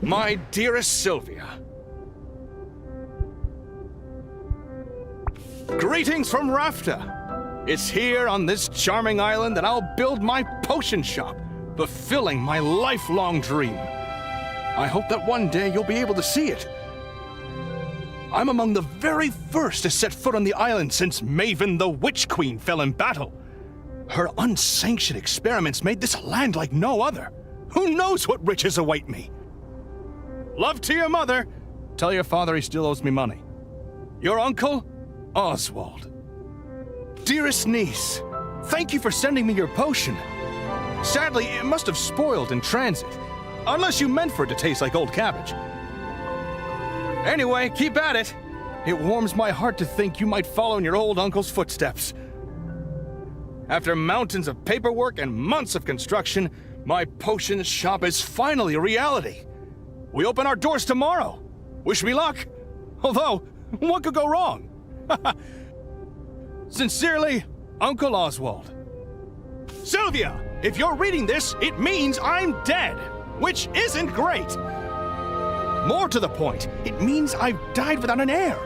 My dearest Sylvia. Greetings from Rafta. It's here on this charming island that I'll build my potion shop, fulfilling my lifelong dream. I hope that one day you'll be able to see it. I'm among the very first to set foot on the island since Maven the Witch Queen fell in battle. Her unsanctioned experiments made this a land like no other. Who knows what riches await me? Love to your mother. Tell your father he still owes me money. Your uncle, Oswald. Dearest niece, thank you for sending me your potion. Sadly, it must have spoiled in transit, unless you meant for it to taste like old cabbage. Anyway, keep at it. It warms my heart to think you might follow in your old uncle's footsteps. After mountains of paperwork and months of construction, my potion shop is finally a reality. We open our doors tomorrow. Wish me luck. Although, what could go wrong? Sincerely, Uncle Oswald. Sylvia, if you're reading this, it means I'm dead, which isn't great. More to the point, it means I've died without an heir.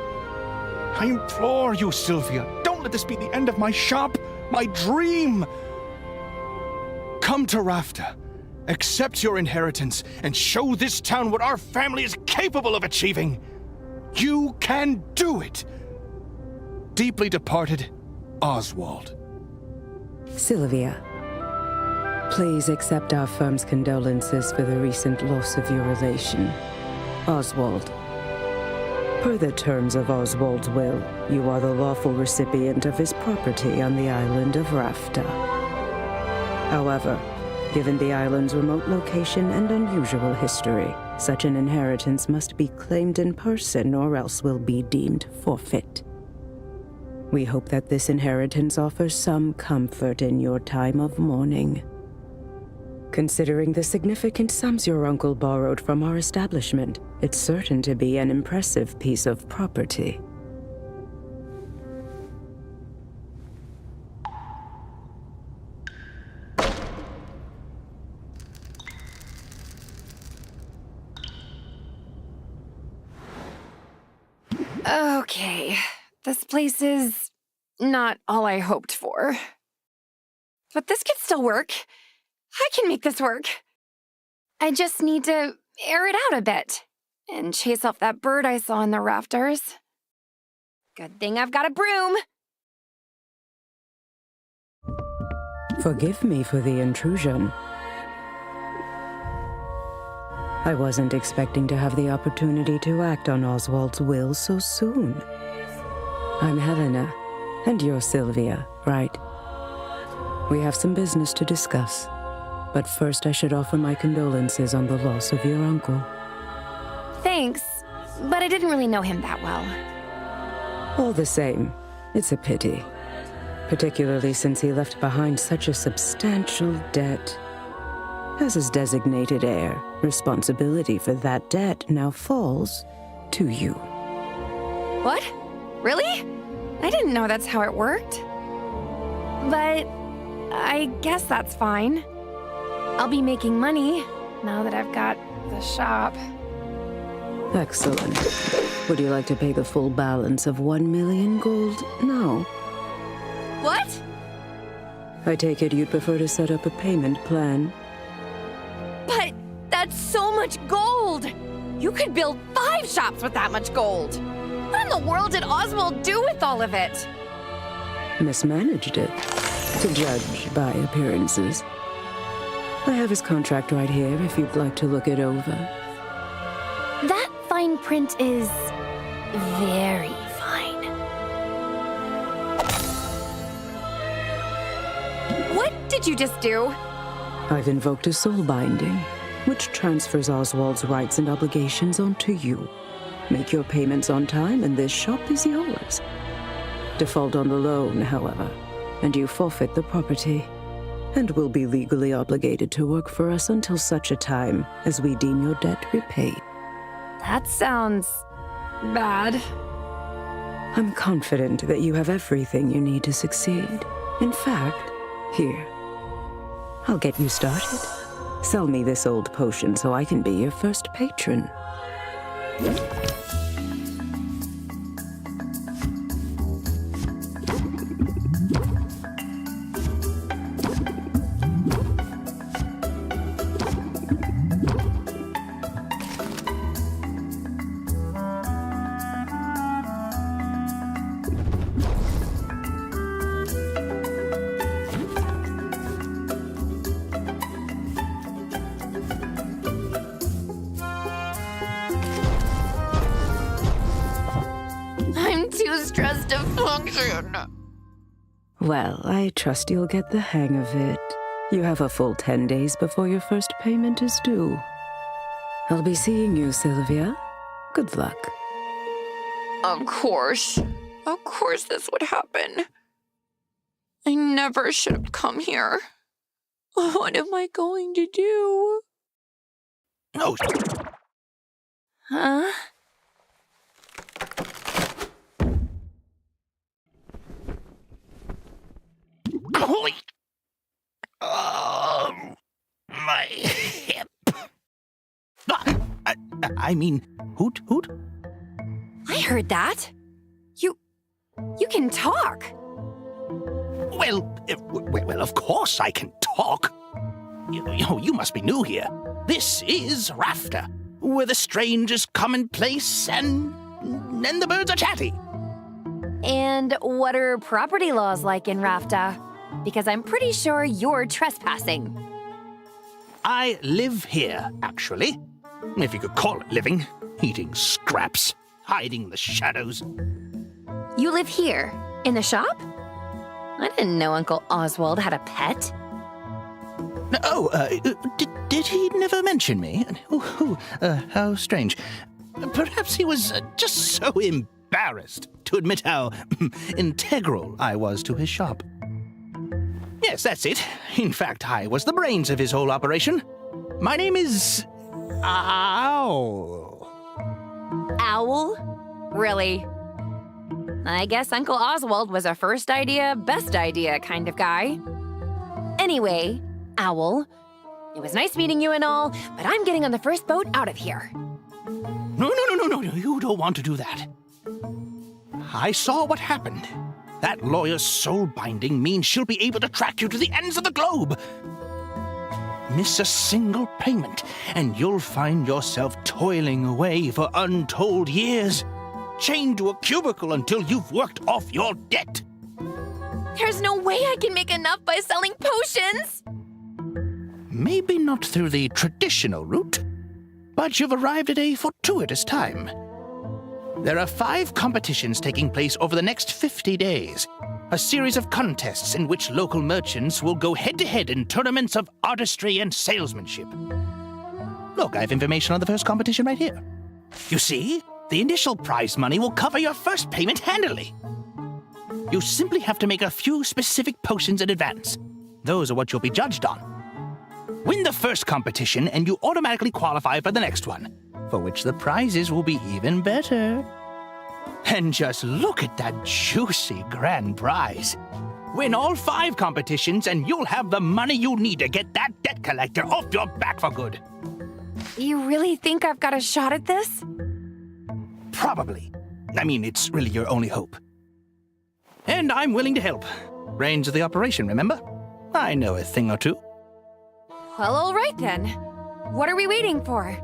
I implore you, Sylvia, don't let this be the end of my shop, my dream. Come to Rafta, accept your inheritance, and show this town what our family is capable of achieving. You can do it. Deeply departed, Oswald. Sylvia, please accept our firm's condolences for the recent loss of your relation, Oswald. Per the terms of Oswald's will, you are the lawful recipient of his property on the island of Rafta. However, given the island's remote location and unusual history, such an inheritance must be claimed in person or else will be deemed forfeit. We hope that this inheritance offers some comfort in your time of mourning. Considering the significant sums your uncle borrowed from our establishment, it's certain to be an impressive piece of property. Okay, this place is not all I hoped for. But this could still work. I can make this work. I just need to air it out a bit and chase off that bird I saw in the rafters. Good thing I've got a broom. Forgive me for the intrusion. I wasn't expecting to have the opportunity to act on Oswald's will so soon. I'm Helena, and you're Sylvia, right? We have some business to discuss, but first I should offer my condolences on the loss of your uncle. Thanks, but I didn't really know him that well. All the same, it's a pity, particularly since he left behind such a substantial debt. As his designated heir, responsibility for that debt now falls to you. What? Really? I didn't know that's how it worked. But I guess that's fine. I'll be making money now that I've got the shop. Excellent. Would you like to pay the full balance of 1 million gold now? What? I take it you'd prefer to set up a payment plan. But that's so much gold! You could build 5 shops with that much gold! What in the world did Oswald do with all of it? Mismanaged it, to judge by appearances. I have his contract right here if you'd like to look it over. That fine print is very fine. What did you just do? I've invoked a soul binding, which transfers Oswald's rights and obligations onto you. Make your payments on time and this shop is yours. Default on the loan, however, and you forfeit the property, and will be legally obligated to work for us until such a time as we deem your debt repaid. That sounds bad. I'm confident that you have everything you need to succeed. In fact, here, I'll get you started. Sell me this old potion so I can be your first patron. I'm too stressed to function. Well, I trust you'll get the hang of it. You have a full 10 days before your first payment is due. I'll be seeing you, Sylvia. Good luck. Of course. Of course this would happen. I never should have come here. What am I going to do? Oh, Huh? holy! Oh, my hip. I mean, hoot, hoot. I heard that. You can talk. Well, of course I can talk. You must be new here. This is Rafter, where the strange is commonplace and the birds are chatty. And what are property laws like in Rafta? Because I'm pretty sure you're trespassing. I live here, actually. If you could call it living. Eating scraps, hiding in the shadows. You live here, in the shop? I didn't know Uncle Oswald had a pet. Oh, did he never mention me? How strange. Perhaps he was just so embarrassed to admit how integral I was to his shop. Yes, that's it. In fact, I was the brains of his whole operation. My name is... Owl. Owl? Really? I guess Uncle Oswald was a first idea, best idea kind of guy. Anyway, Owl, it was nice meeting you and all, but I'm getting on the first boat out of here. No, you don't want to do that. I saw what happened. That lawyer's soul binding means she'll be able to track you to the ends of the globe. Miss a single payment, and you'll find yourself toiling away for untold years, chained to a cubicle until you've worked off your debt. There's no way I can make enough by selling potions! Maybe not through the traditional route, but you've arrived at a fortuitous time. There are 5 competitions taking place over the next 50 days. A series of contests in which local merchants will go head-to-head in tournaments of artistry and salesmanship. Look, I have information on the first competition right here. You see, the initial prize money will cover your first payment handily. You simply have to make a few specific potions in advance. Those are what you'll be judged on. Win the first competition and you automatically qualify for the next one, for which the prizes will be even better. And just look at that juicy grand prize. Win all 5 competitions and you'll have the money you need to get that debt collector off your back for good. You really think I've got a shot at this? Probably. I mean, it's really your only hope. And I'm willing to help. Brains of the operation, remember? I know a thing or two. Well, all right then. What are we waiting for?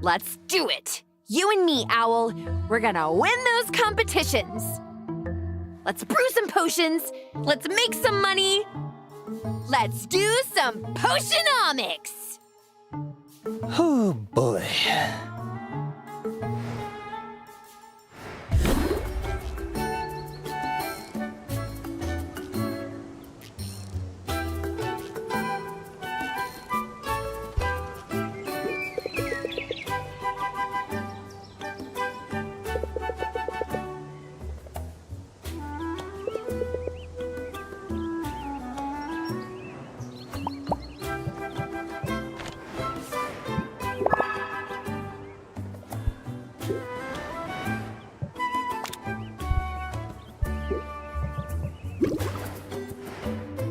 Let's do it. You and me, Owl. We're gonna win those competitions. Let's brew some potions. Let's make some money. Let's do some potionomics. Oh, boy.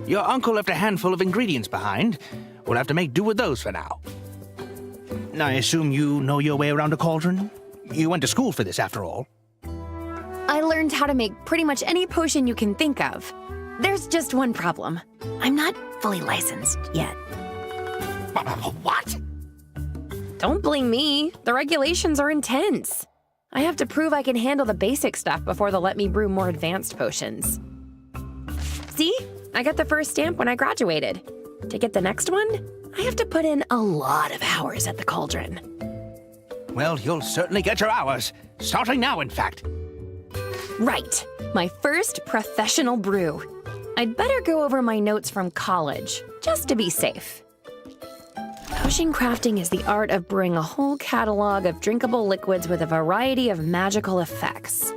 Your uncle left a handful of ingredients behind. we'll have to make do with those for now. I assume you know your way around a cauldron? You went to school for this, after all. I learned how to make pretty much any potion you can think of. There's just one problem. I'm not fully licensed yet. What? Don't blame me. The regulations are intense. I have to prove I can handle the basic stuff before they'll let me brew more advanced potions. See? I got the first stamp when I graduated. To get the next one, I have to put in a lot of hours at the cauldron. Well, you'll certainly get your hours. Starting now, in fact. Right. My first professional brew. I'd better go over my notes from college, just to be safe. Potion crafting is the art of brewing a whole catalog of drinkable liquids with a variety of magical effects.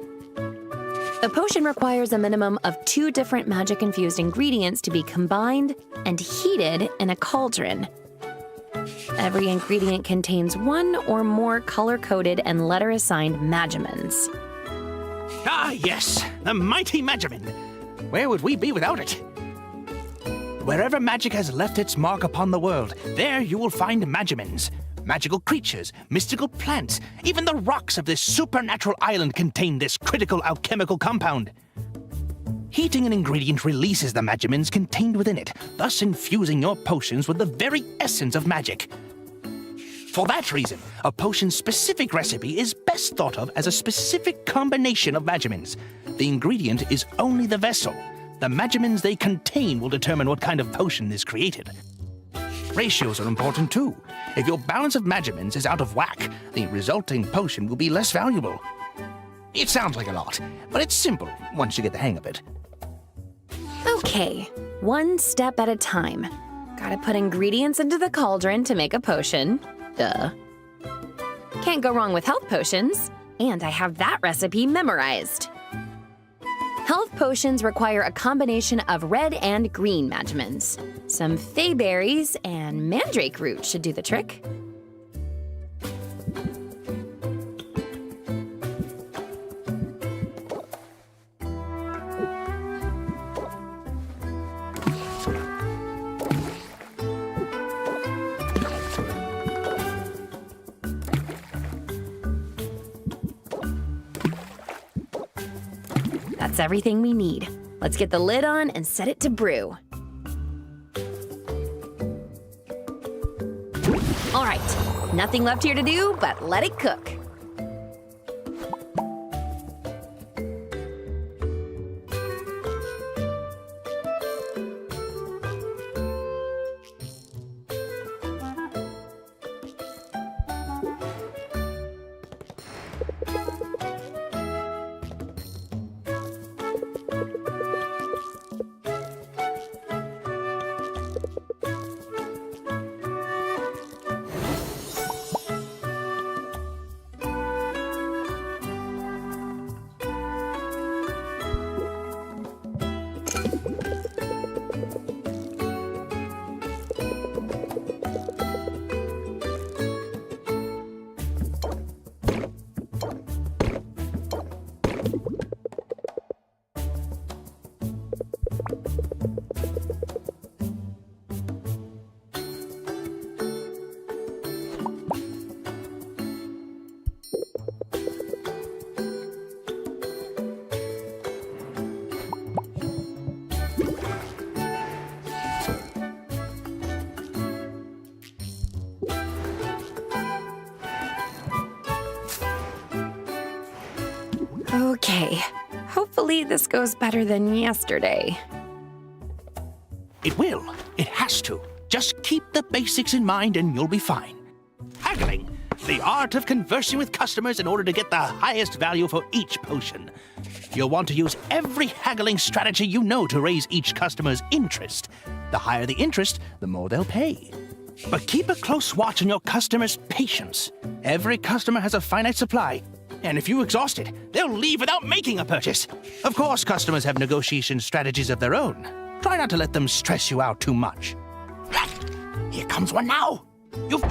A potion requires a minimum of 2 different magic-infused ingredients to be combined and heated in a cauldron. Every ingredient contains 1 or more color-coded and letter-assigned magimins. Ah, yes, the mighty Magimin. Where would we be without it? Wherever magic has left its mark upon the world, there you will find Magimins. Magical creatures, mystical plants, even the rocks of this supernatural island contain this critical alchemical compound. Heating an ingredient releases the Magimins contained within it, thus infusing your potions with the very essence of magic. For that reason, a potion-specific recipe is best thought of as a specific combination of Magimins. The ingredient is only the vessel. The Magimins they contain will determine what kind of potion is created. Ratios are important too. If your balance of Magimins is out of whack, the resulting potion will be less valuable. It sounds like a lot, but it's simple once you get the hang of it. Okay, one step at a time. Gotta put ingredients into the cauldron to make a potion. Duh. Can't go wrong with health potions, and I have that recipe memorized. Health potions require a combination of red and green Magimins. Some fey berries and mandrake root should do the trick. That's everything we need. Let's get the lid on and set it to brew. All right, nothing left here to do but let it cook. Okay, hopefully this goes better than yesterday. It will. It has to. Just keep the basics in mind and you'll be fine. Haggling. The art of conversing with customers in order to get the highest value for each potion. You'll want to use every haggling strategy you know to raise each customer's interest. The higher the interest, the more they'll pay. But keep a close watch on your customers' patience. Every customer has a finite supply, and if you exhaust it, they'll leave without making a purchase. Of course, customers have negotiation strategies of their own. Try not to let them stress you out too much. Here comes one now. You've...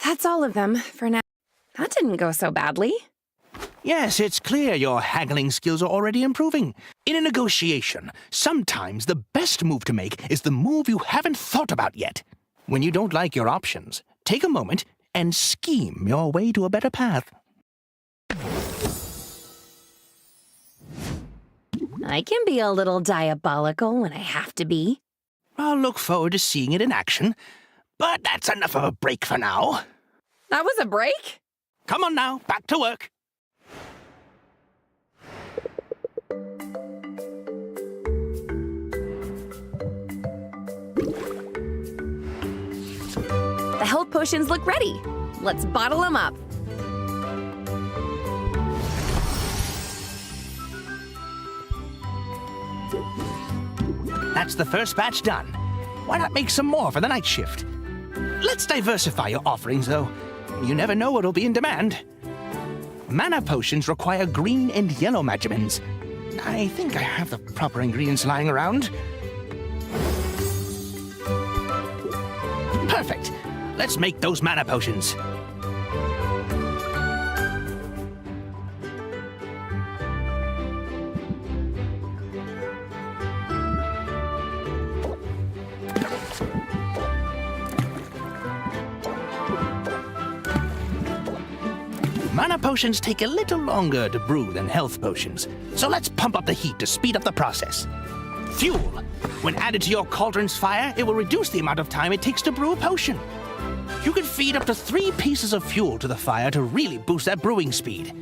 That's all of them for now. That didn't go so badly. Yes, it's clear your haggling skills are already improving. In a negotiation, sometimes the best move to make is the move you haven't thought about yet. When you don't like your options, take a moment and scheme your way to a better path. I can be a little diabolical when I have to be. I'll look forward to seeing it in action, but that's enough of a break for now. That was a break? Come on now, back to work. The health potions look ready. Let's bottle them up. That's the first batch done. Why not make some more for the night shift? Let's diversify your offerings, though. You never know what'll be in demand. Mana potions require green and yellow magimins. I think I have the proper ingredients lying around. Perfect. Let's make those mana potions. Mana potions take a little longer to brew than health potions, so let's pump up the heat to speed up the process. Fuel. When added to your cauldron's fire, it will reduce the amount of time it takes to brew a potion. You can feed up to 3 pieces of fuel to the fire to really boost that brewing speed.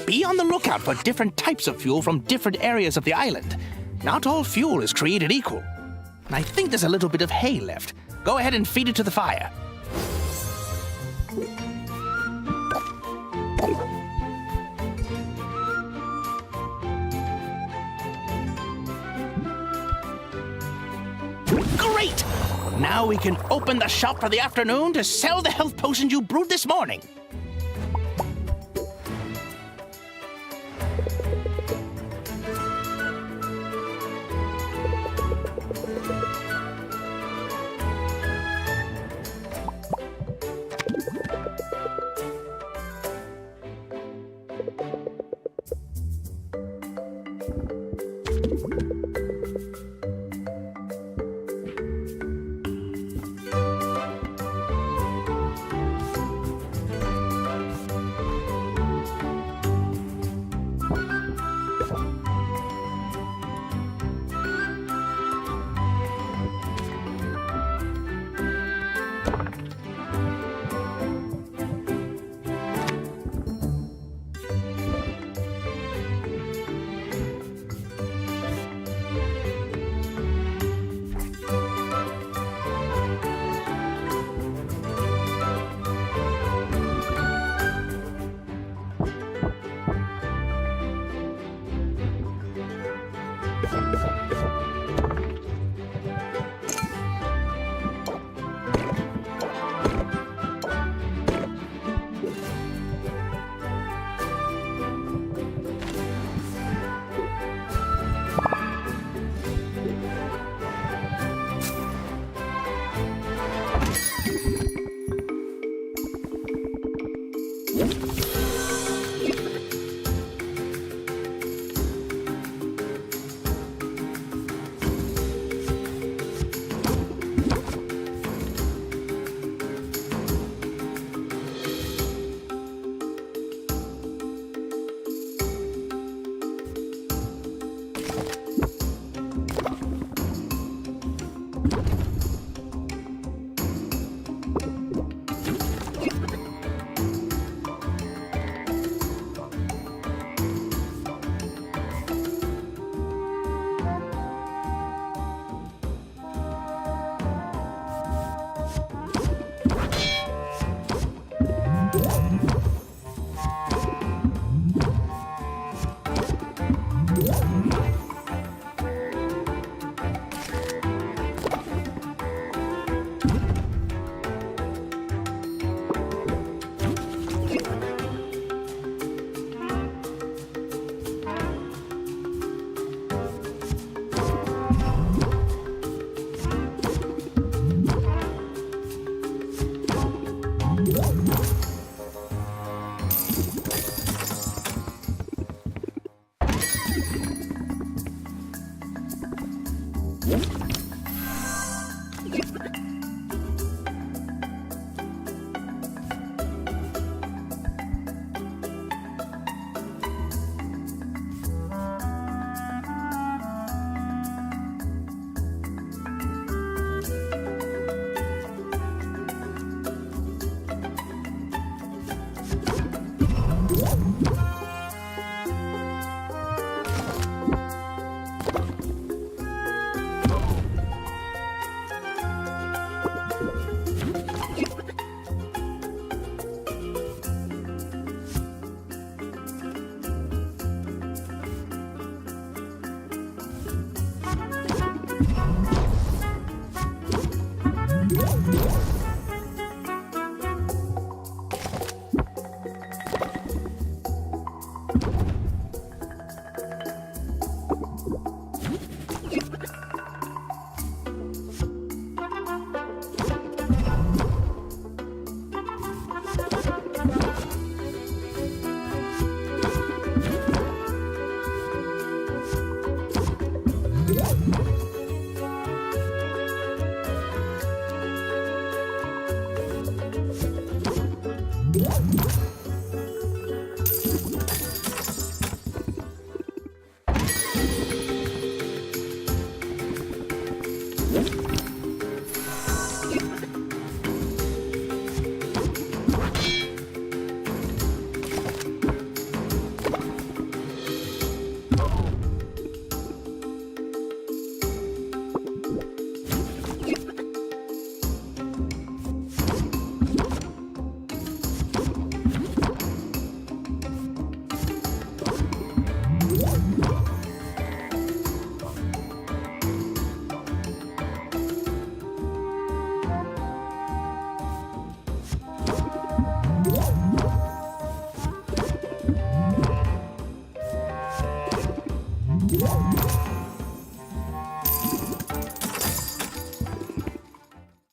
Be on the lookout for different types of fuel from different areas of the island. Not all fuel is created equal. I think there's a little bit of hay left. Go ahead and feed it to the fire. Great! Now we can open the shop for the afternoon to sell the health potions you brewed this morning.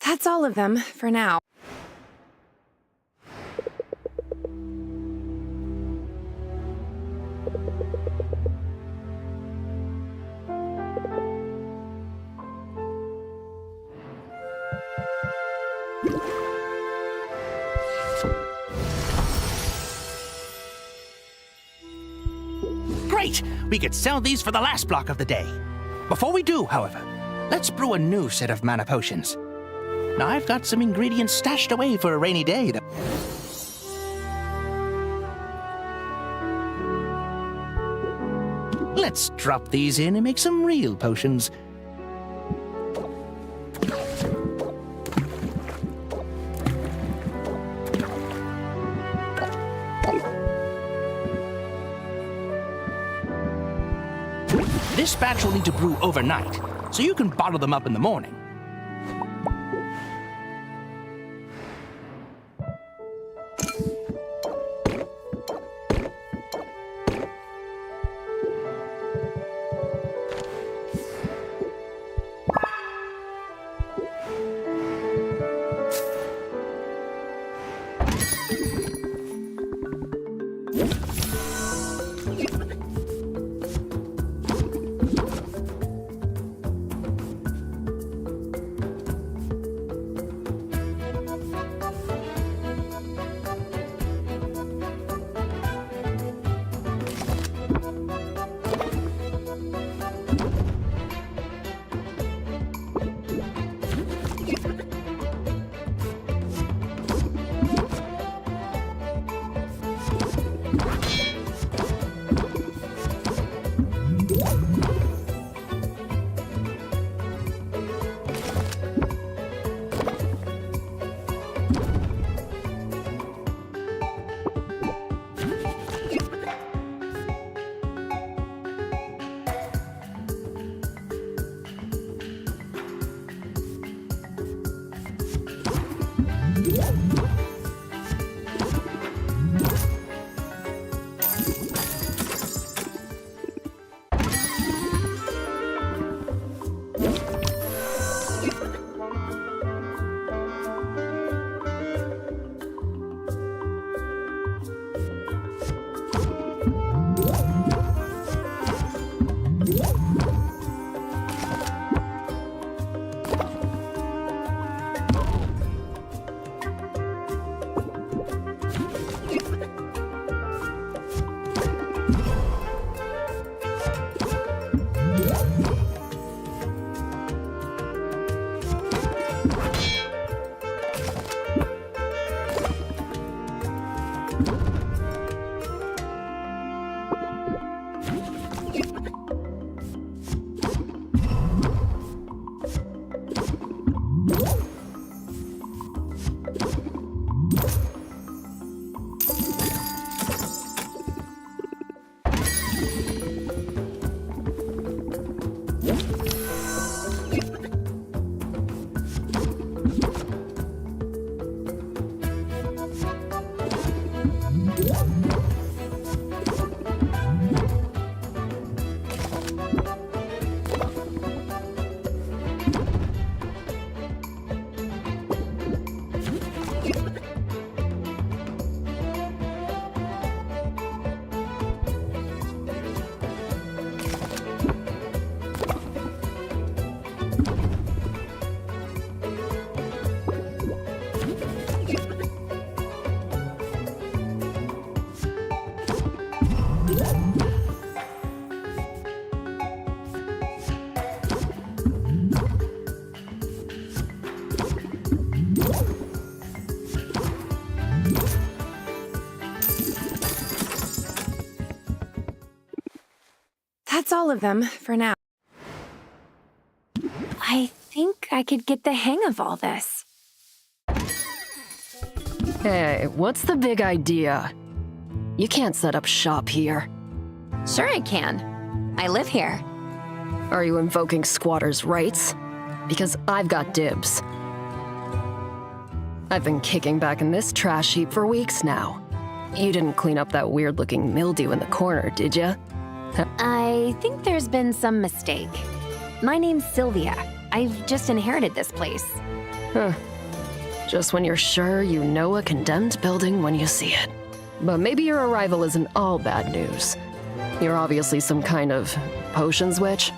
That's all of them for now. Great! We could sell these for the last block of the day. Before we do, however, let's brew a new set of mana potions. Now, I've got some ingredients stashed away for a rainy day. Let's drop these in and make some real potions. This batch will need to brew overnight, so you can bottle them up in the morning. all of them for now. I think I could get the hang of all this. Hey, what's the big idea? You can't set up shop here. Sure I can. I live here. Are you invoking squatters' rights? Because I've got dibs. I've been kicking back in this trash heap for weeks now. You didn't clean up that weird-looking mildew in the corner, did ya? I think there's been some mistake. My name's Sylvia. I've just inherited this place. Huh. Just when you're sure you know a condemned building when you see it. But maybe your arrival isn't all bad news. You're obviously some kind of potions witch.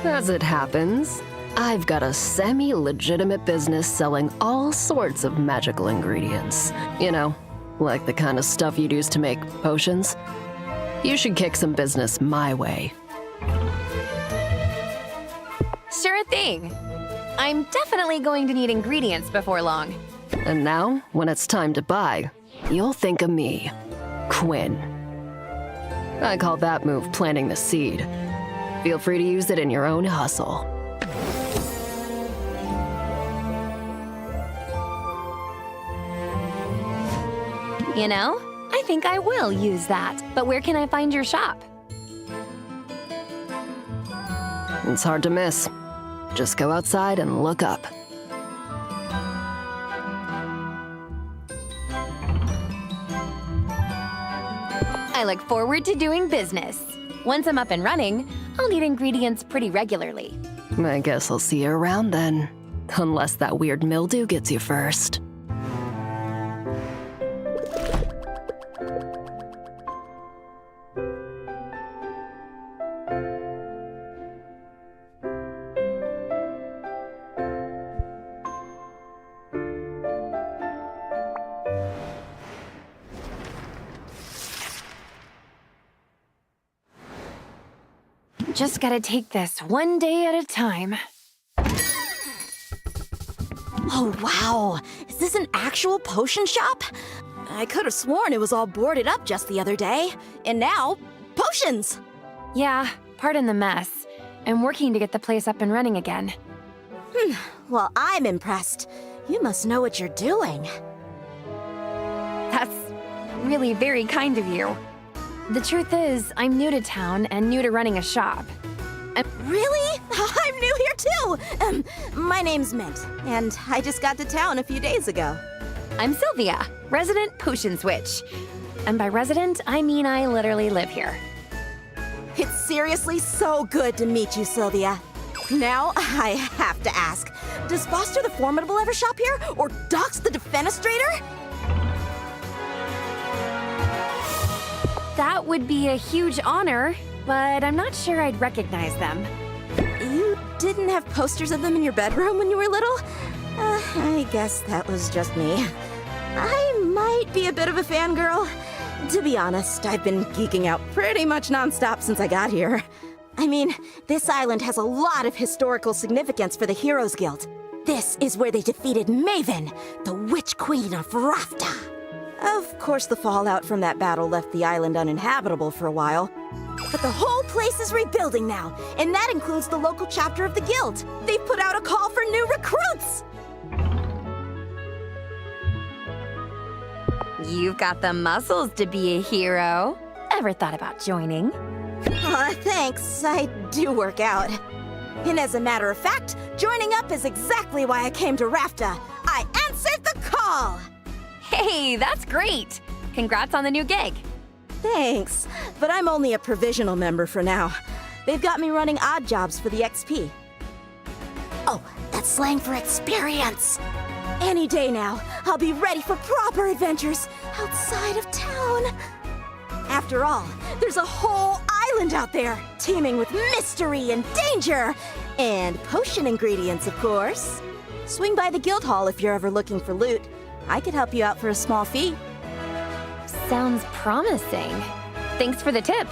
As it happens, I've got a semi-legitimate business selling all sorts of magical ingredients. You know, like the kind of stuff you'd use to make potions. You should kick some business my way. Sure thing. I'm definitely going to need ingredients before long. And now, when it's time to buy, you'll think of me, Quinn. I call that move planting the seed. Feel free to use it in your own hustle. You know, I think I will use that. But where can I find your shop? It's hard to miss. Just go outside and look up. I look forward to doing business. Once I'm up and running, I'll need ingredients pretty regularly. I guess I'll see you around then. Unless that weird mildew gets you first. Just gotta take this one day at a time. Oh, wow. Is this an actual potion shop? I could have sworn it was all boarded up just the other day. And now, potions! Yeah, pardon the mess. I'm working to get the place up and running again. Well, I'm impressed. You must know what you're doing. That's really very kind of you. The truth is, I'm new to town and new to running a shop. Really? I'm new here too! My name's Mint, and I just got to town a few days ago. I'm Sylvia, resident potion switch. And by resident, I mean I literally live here. It's seriously so good to meet you, Sylvia. Now, I have to ask, does Foster the Formidable ever shop here? Or Dox the Defenestrator? That would be a huge honor, but I'm not sure I'd recognize them. You didn't have posters of them in your bedroom when you were little? I guess that was just me. I might be a bit of a fangirl. To be honest, I've been geeking out pretty much nonstop since I got here. I mean, this island has a lot of historical significance for the Heroes Guild. This is where they defeated Maven, the Witch Queen of Rafta. Of course, the fallout from that battle left the island uninhabitable for a while. But the whole place is rebuilding now, and that includes the local chapter of the guild. They've put out a call for new recruits! You've got the muscles to be a hero. Ever thought about joining? Thanks. I do work out. And as a matter of fact, joining up is exactly why I came to Rafta. I answered the call! Hey, that's great! Congrats on the new gig. Thanks, but I'm only a provisional member for now. They've got me running odd jobs for the XP. Oh, that's slang for experience. Any day now, I'll be ready for proper adventures outside of town. After all, there's a whole island out there, teeming with mystery and danger. And potion ingredients, of course. Swing by the guild hall if you're ever looking for loot. I could help you out for a small fee. Sounds promising. Thanks for the tip.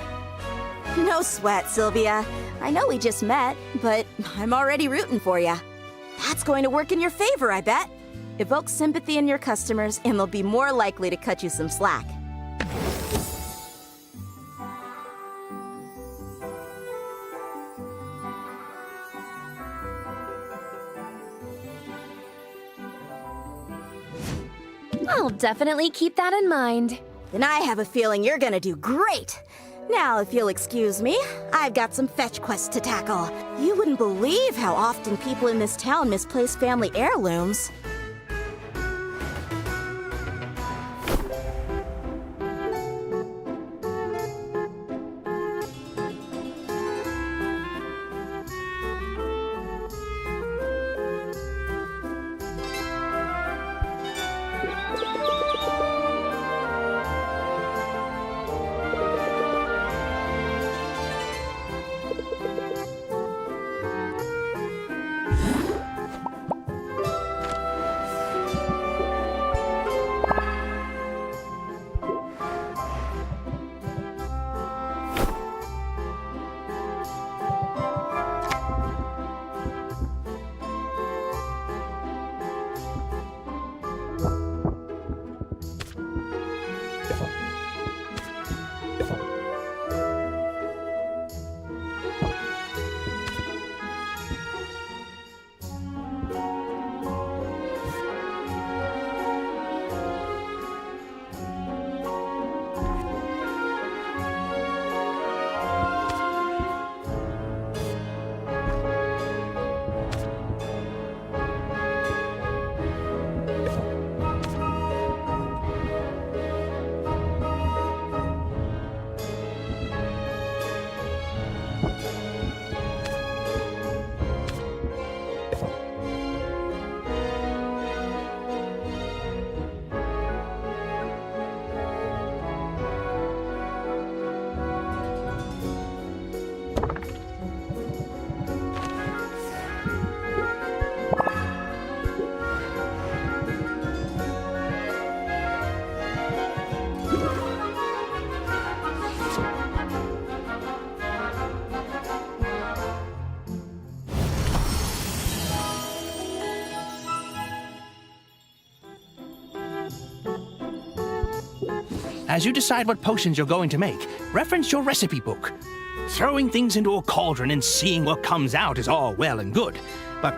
No sweat, Sylvia. I know we just met, but I'm already rooting for you. That's going to work in your favor, I bet. Evoke sympathy in your customers, and they'll be more likely to cut you some slack. I'll definitely keep that in mind. Then I have a feeling you're gonna do great. Now, if you'll excuse me, I've got some fetch quests to tackle. You wouldn't believe how often people in this town misplace family heirlooms. As you decide what potions you're going to make, reference your recipe book. Throwing things into a cauldron and seeing what comes out is all well and good, but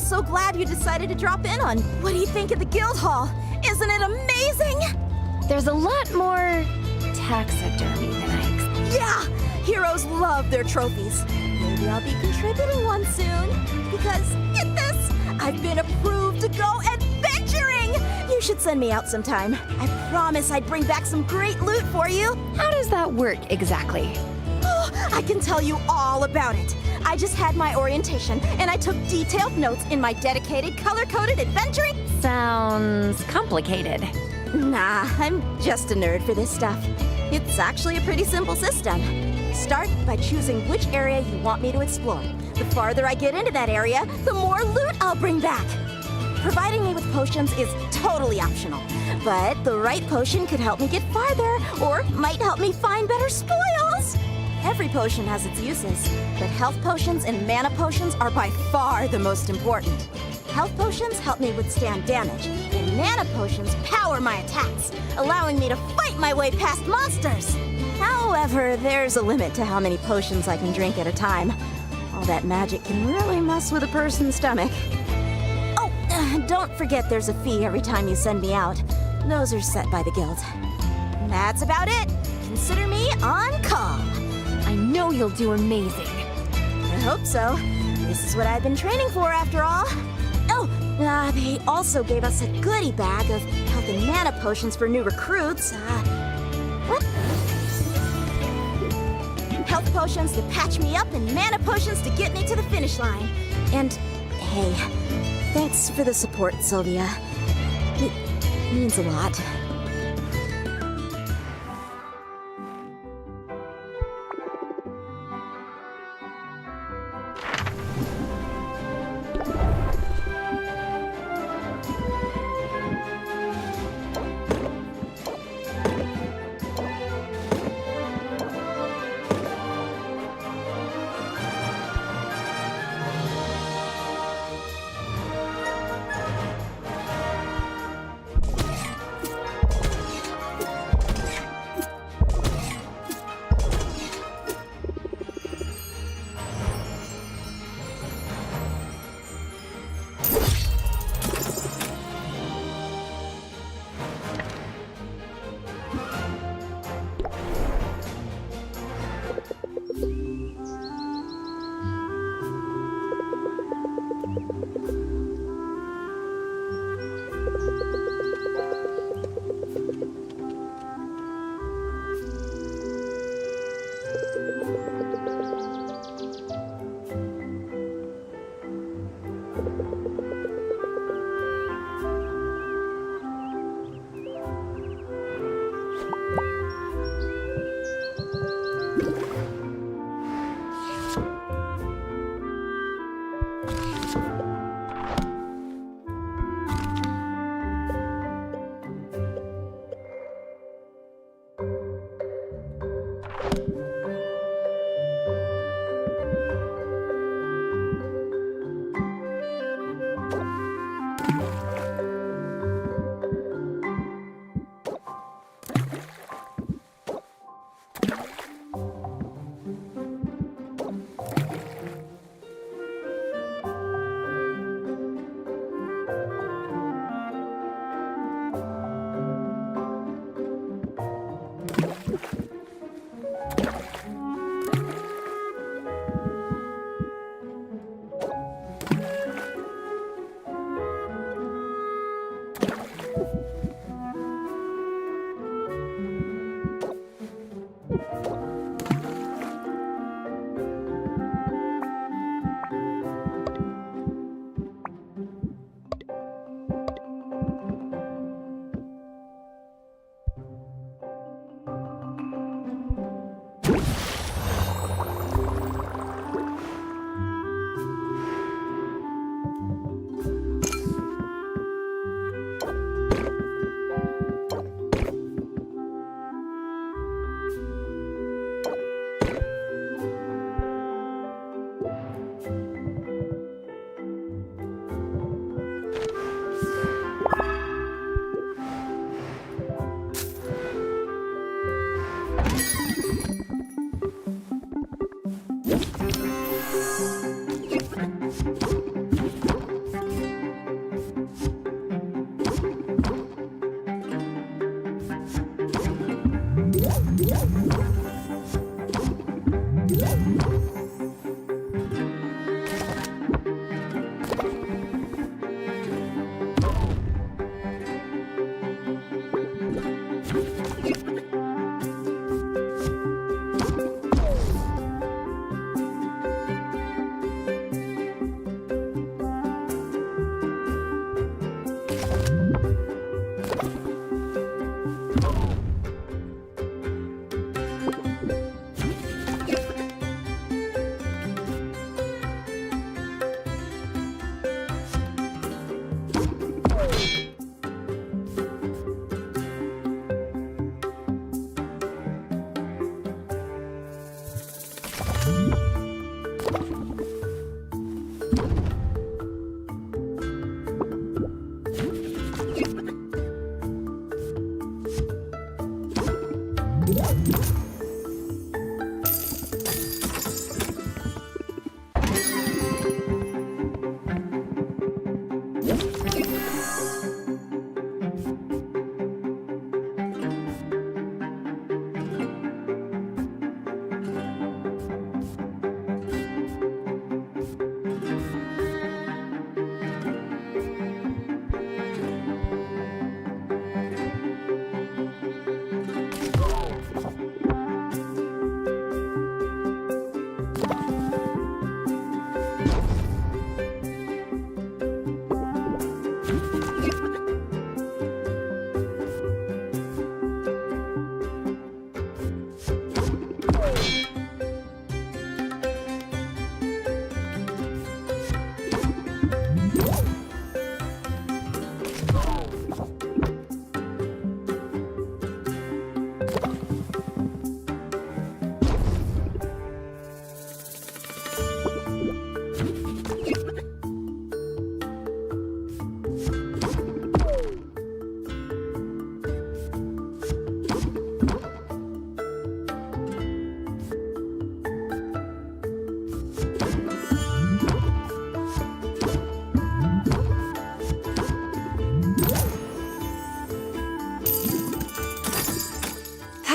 So glad you decided to drop in on. What do you think of the guild hall? Isn't it amazing? There's a lot more taxidermy than I expected. Yeah, heroes love their trophies. Maybe I'll be contributing one soon. Because, get this, I've been approved to go adventuring! You should send me out sometime. I promise I'd bring back some great loot for you. How does that work exactly? Oh, I can tell you all about it. I just had my orientation, and I took detailed notes in my dedicated color-coded adventuring. Sounds complicated. Nah, I'm just a nerd for this stuff. It's actually a pretty simple system. Start by choosing which area you want me to explore. The farther I get into that area, the more loot I'll bring back. Providing me with potions is totally optional, but the right potion could help me get farther, or might help me find better spoils. Every potion has its uses, but health potions and mana potions are by far the most important. Health potions help me withstand damage, and mana potions power my attacks, allowing me to fight my way past monsters. However, there's a limit to how many potions I can drink at a time. All that magic can really mess with a person's stomach. Oh, don't forget there's a fee every time you send me out. Those are set by the guild. That's about it. Consider me on call. I know you'll do amazing. I hope so. This is what I've been training for, after all. Oh, they also gave us a goodie bag of health and mana potions for new recruits. What? Health potions to patch me up and mana potions to get me to the finish line. And, hey, thanks for the support, Sylvia. It means a lot.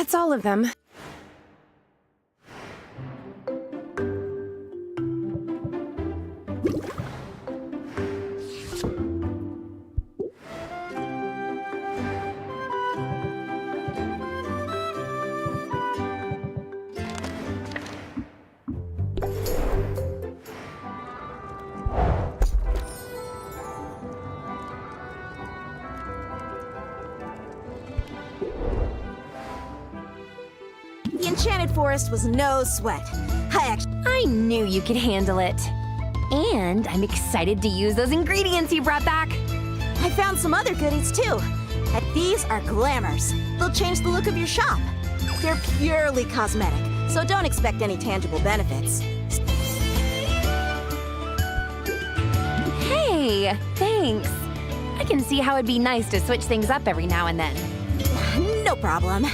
That's all of them. The Enchanted Forest was no sweat. I knew you could handle it. And I'm excited to use those ingredients you brought back. I found some other goodies too. These are glamours. They'll change the look of your shop. They're purely cosmetic, so don't expect any tangible benefits. Hey, thanks. I can see how it'd be nice to switch things up every now and then. No problem.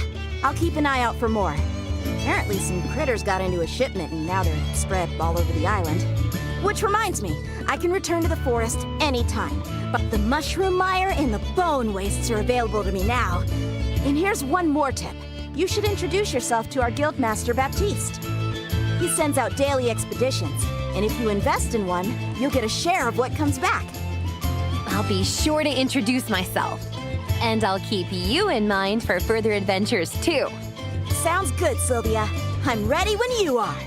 I'll keep an eye out for more. Apparently some critters got into a shipment and now they're spread all over the island. Which reminds me, I can return to the forest anytime. But the mushroom mire and the bone wastes are available to me now. And here's one more tip. You should introduce yourself to our guildmaster Baptiste. He sends out daily expeditions, and if you invest in one, you'll get a share of what comes back. I'll be sure to introduce myself. And I'll keep you in mind for further adventures, too. Sounds good, Sylvia. I'm ready when you are.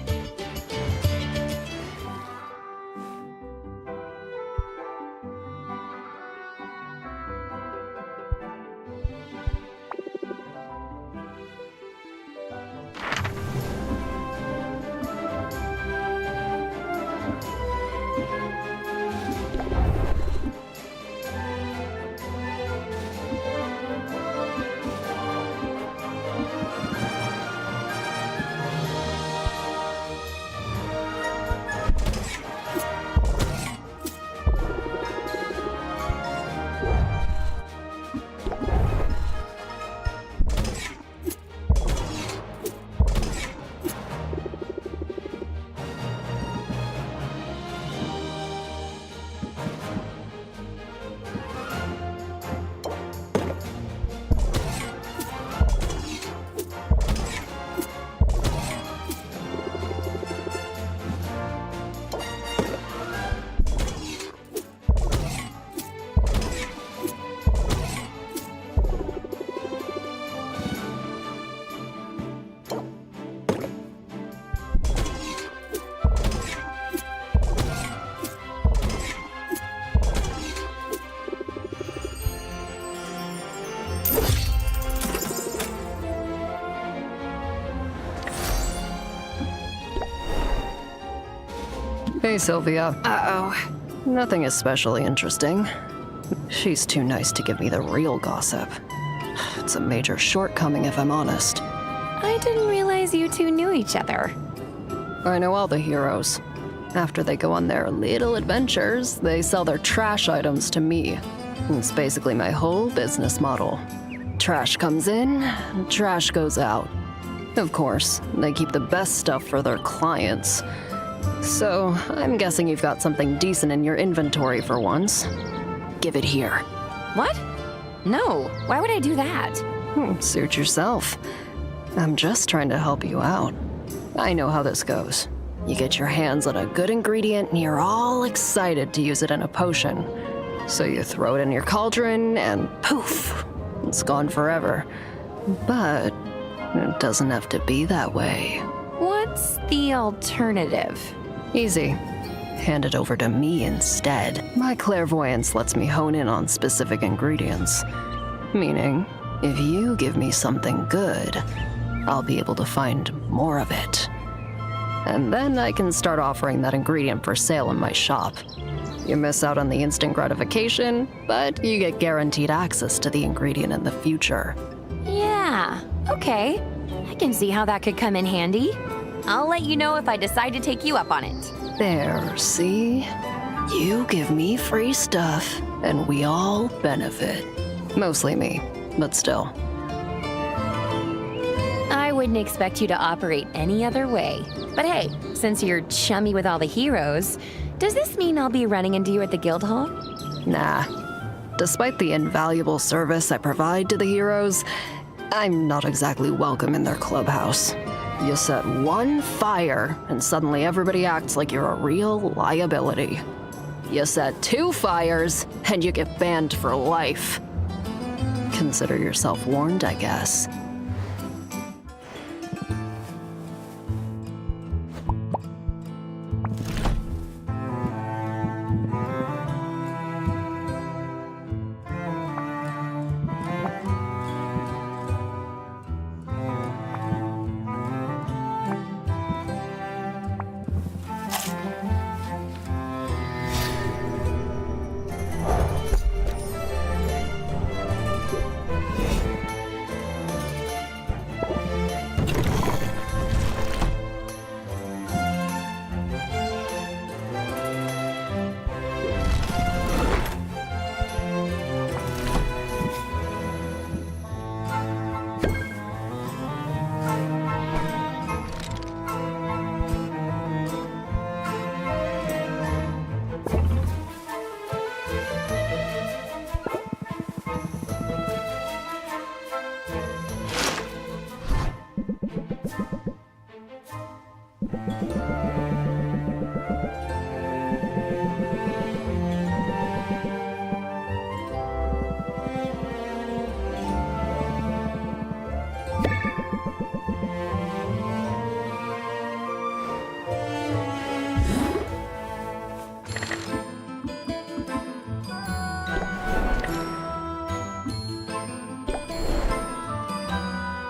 Hey, Sylvia. Uh-oh. Nothing especially interesting. She's too nice to give me the real gossip. It's a major shortcoming, if I'm honest. I didn't realize you two knew each other. I know all the heroes. After they go on their little adventures, they sell their trash items to me. It's basically my whole business model. Trash comes in, trash goes out. Of course, they keep the best stuff for their clients. So, I'm guessing you've got something decent in your inventory for once. Give it here. What? No, why would I do that? Suit yourself. I'm just trying to help you out. I know how this goes. You get your hands on a good ingredient and you're all excited to use it in a potion. So you throw it in your cauldron and poof, it's gone forever. But it doesn't have to be that way. What's the alternative? Easy. Hand it over to me instead. My clairvoyance lets me hone in on specific ingredients. Meaning, if you give me something good, I'll be able to find more of it. And then I can start offering that ingredient for sale in my shop. You miss out on the instant gratification, but you get guaranteed access to the ingredient in the future. Yeah, okay. I can see how that could come in handy. I'll let you know if I decide to take you up on it. There, see? You give me free stuff, and we all benefit. Mostly me, but still. I wouldn't expect you to operate any other way. But hey, since you're chummy with all the heroes, does this mean I'll be running into you at the guild hall? Nah. Despite the invaluable service I provide to the heroes, I'm not exactly welcome in their clubhouse. You set one fire, and suddenly everybody acts like you're a real liability. You set 2 fires, and you get banned for life. Consider yourself warned, I guess.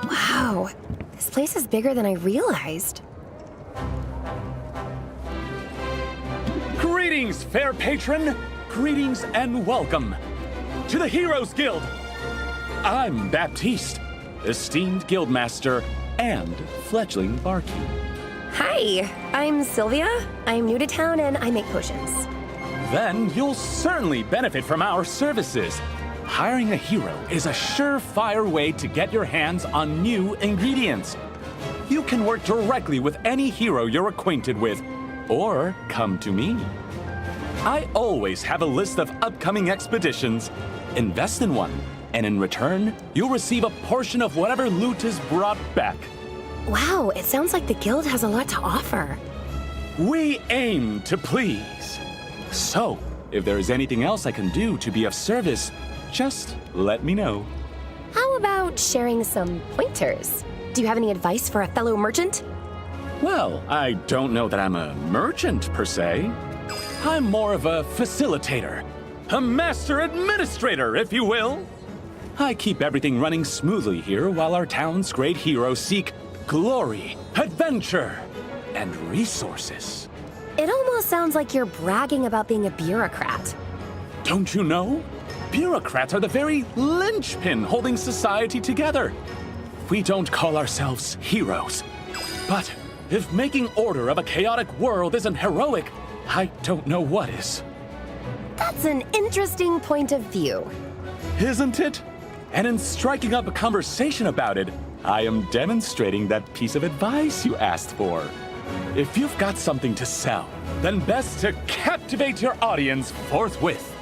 Wow, this place is bigger than I realized. Greetings, fair patron! Greetings and welcome to the Heroes Guild! I'm Baptiste, esteemed guildmaster and fledgling barkeep. Hi, I'm Sylvia. I'm new to town and I make potions. Then you'll certainly benefit from our services. Hiring a hero is a surefire way to get your hands on new ingredients. You can work directly with any hero you're acquainted with, or come to me. I always have a list of upcoming expeditions. Invest in one, and in return, you'll receive a portion of whatever loot is brought back. Wow, it sounds like the guild has a lot to offer. We aim to please. So, if there is anything else I can do to be of service, just let me know. How about sharing some pointers? Do you have any advice for a fellow merchant? Well, I don't know that I'm a merchant, per se. I'm more of a facilitator. A master administrator, if you will. I keep everything running smoothly here while our town's great heroes seek glory, adventure, and resources. It almost sounds like you're bragging about being a bureaucrat. Don't you know? Bureaucrats are the very linchpin holding society together. We don't call ourselves heroes. But if making order of a chaotic world isn't heroic, I don't know what is. That's an interesting point of view. Isn't it? And in striking up a conversation about it, I am demonstrating that piece of advice you asked for. If you've got something to sell, then best to captivate your audience forthwith.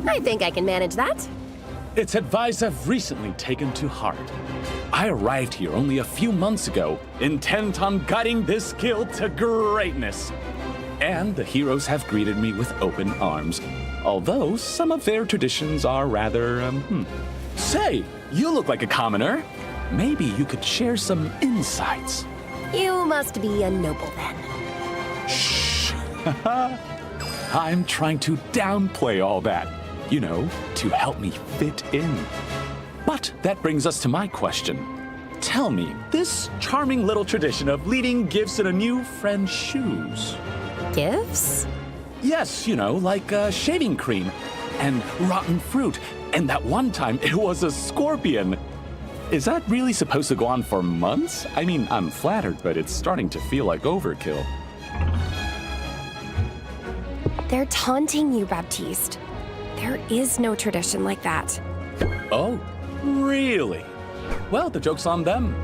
I think I can manage that. It's advice I've recently taken to heart. I arrived here only a few months ago, intent on guiding this guild to greatness. And the heroes have greeted me with open arms, although some of their traditions are rather, Say, you look like a commoner. Maybe you could share some insights. You must be a noble then. Shh. I'm trying to downplay all that, you know, to help me fit in. But that brings us to my question. Tell me, this charming little tradition of leaving gifts in a new friend's shoes. Gifts? Yes, you know, like shaving cream and rotten fruit. And that one time it was a scorpion. Is that really supposed to go on for months? I mean, I'm flattered, but it's starting to feel like overkill. They're taunting you, Baptiste. There is no tradition like that. Oh, really? Well, the joke's on them.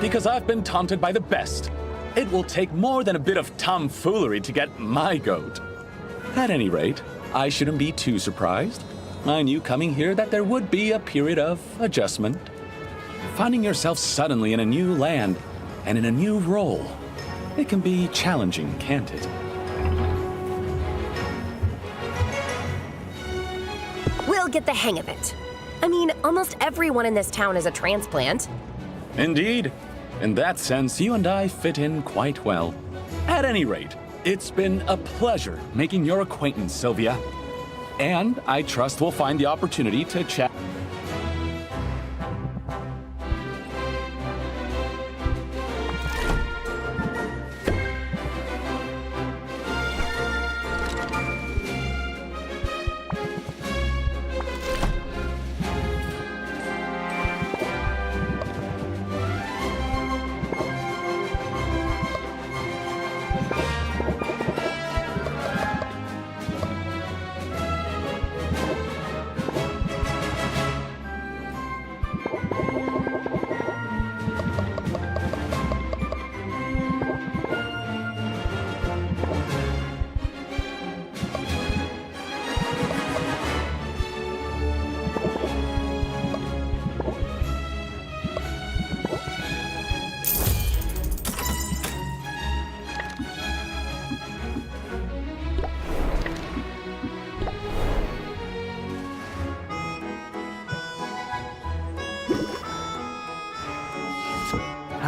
because I've been taunted by the best. It will take more than a bit of tomfoolery to get my goat. At any rate, I shouldn't be too surprised. I knew coming here that there would be a period of adjustment. Finding yourself suddenly in a new land and in a new role, it can be challenging, can't it? We'll get the hang of it. I mean, almost everyone in this town is a transplant. Indeed. In that sense, you and I fit in quite well. At any rate, it's been a pleasure making your acquaintance, Sylvia. And I trust we'll find the opportunity to chat.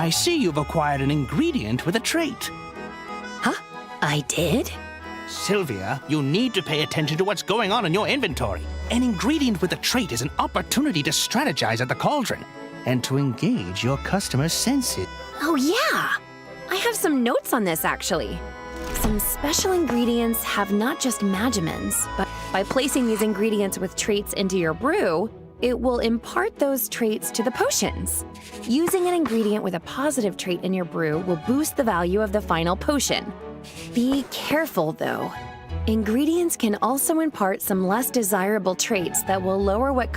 I see you've acquired an ingredient with a trait. Huh? I did? Sylvia, you need to pay attention to what's going on in your inventory. An ingredient with a trait is an opportunity to strategize at the cauldron and to engage your customers' senses. Oh, yeah! I have some notes on this, actually. Some special ingredients have not just magimins, but by placing these ingredients with traits into your brew, it will impart those traits to the potions. Using an ingredient with a positive trait in your brew will boost the value of the final potion. Be careful, though. Ingredients can also impart some less desirable traits that will lower what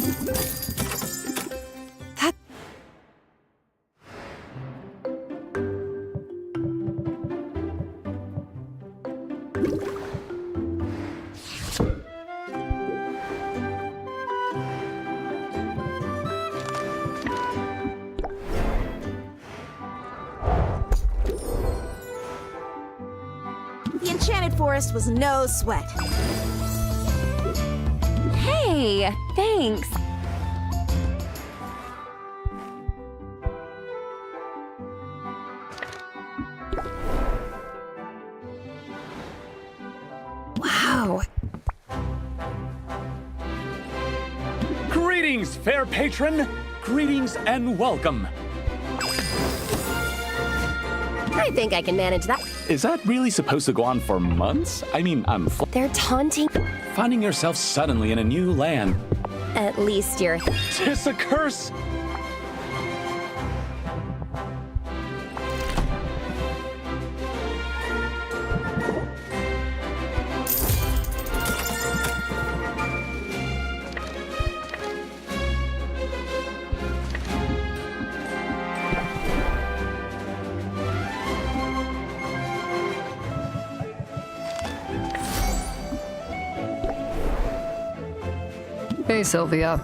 That... The Enchanted Forest was no sweat. Hey, thanks. Wow. Greetings, fair patron! Greetings and welcome. I think I can manage that. Is that really supposed to go on for months? I mean, They're taunting. finding yourself suddenly in a new land. At least you're... 'Tis a curse! Hey, Sylvia.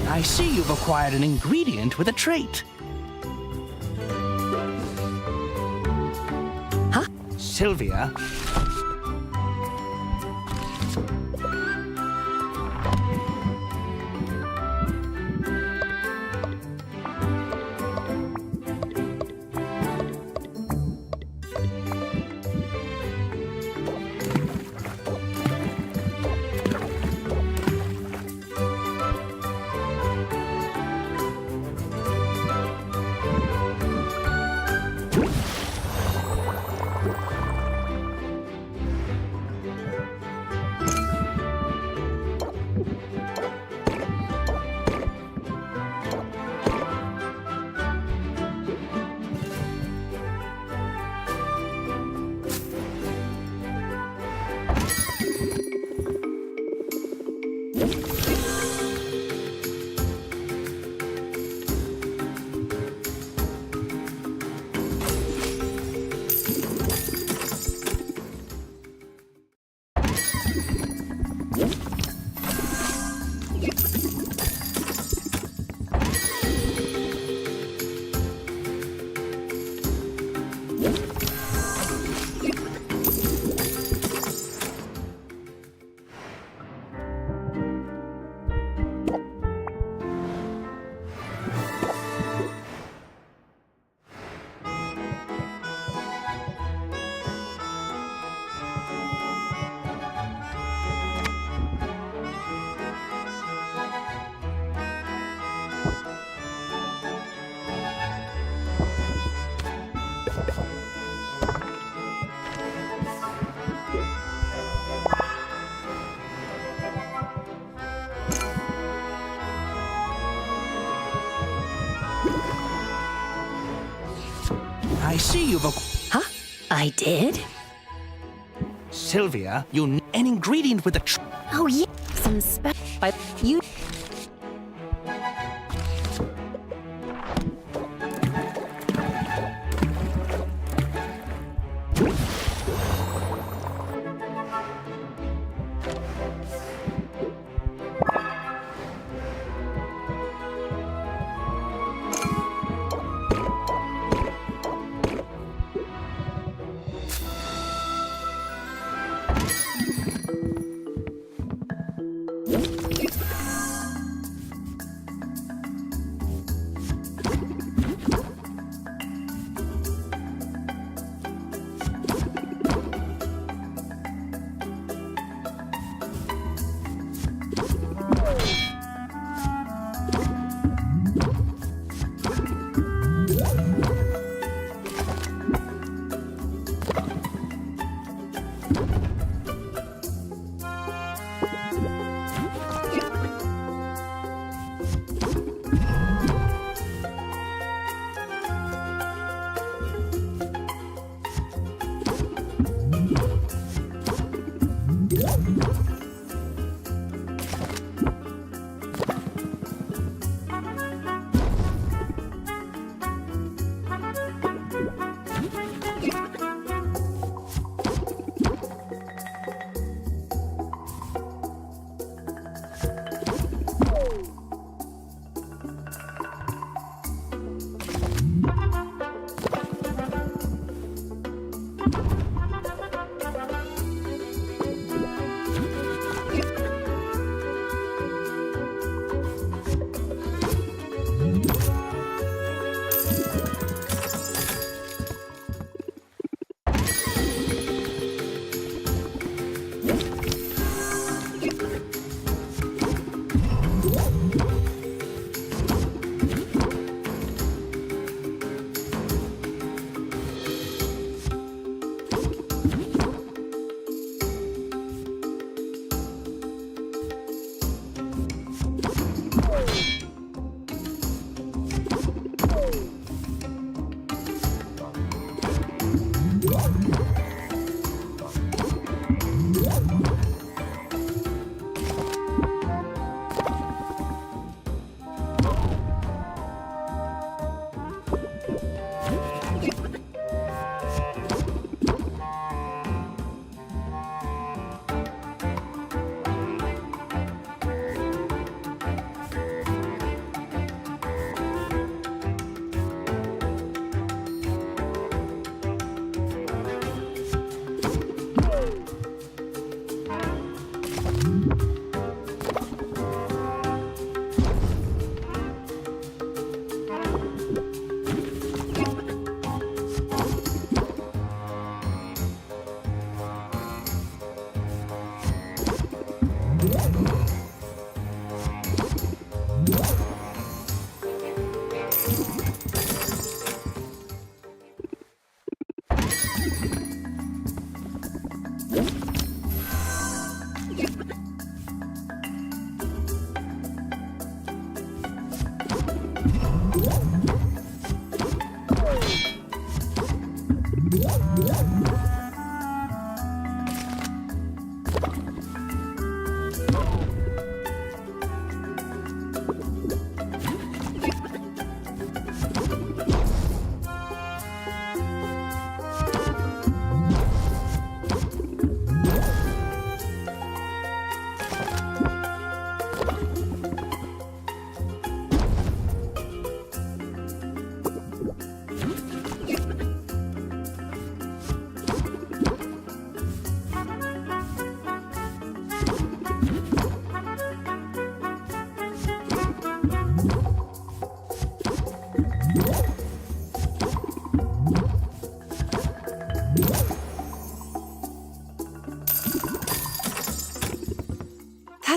I see you've acquired an ingredient with a trait. Huh? Sylvia. I see you've Huh? I did? Sylvia, you need an ingredient with the Oh, yeah. Some special. You.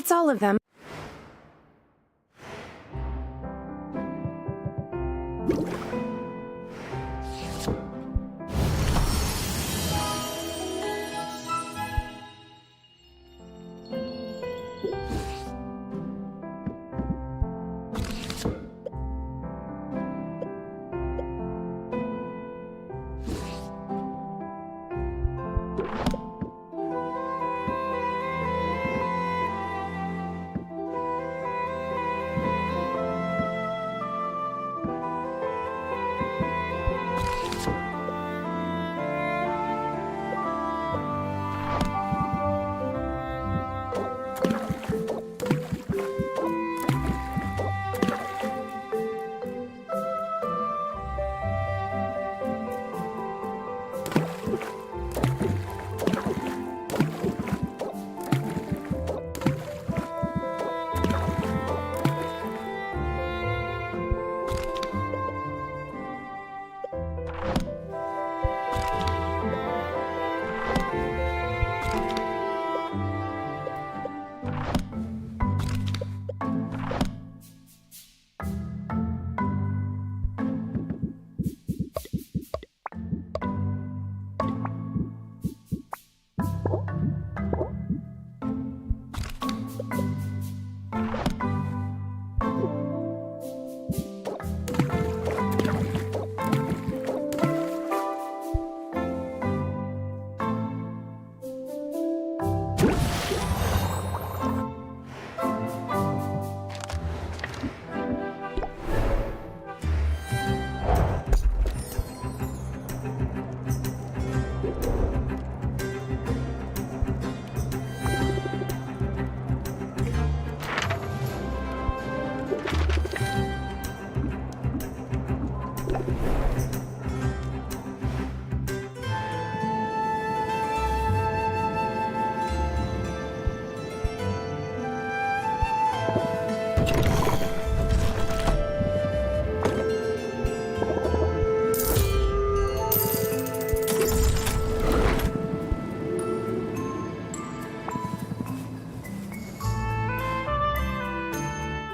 That's all of them.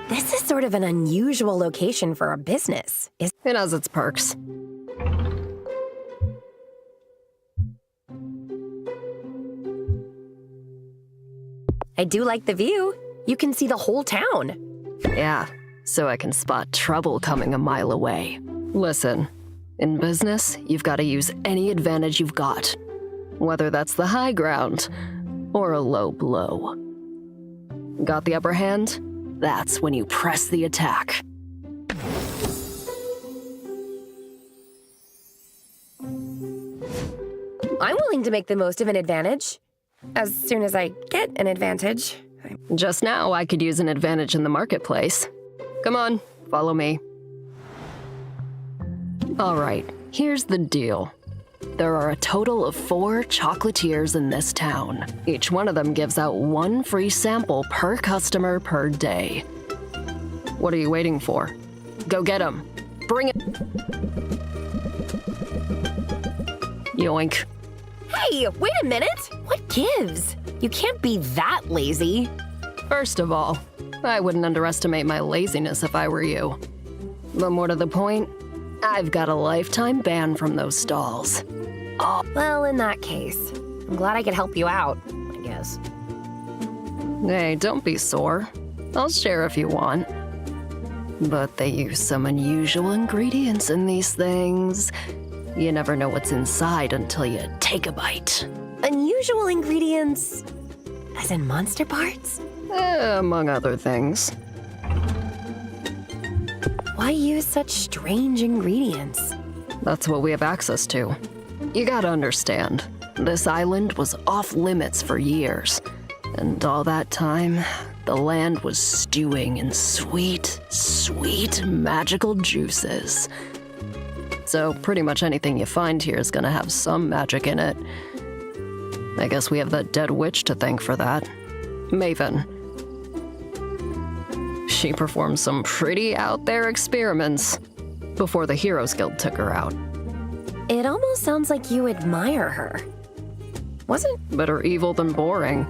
This is sort of an unusual location for a business. It has its perks. I do like the view. You can see the whole town. Yeah, so I can spot trouble coming a mile away. Listen, in business, you've got to use any advantage you've got, whether that's the high ground or a low blow. Got the upper hand? That's when you press the attack. I'm willing to make the most of an advantage. As soon as I get an advantage. Just now, I could use an advantage in the marketplace. Come on, follow me. All right, here's the deal. There are a total of 4 chocolatiers in this town. Each one of them gives out 1 free sample per customer per day. What are you waiting for? Go get them. Bring it. Yoink. Hey, wait a minute! What gives? You can't be that lazy. First of all, I wouldn't underestimate my laziness if I were you. But more to the point, I've got a lifetime ban from those stalls. Oh, well, in that case, I'm glad I could help you out, I guess. Hey, don't be sore. I'll share if you want. But they use some unusual ingredients in these things. You never know what's inside until you take a bite. Unusual ingredients? As in monster parts? Among other things. Why use such strange ingredients? That's what we have access to. You gotta understand, this island was off limits for years. And all that time, the land was stewing in sweet, sweet magical juices. So pretty much anything you find here is gonna have some magic in it. I guess we have that dead witch to thank for that. Maven. She performed some pretty out there experiments before the Heroes Guild took her out. It almost sounds like you admire her. Wasn't Better evil than boring.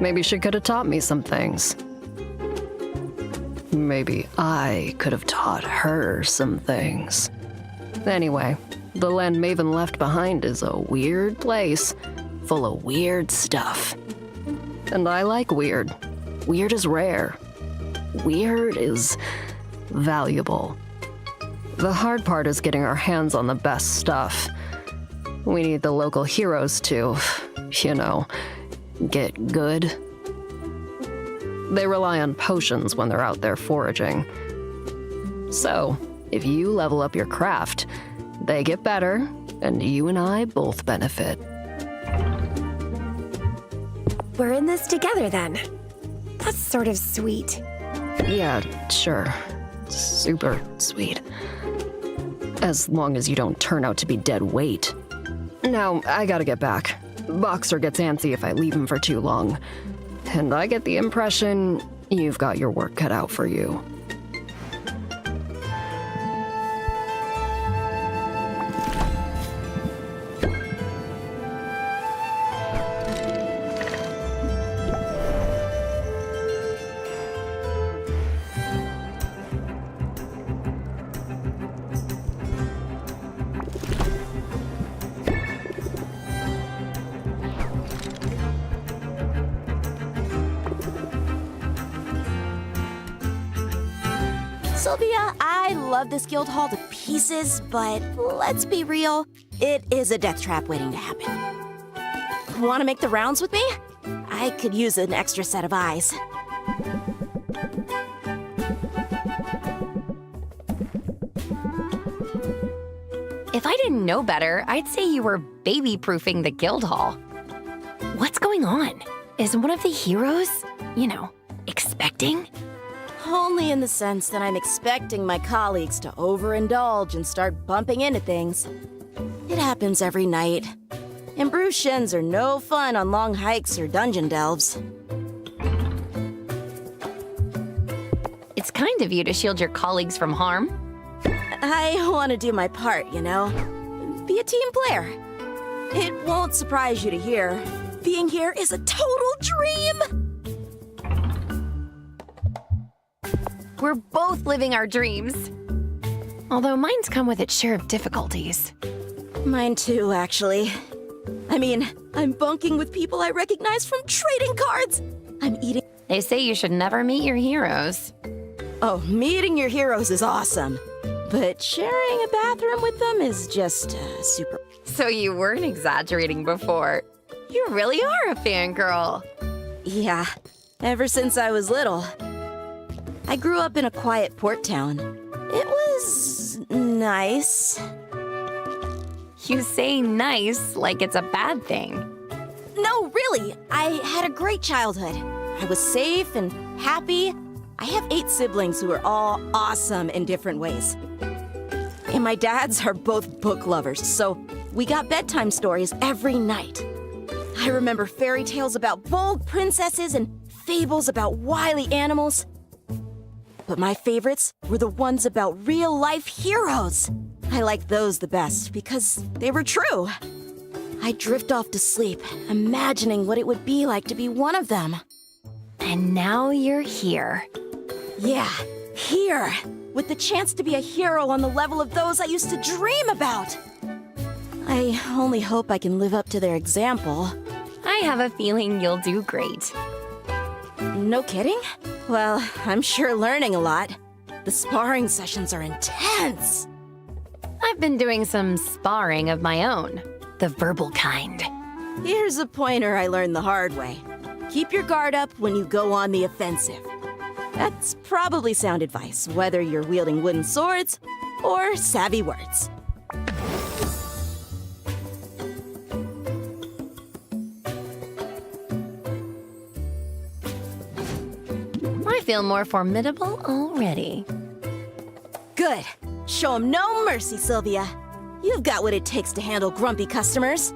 Maybe she could have taught me some things. Maybe I could have taught her some things. Anyway, the land Maven left behind is a weird place, full of weird stuff. And I like weird. Weird is rare. Weird is valuable. The hard part is getting our hands on the best stuff. We need the local heroes to, you know, get good. They rely on potions when they're out there foraging. So, if you level up your craft, they get better, and you and I both benefit. we're in this together then? That's sort of sweet. Yeah, sure. Super sweet. As long as you don't turn out to be dead weight. Now, I gotta get back. Boxer gets antsy if I leave him for too long. And I get the impression you've got your work cut out for you. Sylvia, I love this guild hall to pieces, but let's be real, it is a death trap waiting to happen. Want to make the rounds with me? I could use an extra set of eyes. If I didn't know better, I'd say you were baby-proofing the guild hall. What's going on? Is one of the heroes, expecting? only in the sense that I'm expecting my colleagues to overindulge and start bumping into things. It happens every night. And bruised shins are no fun on long hikes or dungeon delves. It's kind of you to shield your colleagues from harm. I want to do my part, you know? Be a team player. It won't surprise you to hear, being here is a total dream! We're both living our dreams. Although mine's come with its share of difficulties. Mine too, actually. I mean, I'm bunking with people I recognize from trading cards! I'm eating— They say you should never meet your heroes. Oh, meeting your heroes is awesome. But sharing a bathroom with them is just super— So you weren't exaggerating before. You really are a fangirl. Yeah, ever since I was little. I grew up in a quiet port town. It was nice. You say nice like it's a bad thing. No, really, I had a great childhood. I was safe and happy. I have 8 siblings who are all awesome in different ways. And my dads are both book lovers, so we got bedtime stories every night. I remember fairy tales about bold princesses and fables about wily animals. But my favorites were the ones about real-life heroes. I liked those the best because they were true. I'd drift off to sleep, imagining what it would be like to be one of them. And now you're here. Yeah, here, with the chance to be a hero on the level of those I used to dream about. I only hope I can live up to their example. I have a feeling you'll do great. No kidding? Well, I'm sure learning a lot. The sparring sessions are intense. I've been doing some sparring of my own, the verbal kind. Here's a pointer I learned the hard way. Keep your guard up when you go on the offensive. That's probably sound advice, whether you're wielding wooden swords or savvy words. I feel more formidable already. Good. Show 'em no mercy, Sylvia. You've got what it takes to handle grumpy customers.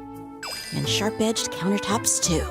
And sharp-edged countertops, too.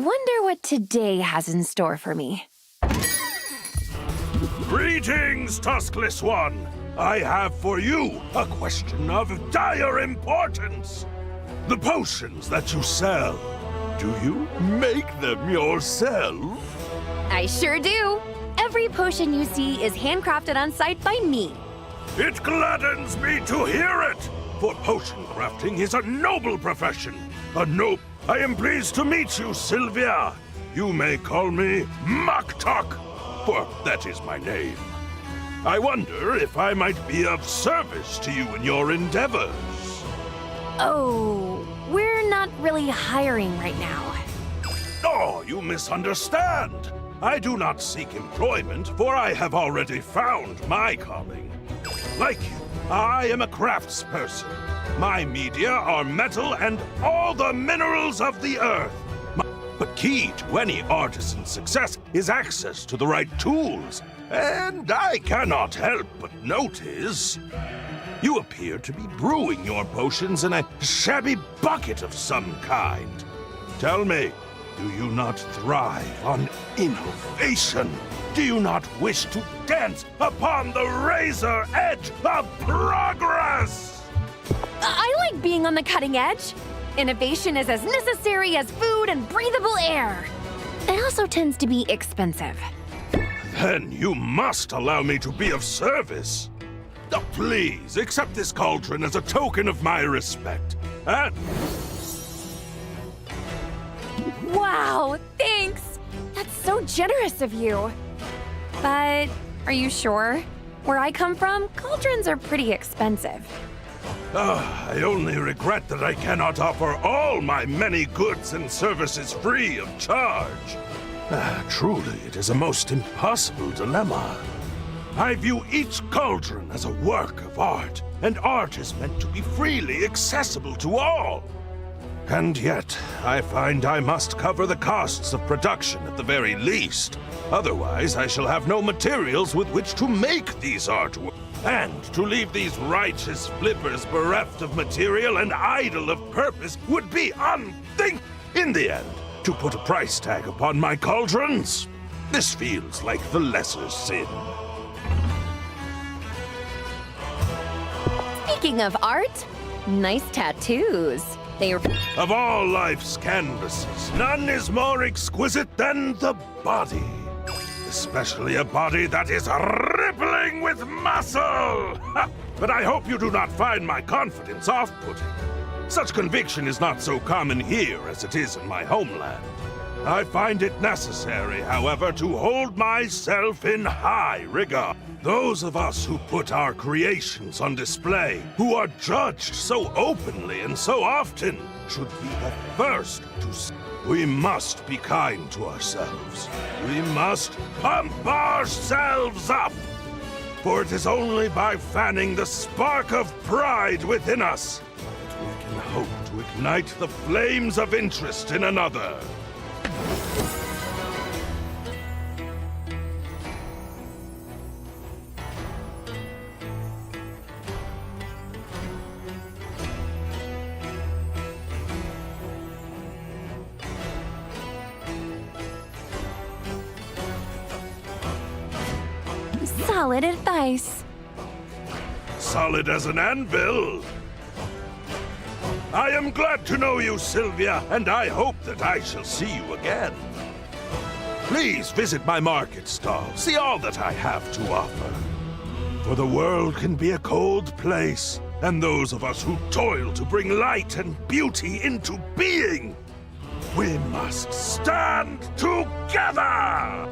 wonder what today has in store for me. Greetings, Tuskless One! I have for you a question of dire importance. The potions that you sell, do you make them yourself? I sure do. Every potion you see is handcrafted on site by me. It gladdens me to hear it, for potion crafting is a noble profession. I am pleased to meet you, Sylvia. You may call me Maktok, for that is my name. I wonder if I might be of service to you in your endeavors. Oh, we're not really hiring right now. Oh, you misunderstand. I do not seek employment, for I have already found my calling. Like you, I am a craftsperson. My media are metal and all the minerals of the earth. But key to any artisan's success is access to the right tools. And I cannot help but notice you appear to be brewing your potions in a shabby bucket of some kind. Tell me, do you not thrive on innovation? Do you not wish to dance upon the razor edge of progress? I like being on the cutting edge. Innovation is as necessary as food and breathable air. It also tends to be expensive. Then you must allow me to be of service. Oh, please, accept this cauldron as a token of my respect. And Wow, thanks! That's so generous of you. But are you sure? Where I come from, cauldrons are pretty expensive. I only regret that I cannot offer all my many goods and services free of charge. Truly, it is a most impossible dilemma. I view each cauldron as a work of art, and art is meant to be freely accessible to all. And yet, I find I must cover the costs of production at the very least. Otherwise, I shall have no materials with which to make these artworks. And to leave these righteous flippers bereft of material and idle of purpose would be unthinkable. In the end, to put a price tag upon my cauldrons, this feels like the lesser sin. Speaking of art, nice tattoos. They are... Of all life's canvases, none is more exquisite than the body. Especially a body that is rippling with muscle! But I hope you do not find my confidence off-putting. Such conviction is not so common here as it is in my homeland. I find it necessary, however, to hold myself in high regard. Those of us who put our creations on display, who are judged so openly and so often, should be the first to... We must be kind to ourselves. We must pump ourselves up. For it is only by fanning the spark of pride within us that we can hope to ignite the flames of interest in another. Solid advice. Solid as an anvil. I am glad to know you, Sylvia, and I hope that I shall see you again. Please visit my market stall, see all that I have to offer. For the world can be a cold place, and those of us who toil to bring light and beauty into being, we must stand together!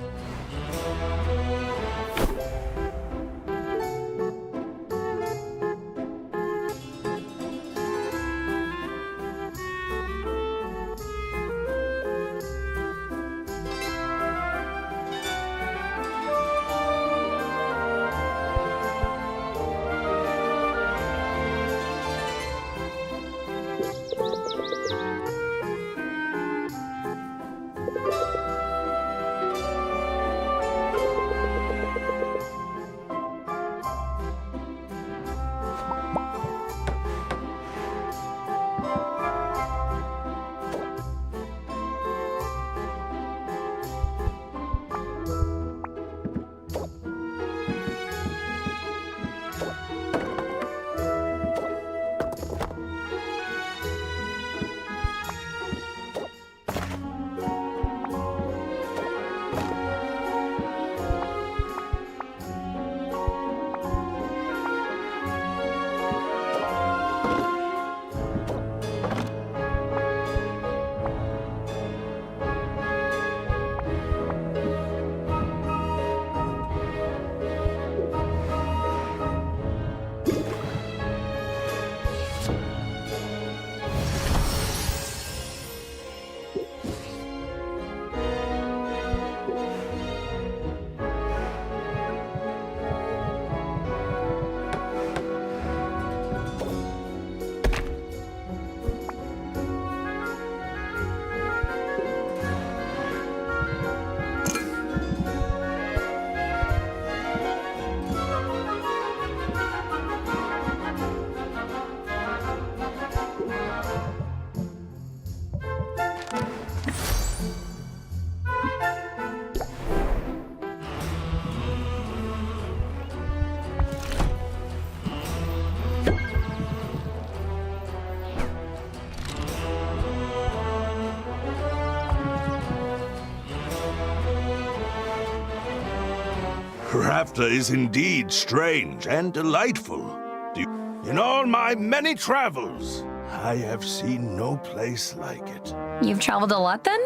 Rafta is indeed strange and delightful. In all my many travels, I have seen no place like it. You've traveled a lot then?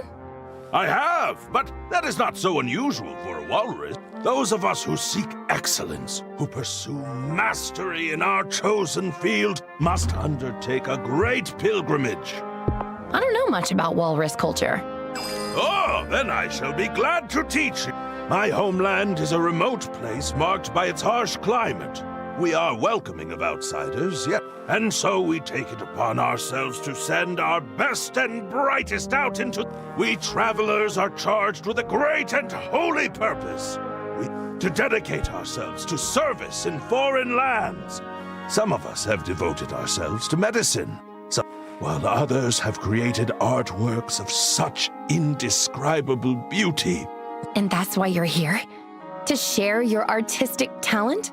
I have, but that is not so unusual for a walrus. Those of us who seek excellence, who pursue mastery in our chosen field, must undertake a great pilgrimage. I don't know much about walrus culture. Oh, then I shall be glad to teach you. My homeland is a remote place marked by its harsh climate. We are welcoming of outsiders, yet, and so we take it upon ourselves to send our best and brightest out into... We travelers are charged with a great and holy purpose. To dedicate ourselves to service in foreign lands. Some of us have devoted ourselves to medicine, while others have created artworks of such indescribable beauty. And that's why you're here? To share your artistic talent?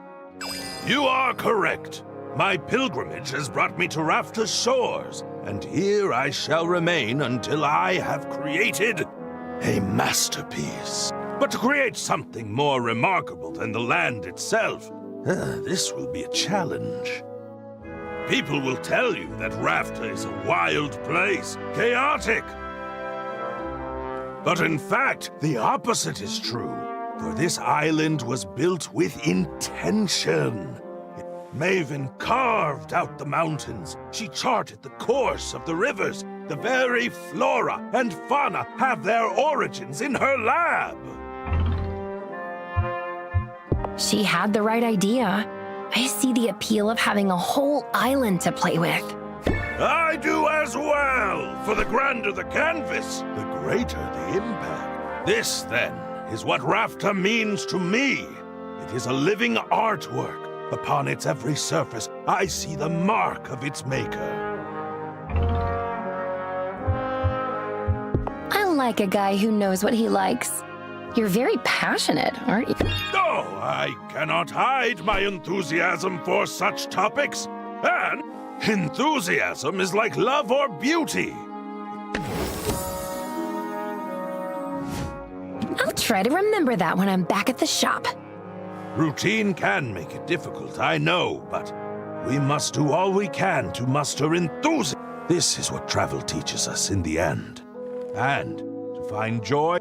You are correct. My pilgrimage has brought me to Rafta's shores, and here I shall remain until I have created a masterpiece. But to create something more remarkable than the land itself, this will be a challenge. People will tell you that Rafta is a wild place, chaotic. But in fact, the opposite is true. For this island was built with intention. Maven carved out the mountains. She charted the course of the rivers. The very flora and fauna have their origins in her lab. She had the right idea. I see the appeal of having a whole island to play with. I do as well. For the grander the canvas, the greater the impact. This, then, is what Rafta means to me. It is a living artwork. Upon its every surface, I see the mark of its maker. I like a guy who knows what he likes. You're very passionate, aren't you? Oh, I cannot hide my enthusiasm for such topics. And enthusiasm is like love or beauty. I'll try to remember that when I'm back at the shop. Routine can make it difficult, I know, but we must do all we can to muster enthusiasm. This is what travel teaches us in the end. And to find joy...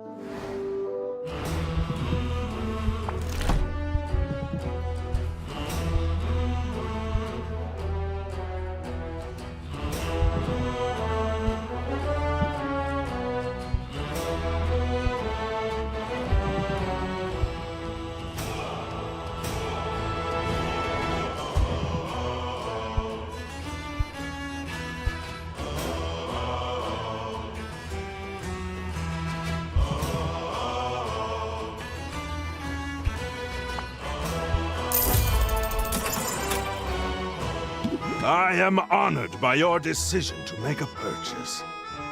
I am honored by your decision to make a purchase.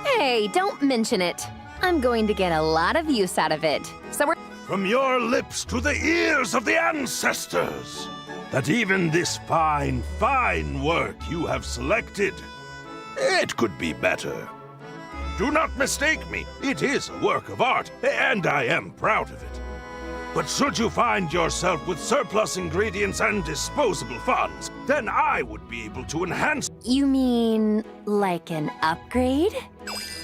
Hey, don't mention it. I'm going to get a lot of use out of it. So we're... From your lips to the ears of the ancestors, that even this fine, fine work you have selected, it could be better. Do not mistake me, it is a work of art, and I am proud of it. But should you find yourself with surplus ingredients and disposable funds, then I would be able to enhance... You mean like an upgrade?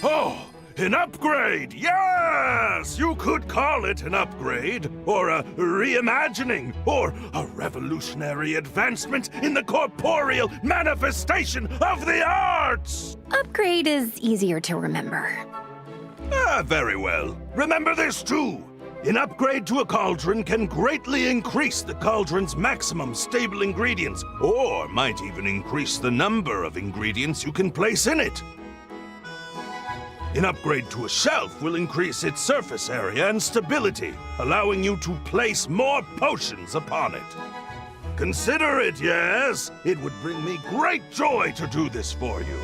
Oh, an upgrade! Yes! You could call it an upgrade, or a reimagining, or a revolutionary advancement in the corporeal manifestation of the arts! Upgrade is easier to remember. Ah, very well. Remember this too. An upgrade to a cauldron can greatly increase the cauldron's maximum stable ingredients, or might even increase the number of ingredients you can place in it. An upgrade to a shelf will increase its surface area and stability, allowing you to place more potions upon it. Consider it, yes? It would bring me great joy to do this for you.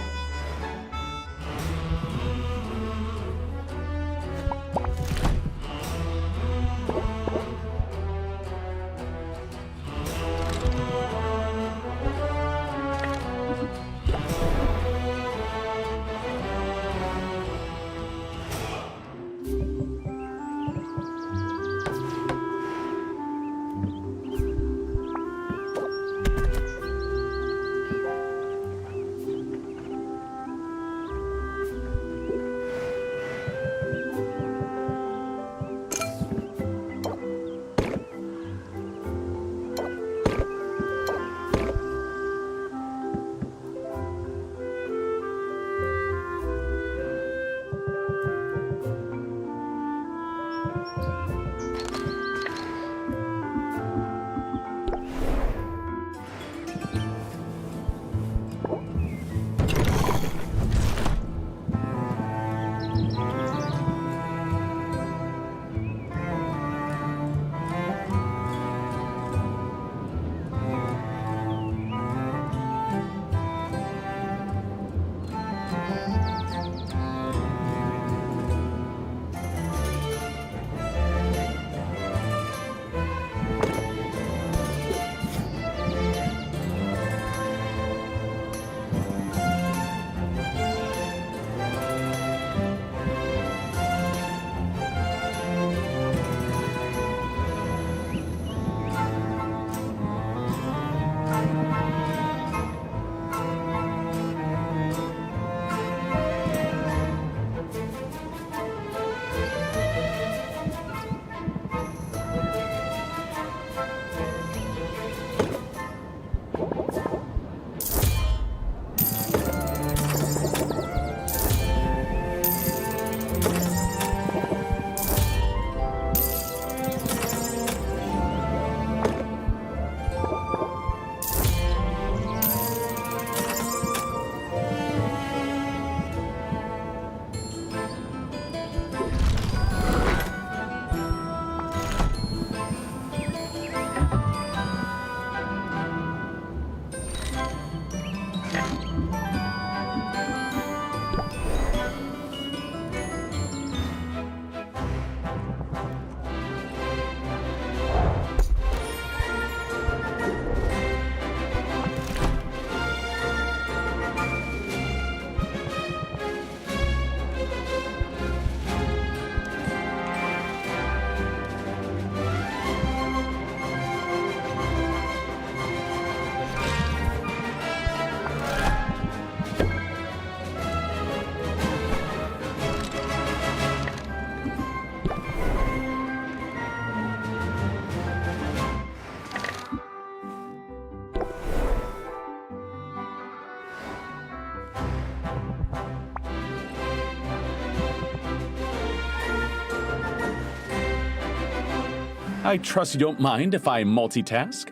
I trust you don't mind if I multitask?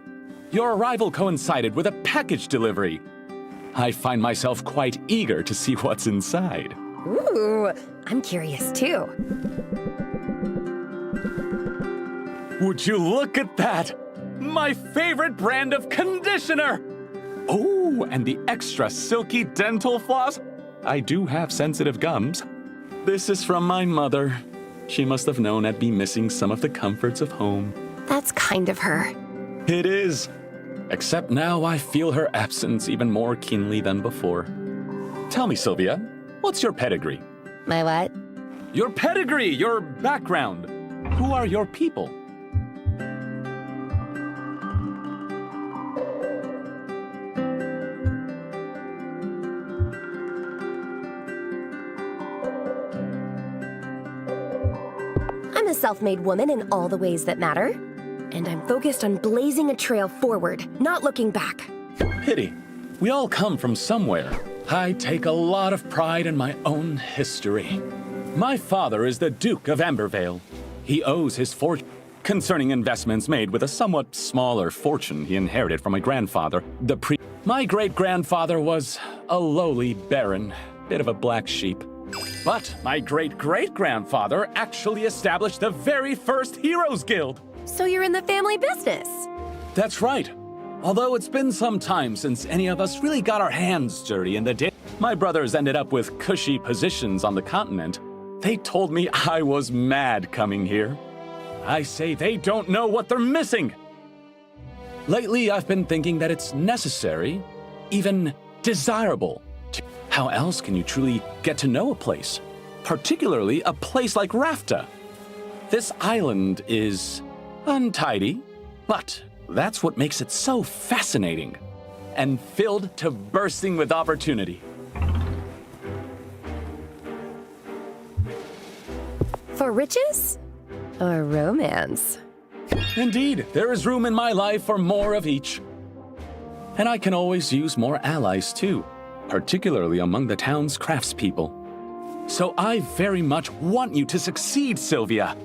Your arrival coincided with a package delivery. I find myself quite eager to see what's inside. Ooh, I'm curious too. Would you look at that? My favorite brand of conditioner! Oh, and the extra silky dental floss. I do have sensitive gums. This is from my mother. She must have known I'd be missing some of the comforts of home. That's kind of her. It is. Except now I feel her absence even more keenly than before. Tell me, Sylvia, what's your pedigree? My what? Your pedigree, your background. Who are your people? I'm a self-made woman in all the ways that matter. And I'm focused on blazing a trail forward, not looking back. Pity. We all come from somewhere. I take a lot of pride in my own history. My father is the Duke of Ambervale. He owes his fortune concerning investments made with a somewhat smaller fortune he inherited from my grandfather, My great-grandfather was a lowly baron, bit of a black sheep. But my great-great-grandfather actually established the very first Heroes Guild. So you're in the family business? That's right. Although it's been some time since any of us really got our hands dirty in the day. My brothers ended up with cushy positions on the continent. They told me I was mad coming here. I say they don't know what they're missing. Lately, I've been thinking that it's necessary, even desirable. How else can you truly get to know a place? Particularly a place like Rafta. This island is untidy, but that's what makes it so fascinating and filled to bursting with opportunity. For riches? Or romance? Indeed, there is room in my life for more of each. And I can always use more allies too, particularly among the town's craftspeople. So I very much want you to succeed, Sylvia.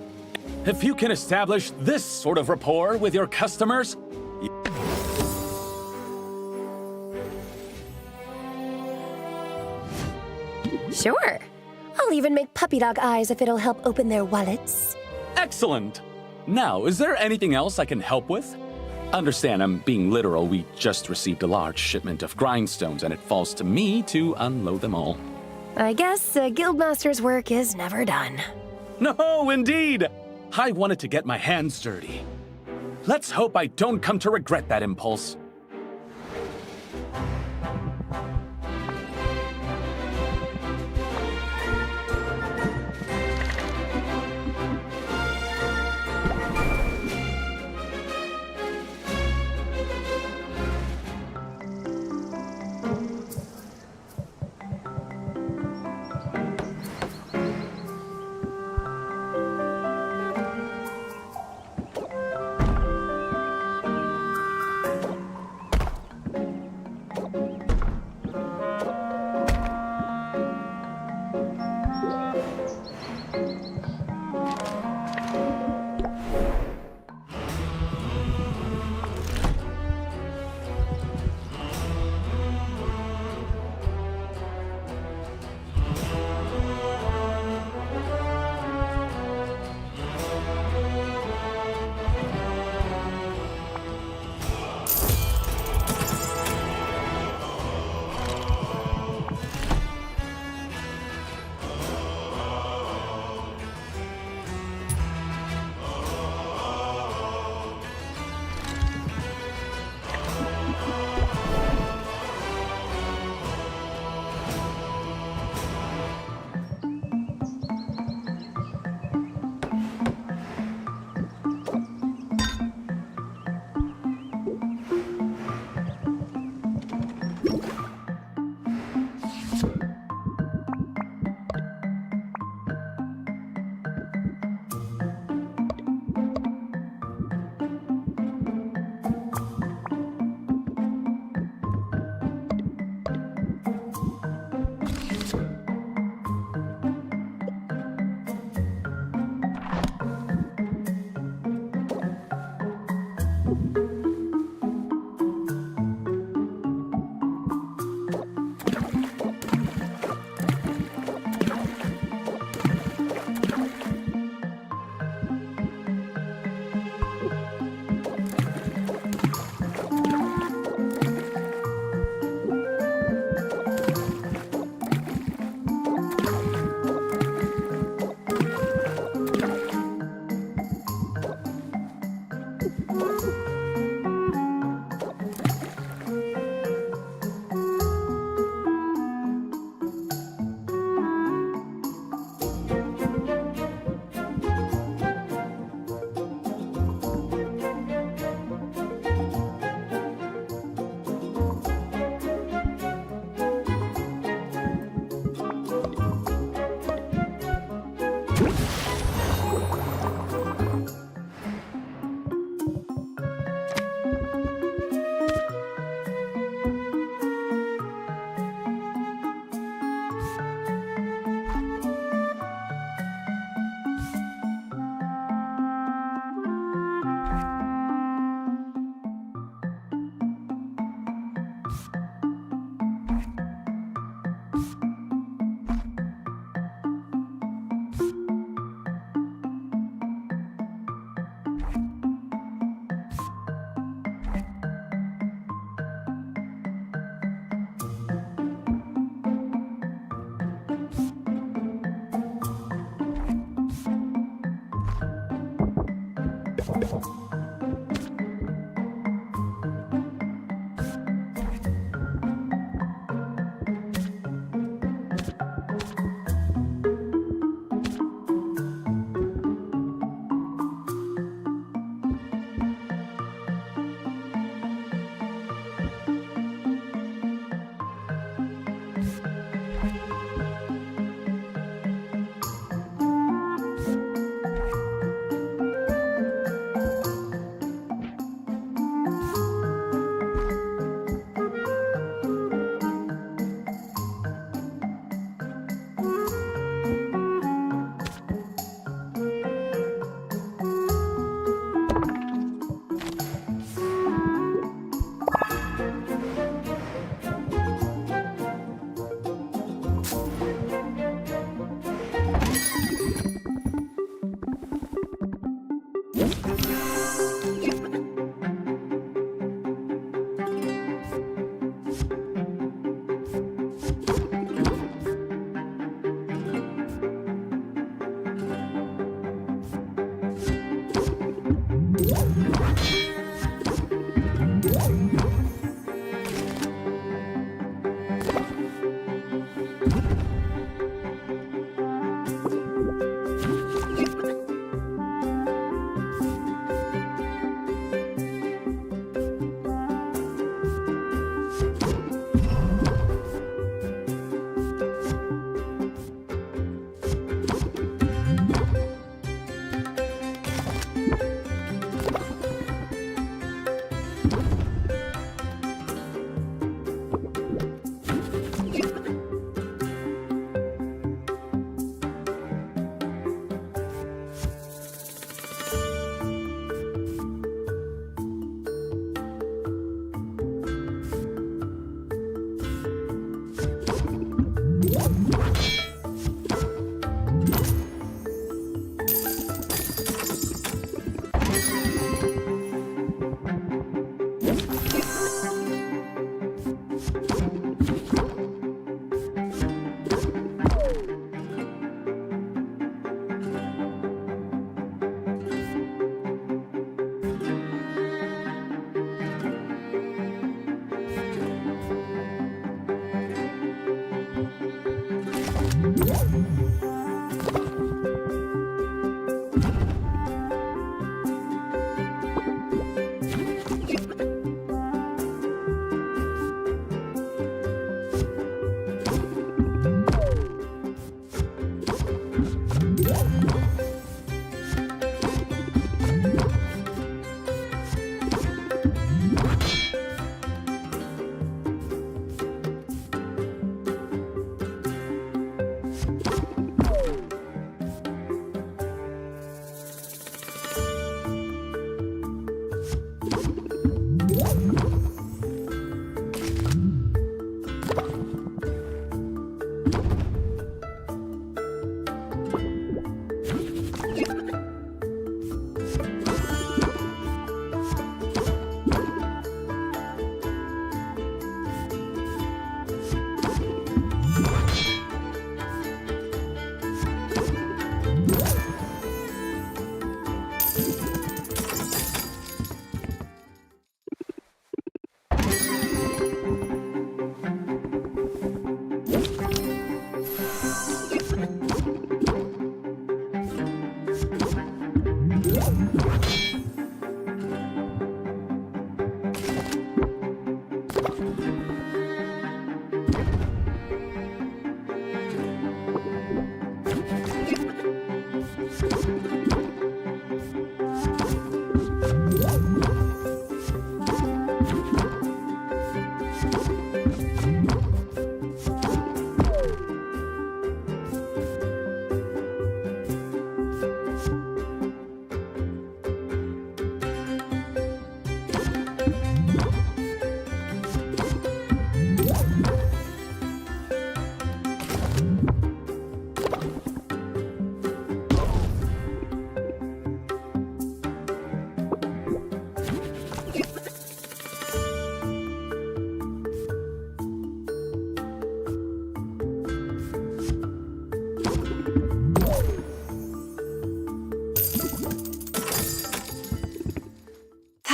If you can establish this sort of rapport with your customers... Sure. I'll even make puppy dog eyes if it'll help open their wallets. Excellent! Now, is there anything else I can help with? Understand, I'm being literal. We just received a large shipment of grindstones, and it falls to me to unload them all. I guess a guildmaster's work is never done. No, indeed! I wanted to get my hands dirty. Let's hope I don't come to regret that impulse.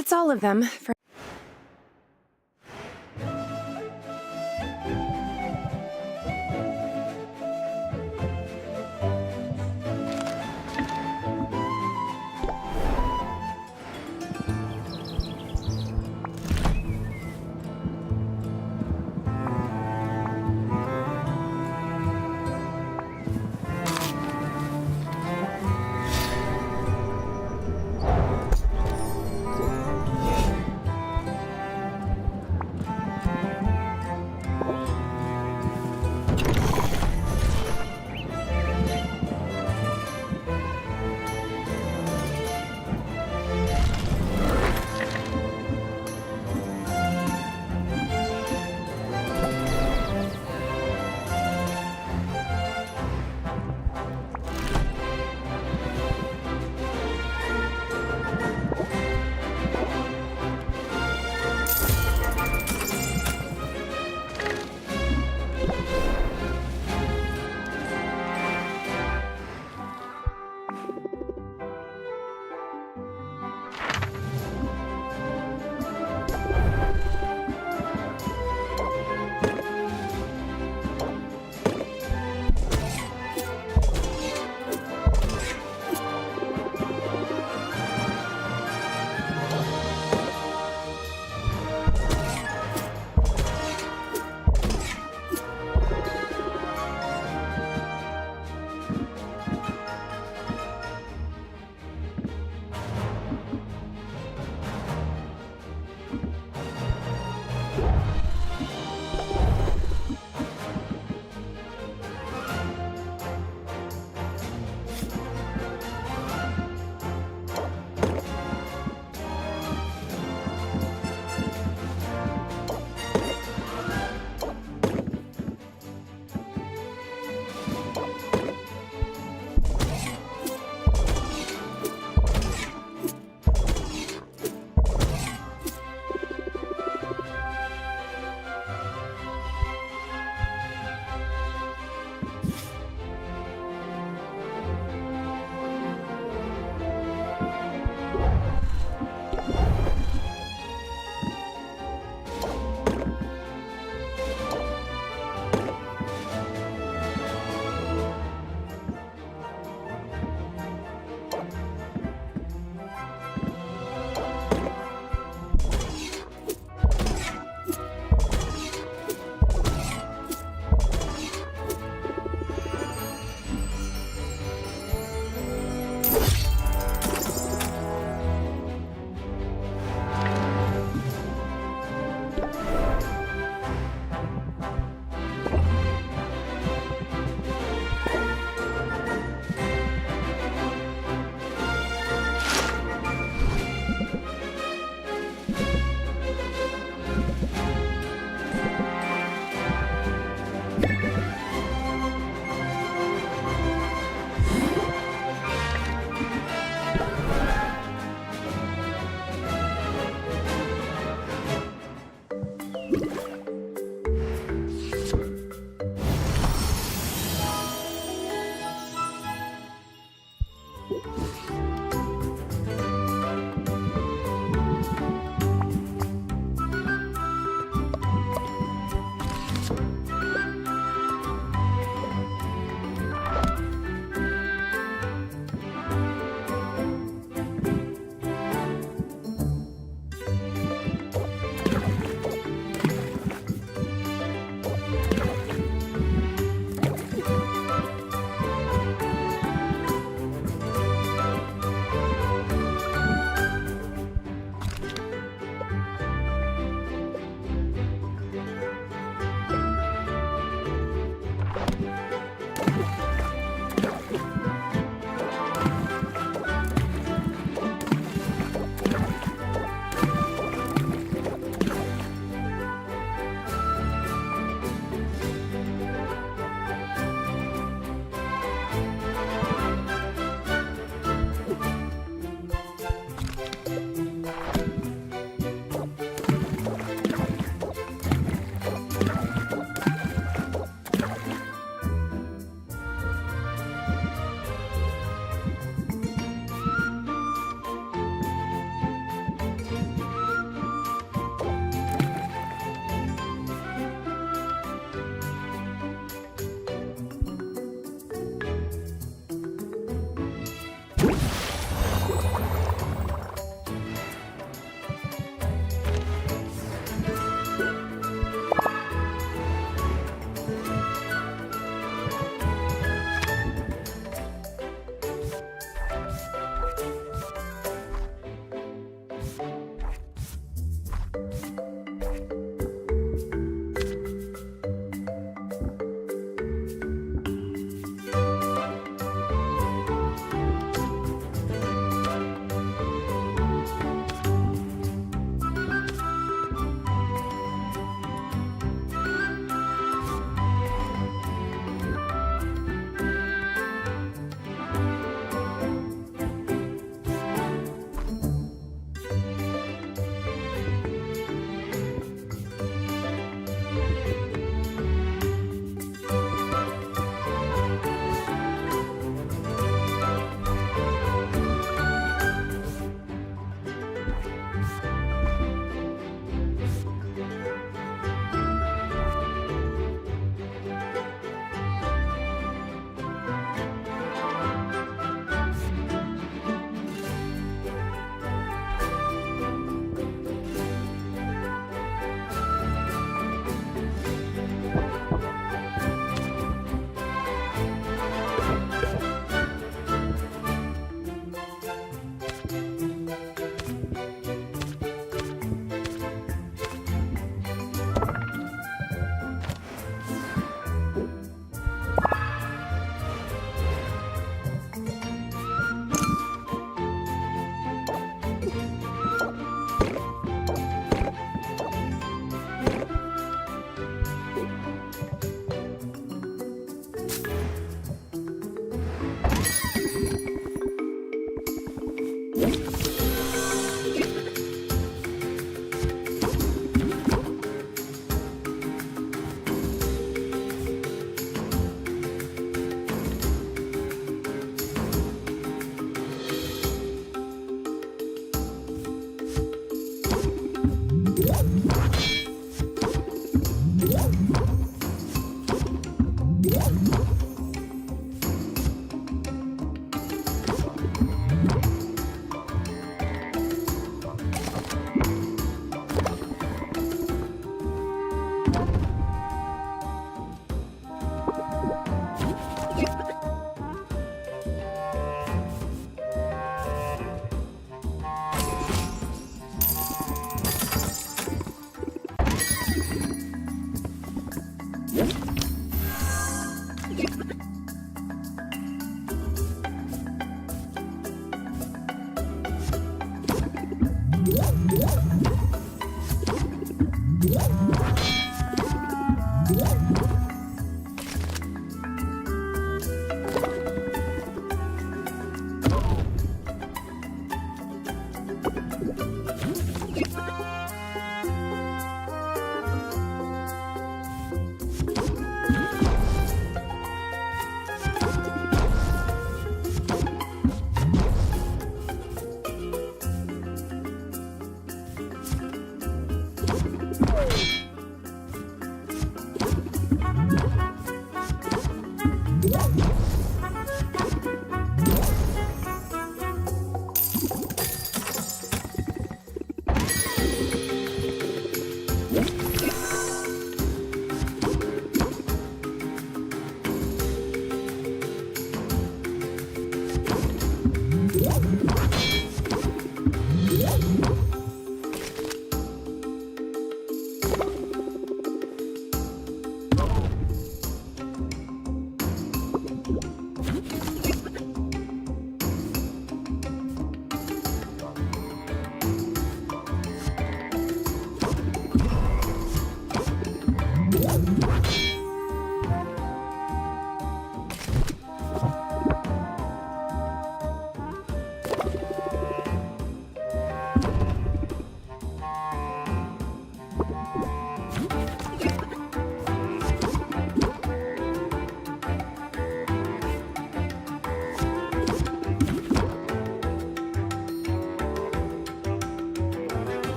That's all of them for.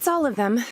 That's all of them.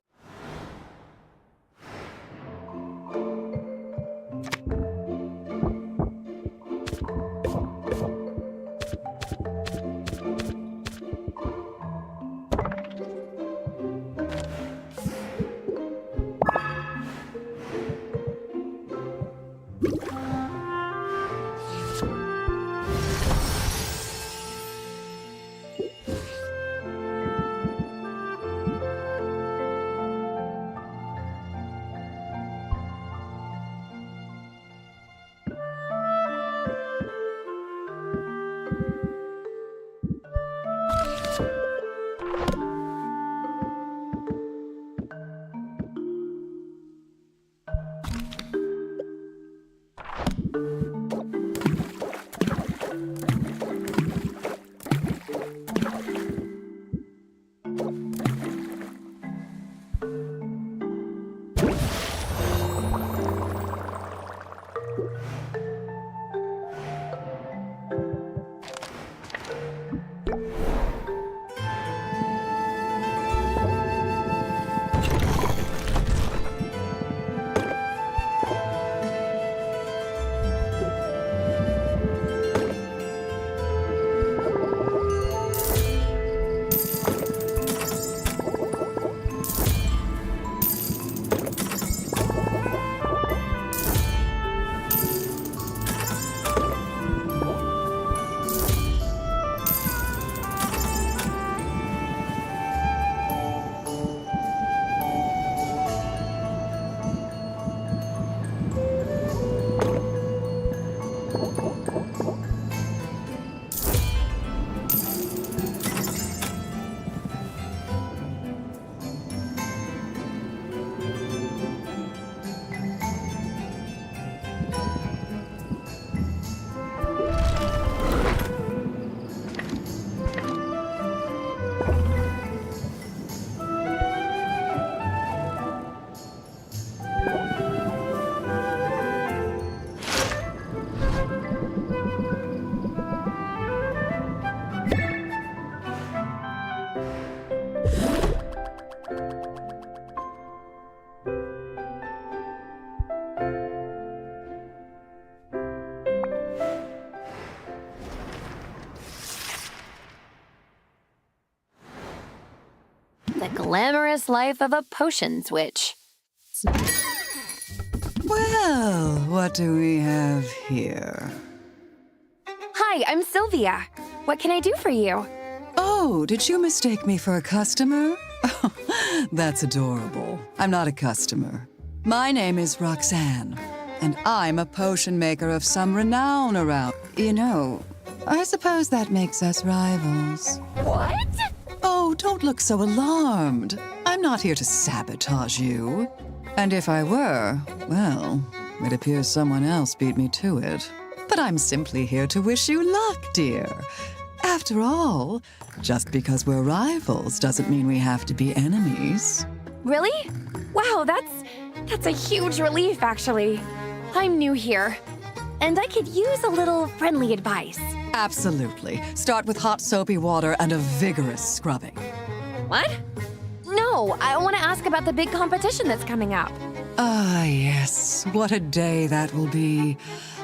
The glamorous life of a potions witch. Well, what do we have here? Hi, I'm Sylvia. What can I do for you? Oh, did you mistake me for a customer? That's adorable. I'm not a customer. My name is Roxanne, and I'm a potion maker of some renown around. You know, I suppose that makes us rivals. What? Oh, don't look so alarmed. I'm not here to sabotage you. And if I were, well, it appears someone else beat me to it. But I'm simply here to wish you luck, dear. After all, just because we're rivals doesn't mean we have to be enemies. Really? Wow, that's a huge relief, actually. I'm new here, and I could use a little friendly advice. Absolutely. Start with hot soapy water and a vigorous scrubbing. What? No, I want to ask about the big competition that's coming up. Ah, yes. What a day that will be.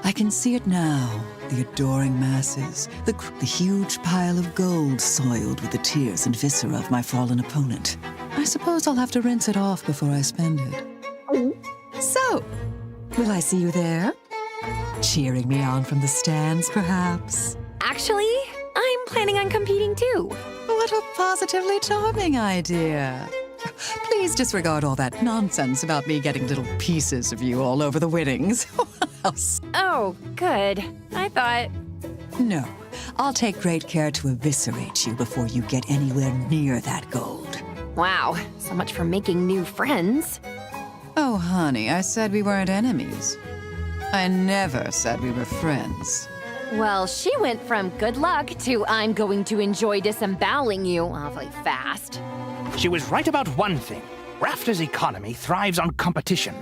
I can see it now. The adoring masses. The huge pile of gold soiled with the tears and viscera of my fallen opponent. I suppose I'll have to rinse it off before I spend it. So, will I see you there? Cheering me on from the stands, perhaps? Actually, I'm planning on competing too. What a positively charming idea. Please disregard all that nonsense about me getting little pieces of you all over the winnings. Oh, good. I thought... No, I'll take great care to eviscerate you before you get anywhere near that gold. Wow, so much for making new friends. Oh, honey, I said we weren't enemies. I never said we were friends. Well, she went from good luck to I'm going to enjoy disemboweling you awfully fast. She was right about one thing. Rafter's economy thrives on competition.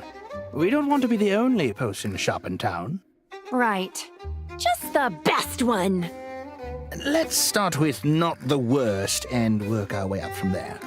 We don't want to be the only potion shop in town. Right. Just the best one. Let's start with not the worst and work our way up from there.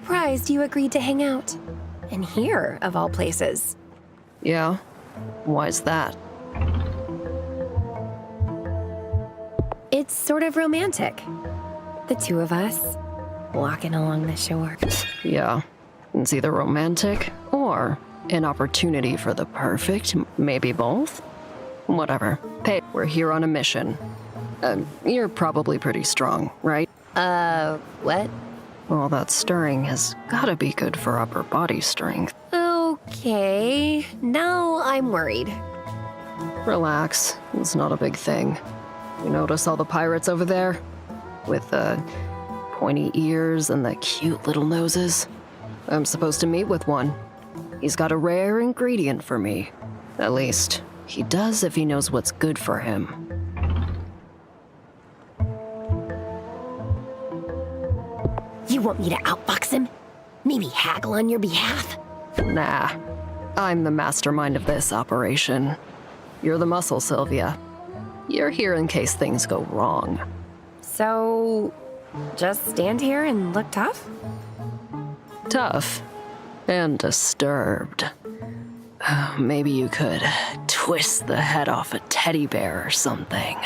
surprised you agreed to hang out. And here, of all places. Yeah? Why's that? It's sort of romantic. The two of us, walking along the shore. Yeah. It's either romantic or an opportunity for the perfect, maybe both? Whatever. Hey, we're here on a mission. You're probably pretty strong, right? What? All that stirring has gotta be good for upper body strength. Okay, now I'm worried. Relax, it's not a big thing. You notice all the pirates over there? With the pointy ears and the cute little noses? I'm supposed to meet with one. He's got a rare ingredient for me. At least, he does if he knows what's good for him. You want me to outfox him? Maybe haggle on your behalf? Nah, I'm the mastermind of this operation. You're the muscle, Sylvia. You're here in case things go wrong. So, just stand here and look tough? Tough. And disturbed. Maybe you could twist the head off a teddy bear or something.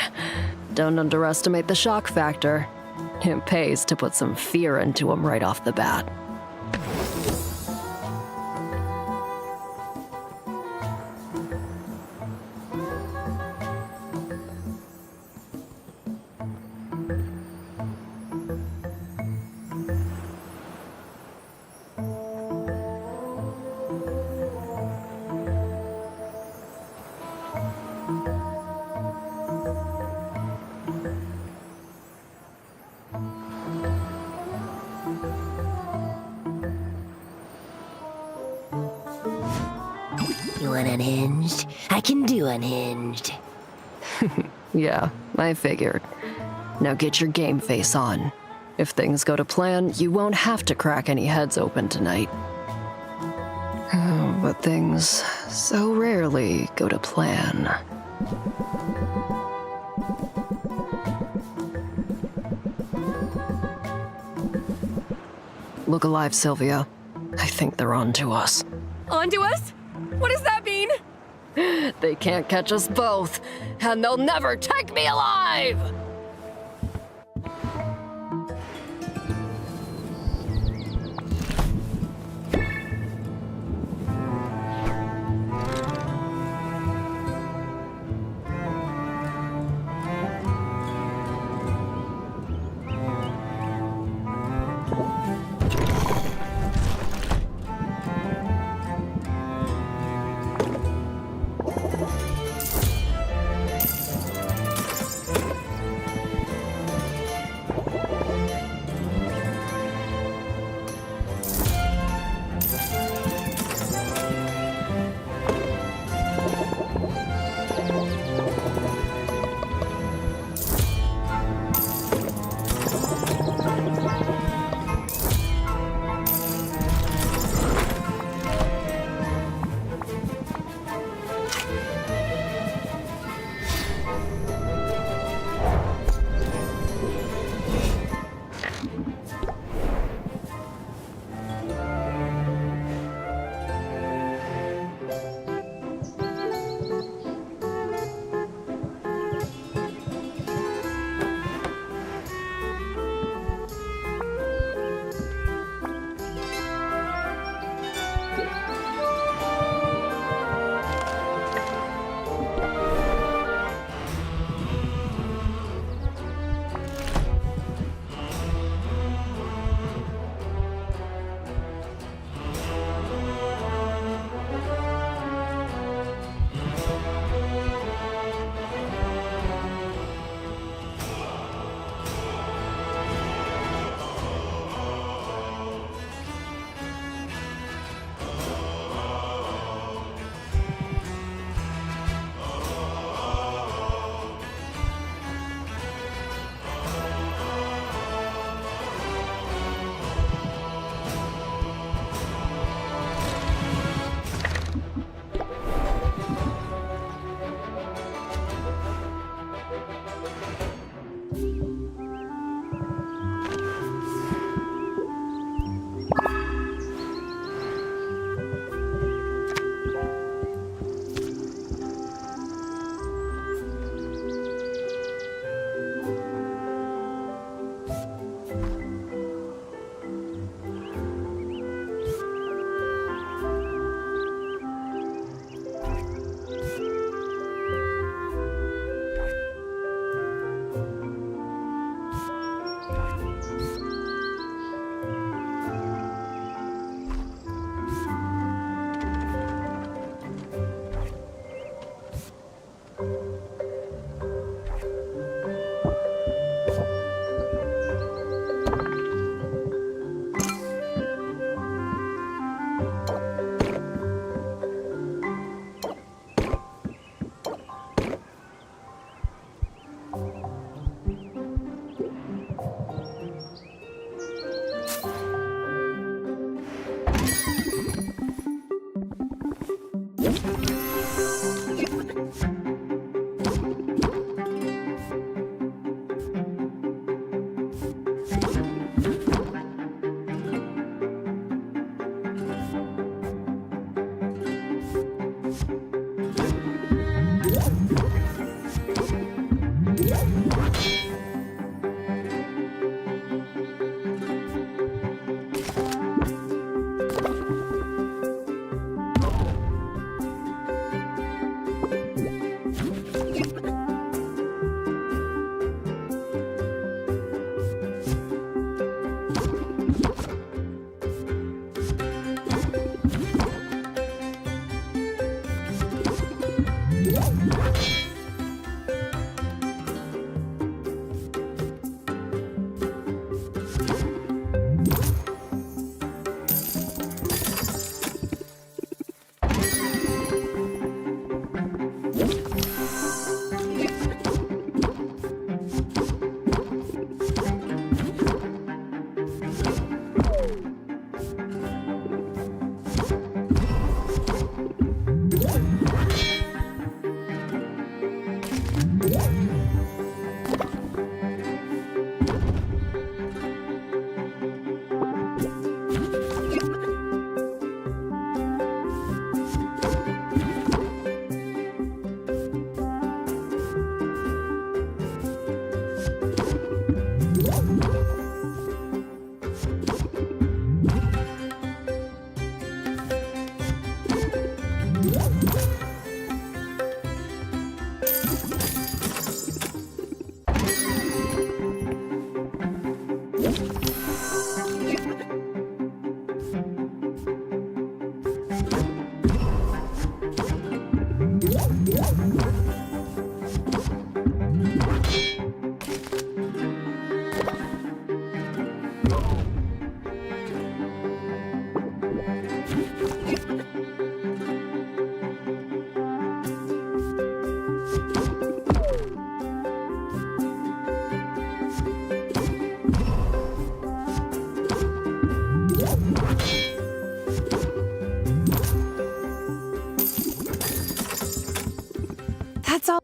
Don't underestimate the shock factor. It pays to put some fear into him right off the bat. You want unhinged? I can do unhinged. Yeah, I figured. Now get your game face on. If things go to plan, you won't have to crack any heads open tonight. But things so rarely go to plan. Look alive, Sylvia. I think they're on to us. Onto us? What does that mean? They can't catch us both, and they'll never take me alive! That's all.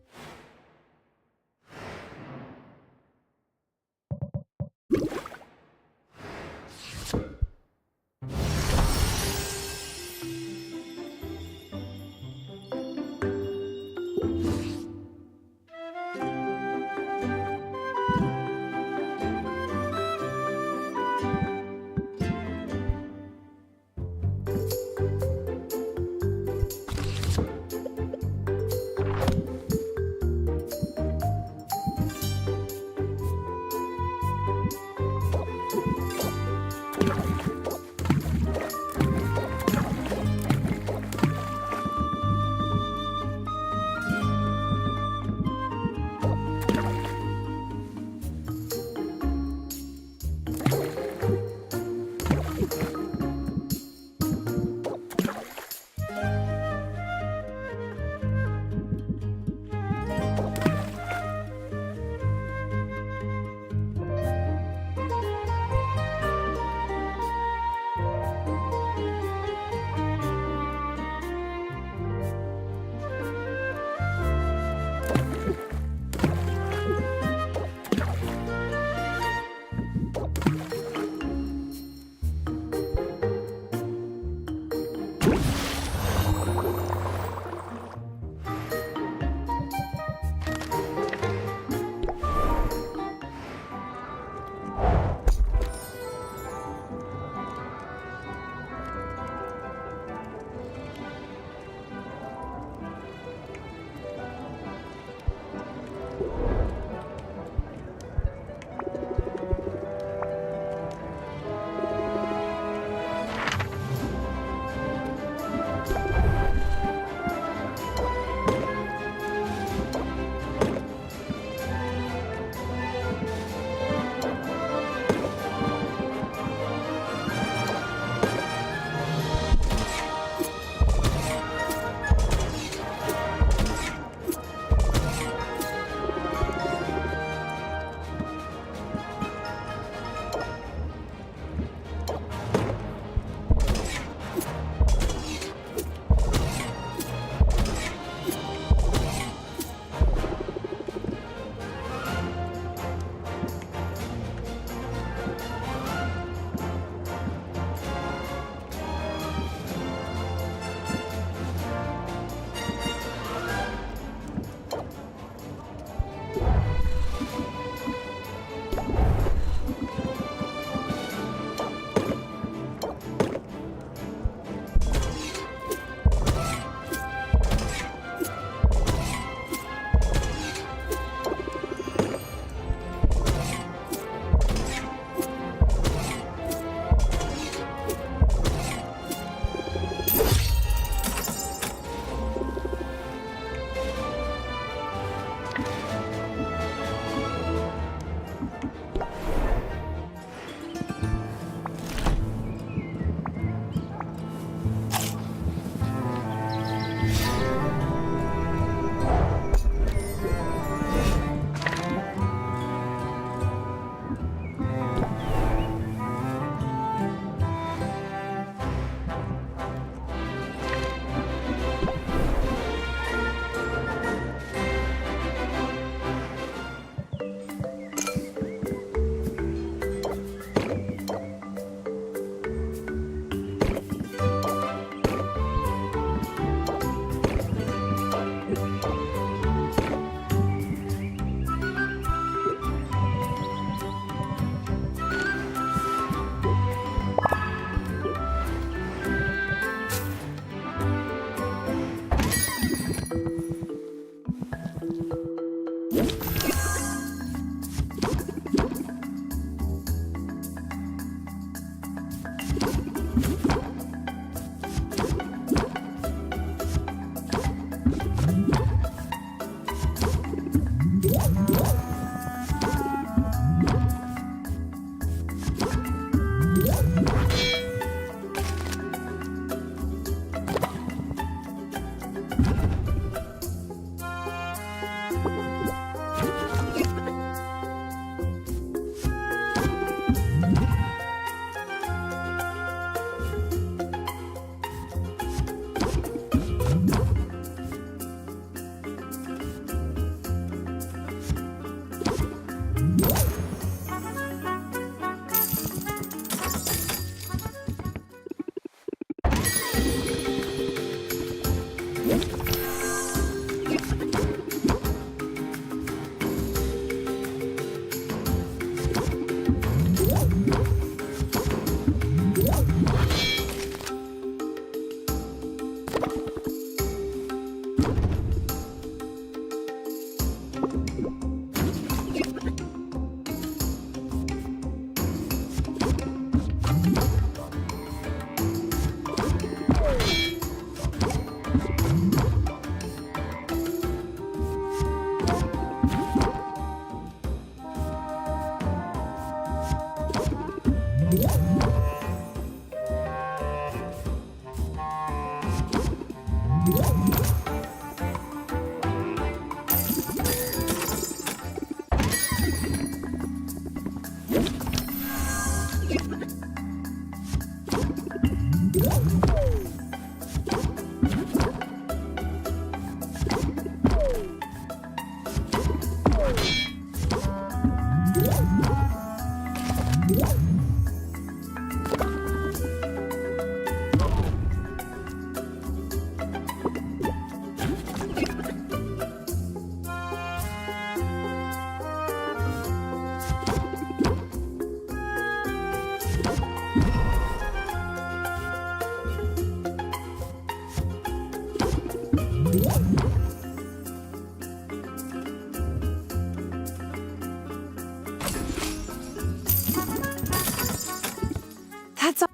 That's all.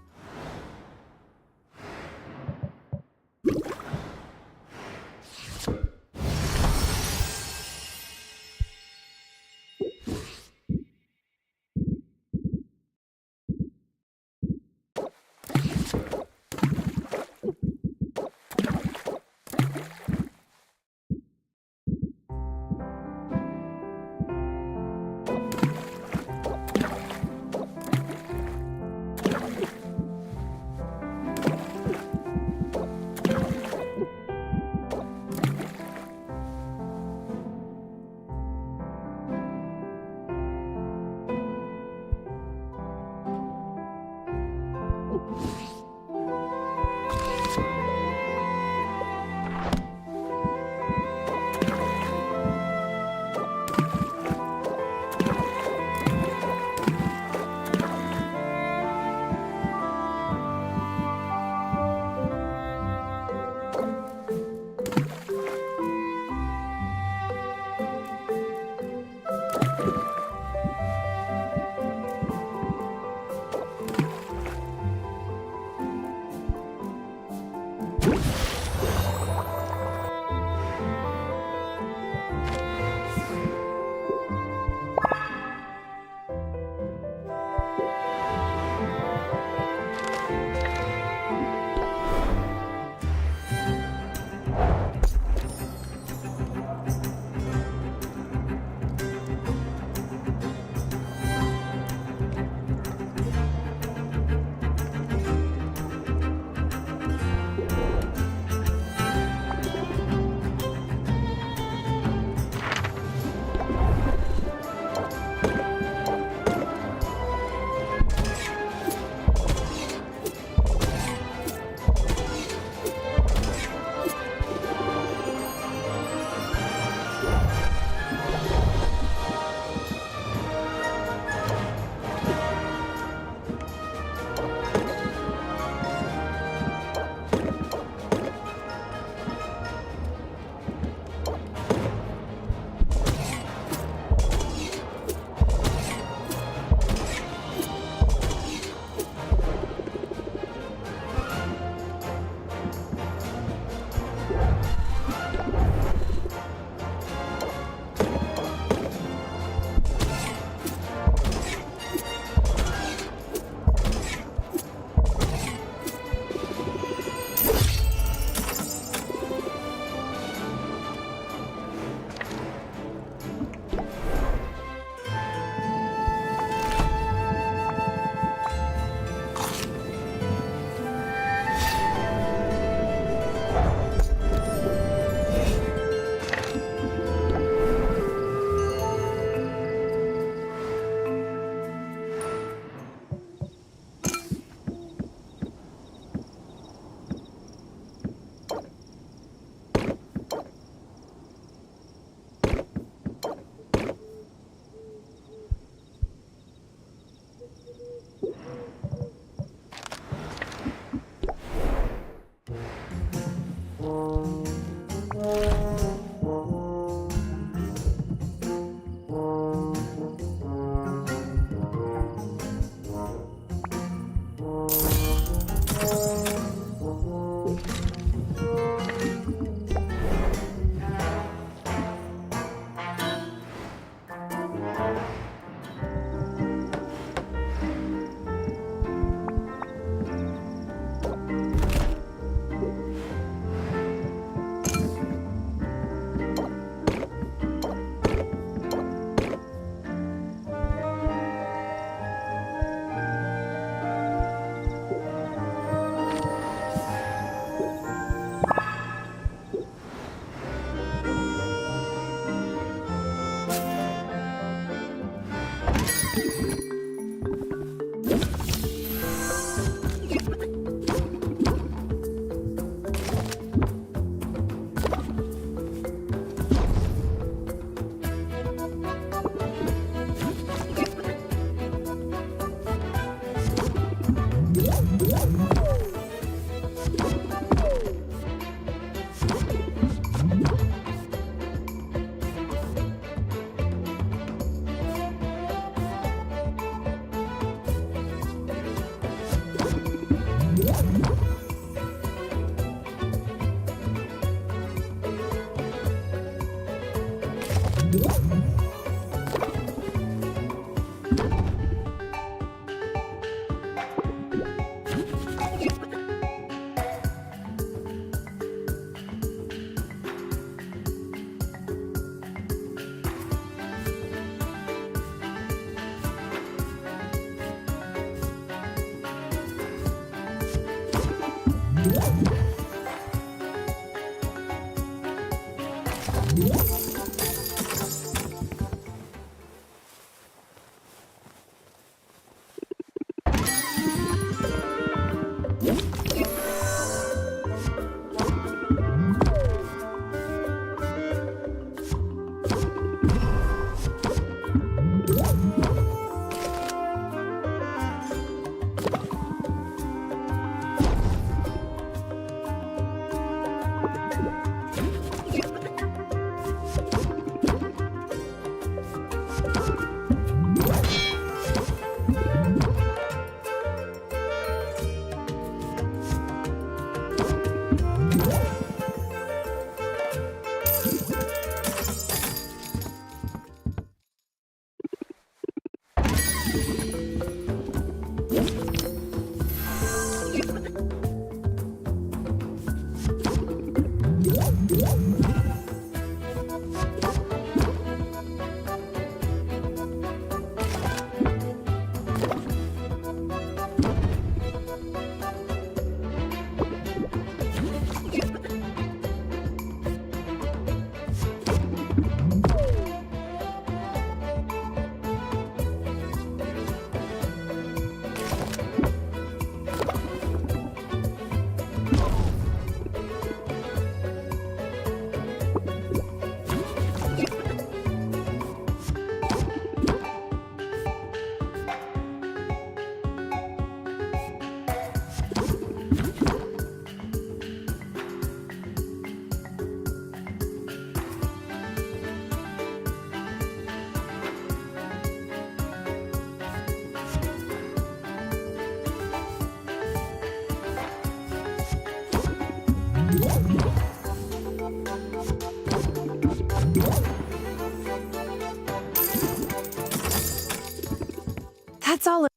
That's all.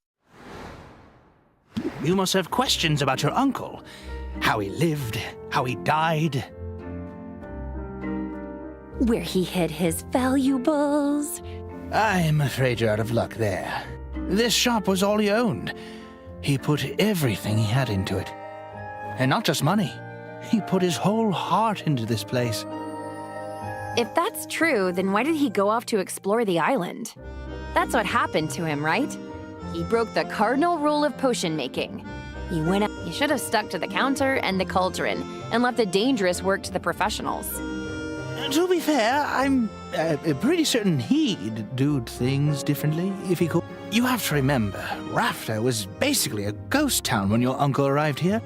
You must have questions about your uncle. How he lived, how he died. Where he hid his valuables. I'm afraid you're out of luck there. This shop was all he owned. He put everything he had into it. And not just money. He put his whole heart into this place. If that's true, then why did he go off to explore the island? That's what happened to him, right? He broke the cardinal rule of potion making. He went out. He should have stuck to the counter and the cauldron and left the dangerous work to the professionals. To be fair, I'm pretty certain he'd do things differently if he could. You have to remember, Rafter was basically a ghost town when your uncle arrived here.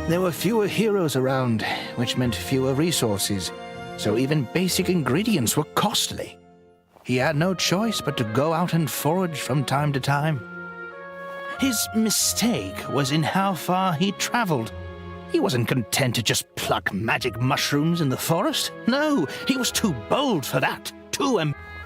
There were fewer heroes around, which meant fewer resources, so even basic ingredients were costly. He had no choice but to go out and forage from time to time. His mistake was in how far he traveled. He wasn't content to just pluck magic mushrooms in the forest. No, he was too bold for that.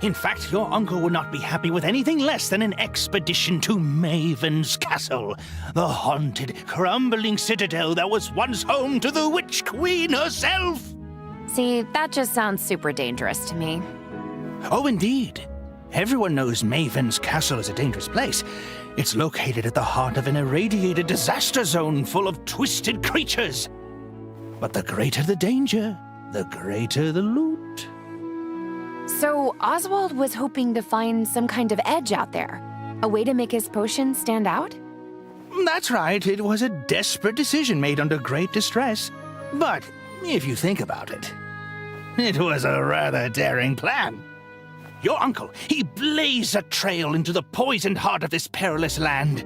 In fact, your uncle would not be happy with anything less than an expedition to Maven's Castle, the haunted, crumbling citadel that was once home to the Witch Queen herself. See, that just sounds super dangerous to me. Oh, indeed. Everyone knows Maven's Castle is a dangerous place. It's located at the heart of an irradiated disaster zone full of twisted creatures. But the greater the danger, the greater the loot. So Oswald was hoping to find some kind of edge out there, a way to make his potion stand out? That's right, it was a desperate decision made under great distress. But if you think about it, it was a rather daring plan. Your uncle, he blazed a trail into the poisoned heart of this perilous land.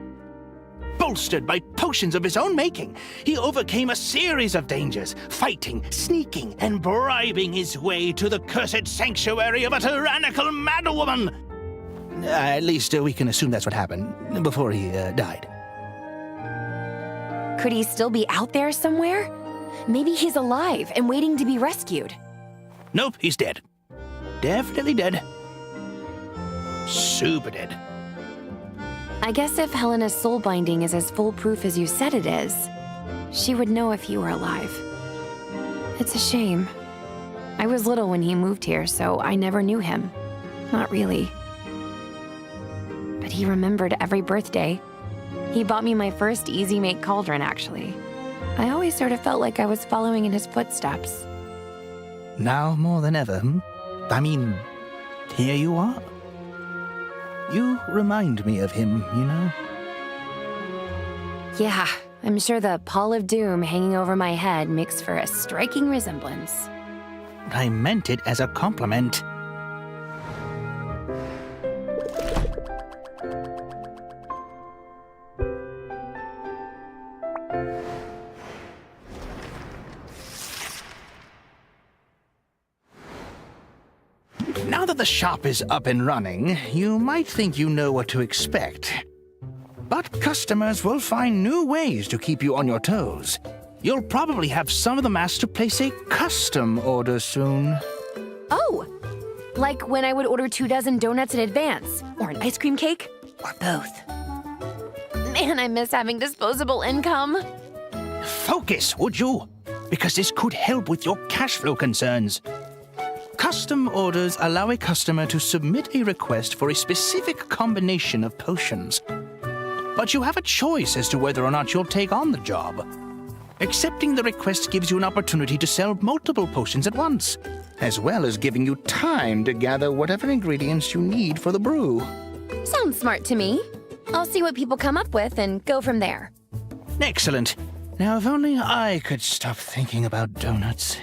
bolstered by potions of his own making, he overcame a series of dangers, fighting, sneaking, and bribing his way to the cursed sanctuary of a tyrannical madwoman. At least we can assume that's what happened before he died. Could he still be out there somewhere? Maybe he's alive and waiting to be rescued. Nope, he's dead. Definitely dead. Super dead. I guess if Helena's soul binding is as foolproof as you said it is, she would know if you were alive. It's a shame. I was little when he moved here, so I never knew him. Not really. But he remembered every birthday. He bought me my first Easy Make cauldron, actually. I always sort of felt like I was following in his footsteps. Now more than ever, I mean, here you are. You remind me of him, you know? Yeah, I'm sure the pall of doom hanging over my head makes for a striking resemblance. I meant it as a compliment. Now that the shop is up and running, you might think you know what to expect. But customers will find new ways to keep you on your toes. You'll probably have some of them asked to place a custom order soon. Oh! Like when I would order 24 donuts in advance, or an ice cream cake, or both. Man, I miss having disposable income. Focus, would you? Because this could help with your cash flow concerns. Custom orders allow a customer to submit a request for a specific combination of potions. But you have a choice as to whether or not you'll take on the job. Accepting the request gives you an opportunity to sell multiple potions at once, as well as giving you time to gather whatever ingredients you need for the brew. Sounds smart to me. I'll see what people come up with and go from there. Excellent. Now, if only I could stop thinking about donuts.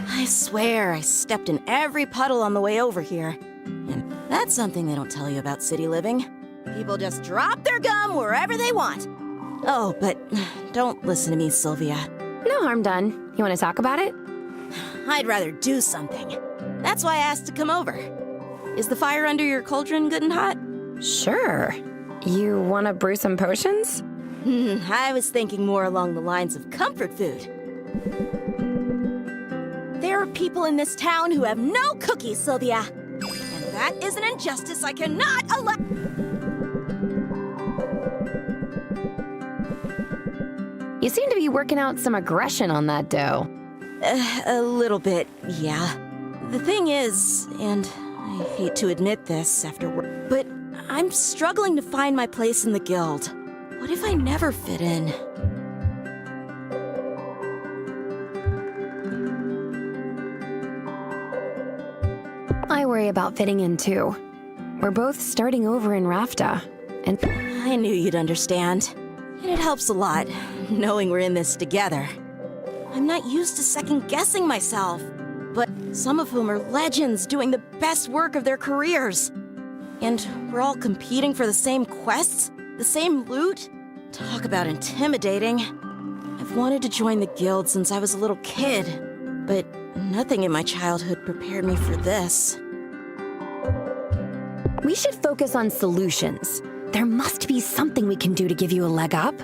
I swear I stepped in every puddle on the way over here. And that's something they don't tell you about city living. People just drop their gum wherever they want. Oh, but don't listen to me, Sylvia. No harm done. You want to talk about it? I'd rather do something. That's why I asked to come over. Is the fire under your cauldron good and hot? Sure. You want to brew some potions? I was thinking more along the lines of comfort food. There are people in this town who have no cookies, Sylvia. And that is an injustice I cannot allow. You seem to be working out some aggression on that dough. A little bit, yeah. The thing is, and I hate to admit this after work, but I'm struggling to find my place in the guild. What if I never fit in? I worry about fitting in too. We're both starting over in Rafta, and I knew you'd understand. And it helps a lot, knowing we're in this together. I'm not used to second-guessing myself, but some of whom are legends doing the best work of their careers. And we're all competing for the same quests, the same loot. Talk about intimidating. I've wanted to join the guild since I was a little kid, but nothing in my childhood prepared me for this. we should focus on solutions. There must be something we can do to give you a leg up.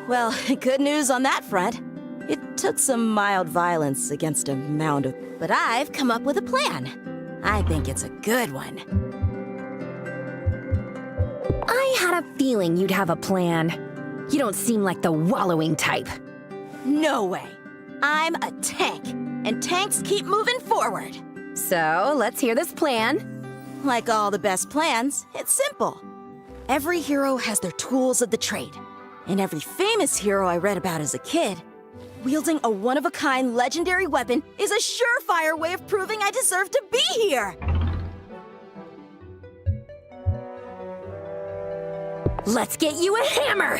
Well, good news on that front. It took some mild violence against a mound of... But I've come up with a plan. I think it's a good one. I had a feeling you'd have a plan. You don't seem like the wallowing type. No way. I'm a tank, and tanks keep moving forward. So, let's hear this plan. Like all the best plans, it's simple. Every hero has their tools of the trade, and every famous hero I read about as a kid, wielding a one-of-a-kind legendary weapon is a surefire way of proving I deserve to be here! Let's get you a hammer!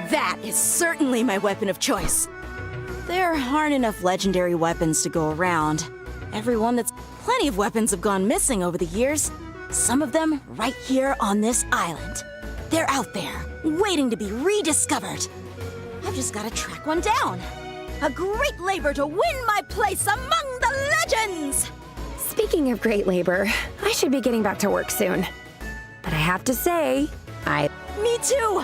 That is certainly my weapon of choice. There aren't enough legendary weapons to go around. Everyone that's... Plenty of weapons have gone missing over the years. Some of them right here on this island. They're out there, waiting to be rediscovered. I've just gotta track one down. A great labor to win my place among the legends! Speaking of great labor, I should be getting back to work soon. But I have to say, Me too!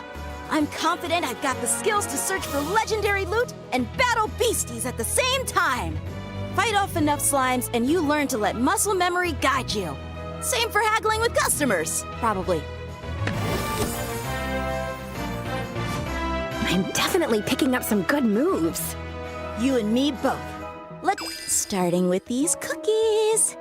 I'm confident I've got the skills to search for legendary loot and battle beasties at the same time. Fight off enough slimes and you learn to let muscle memory guide you. Same for haggling with customers, probably. I'm definitely picking up some good moves. You and me both. Starting with these cookies.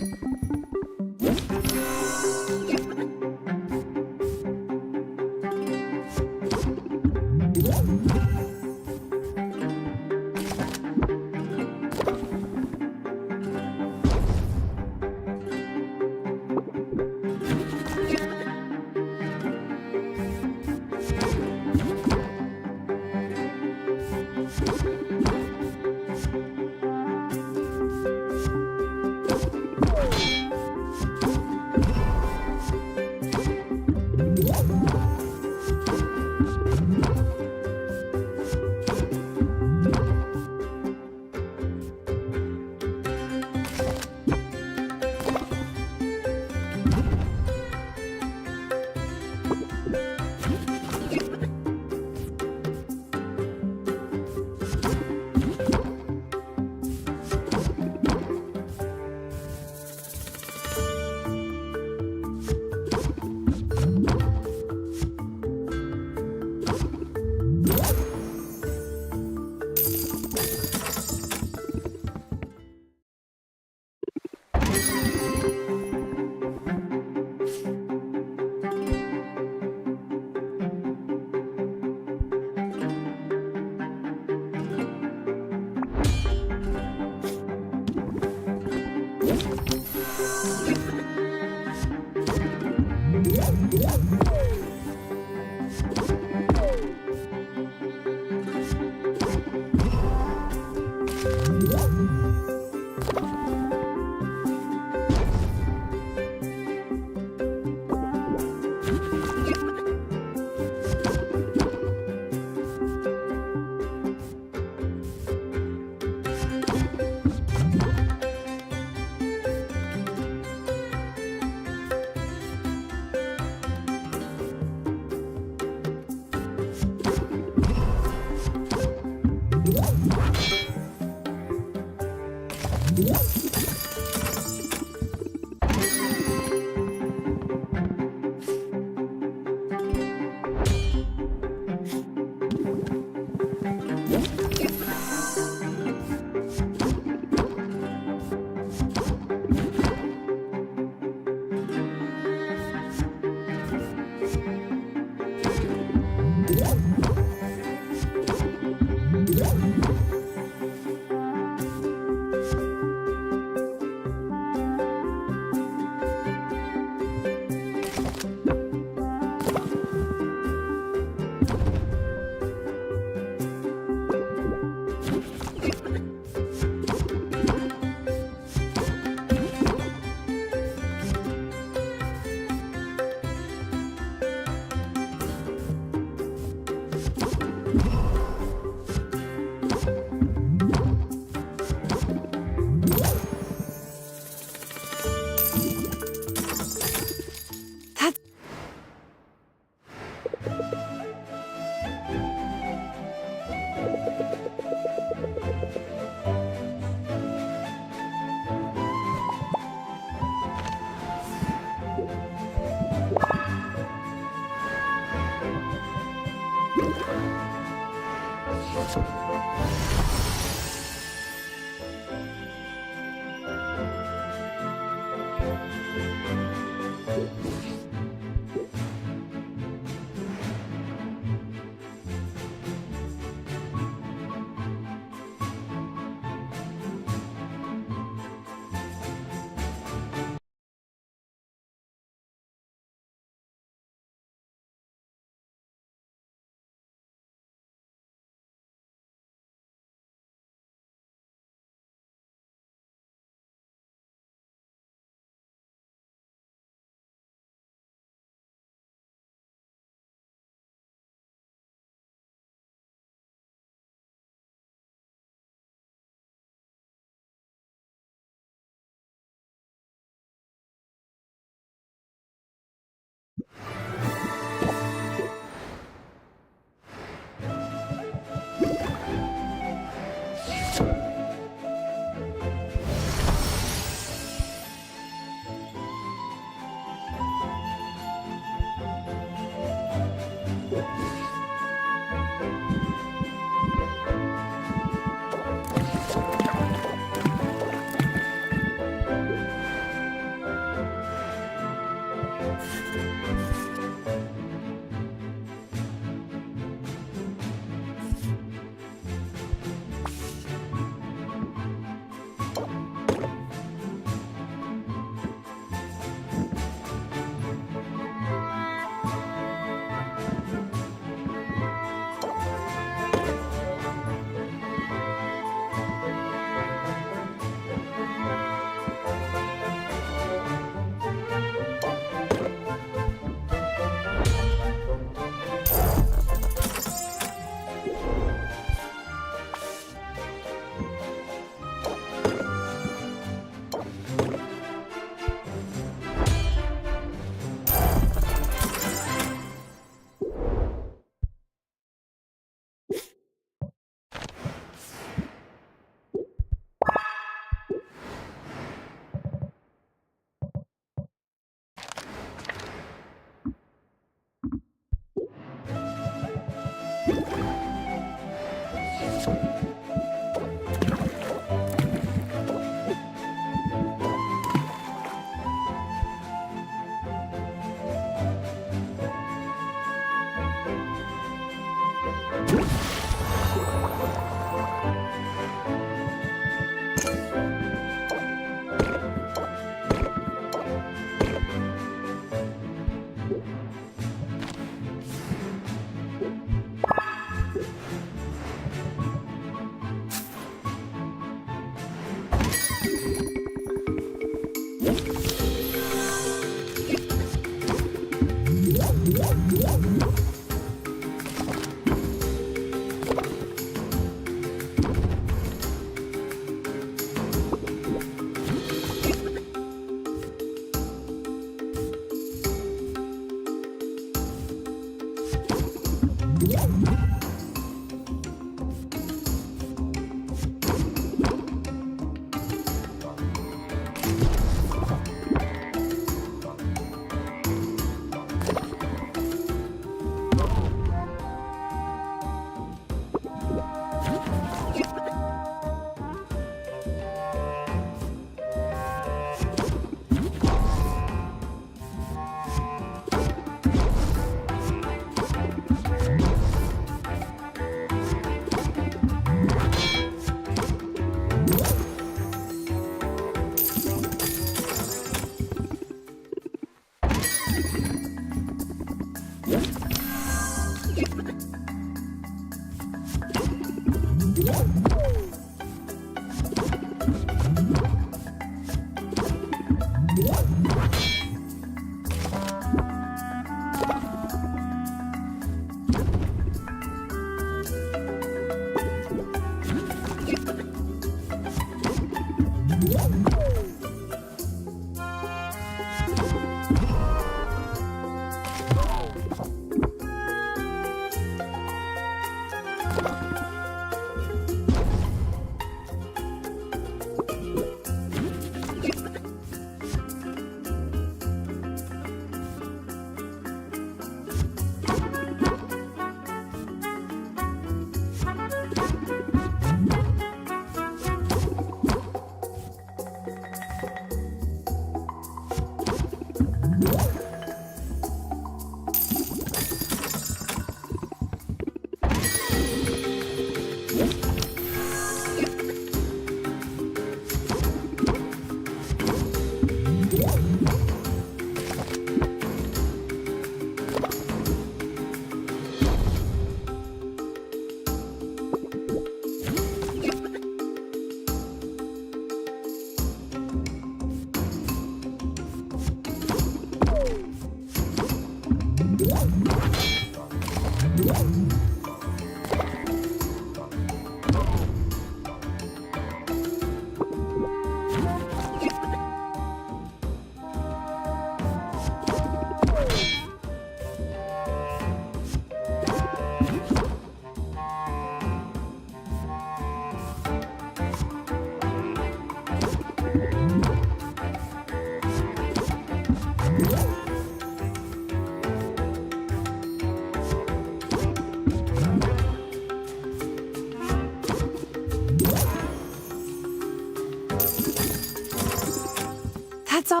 That's all.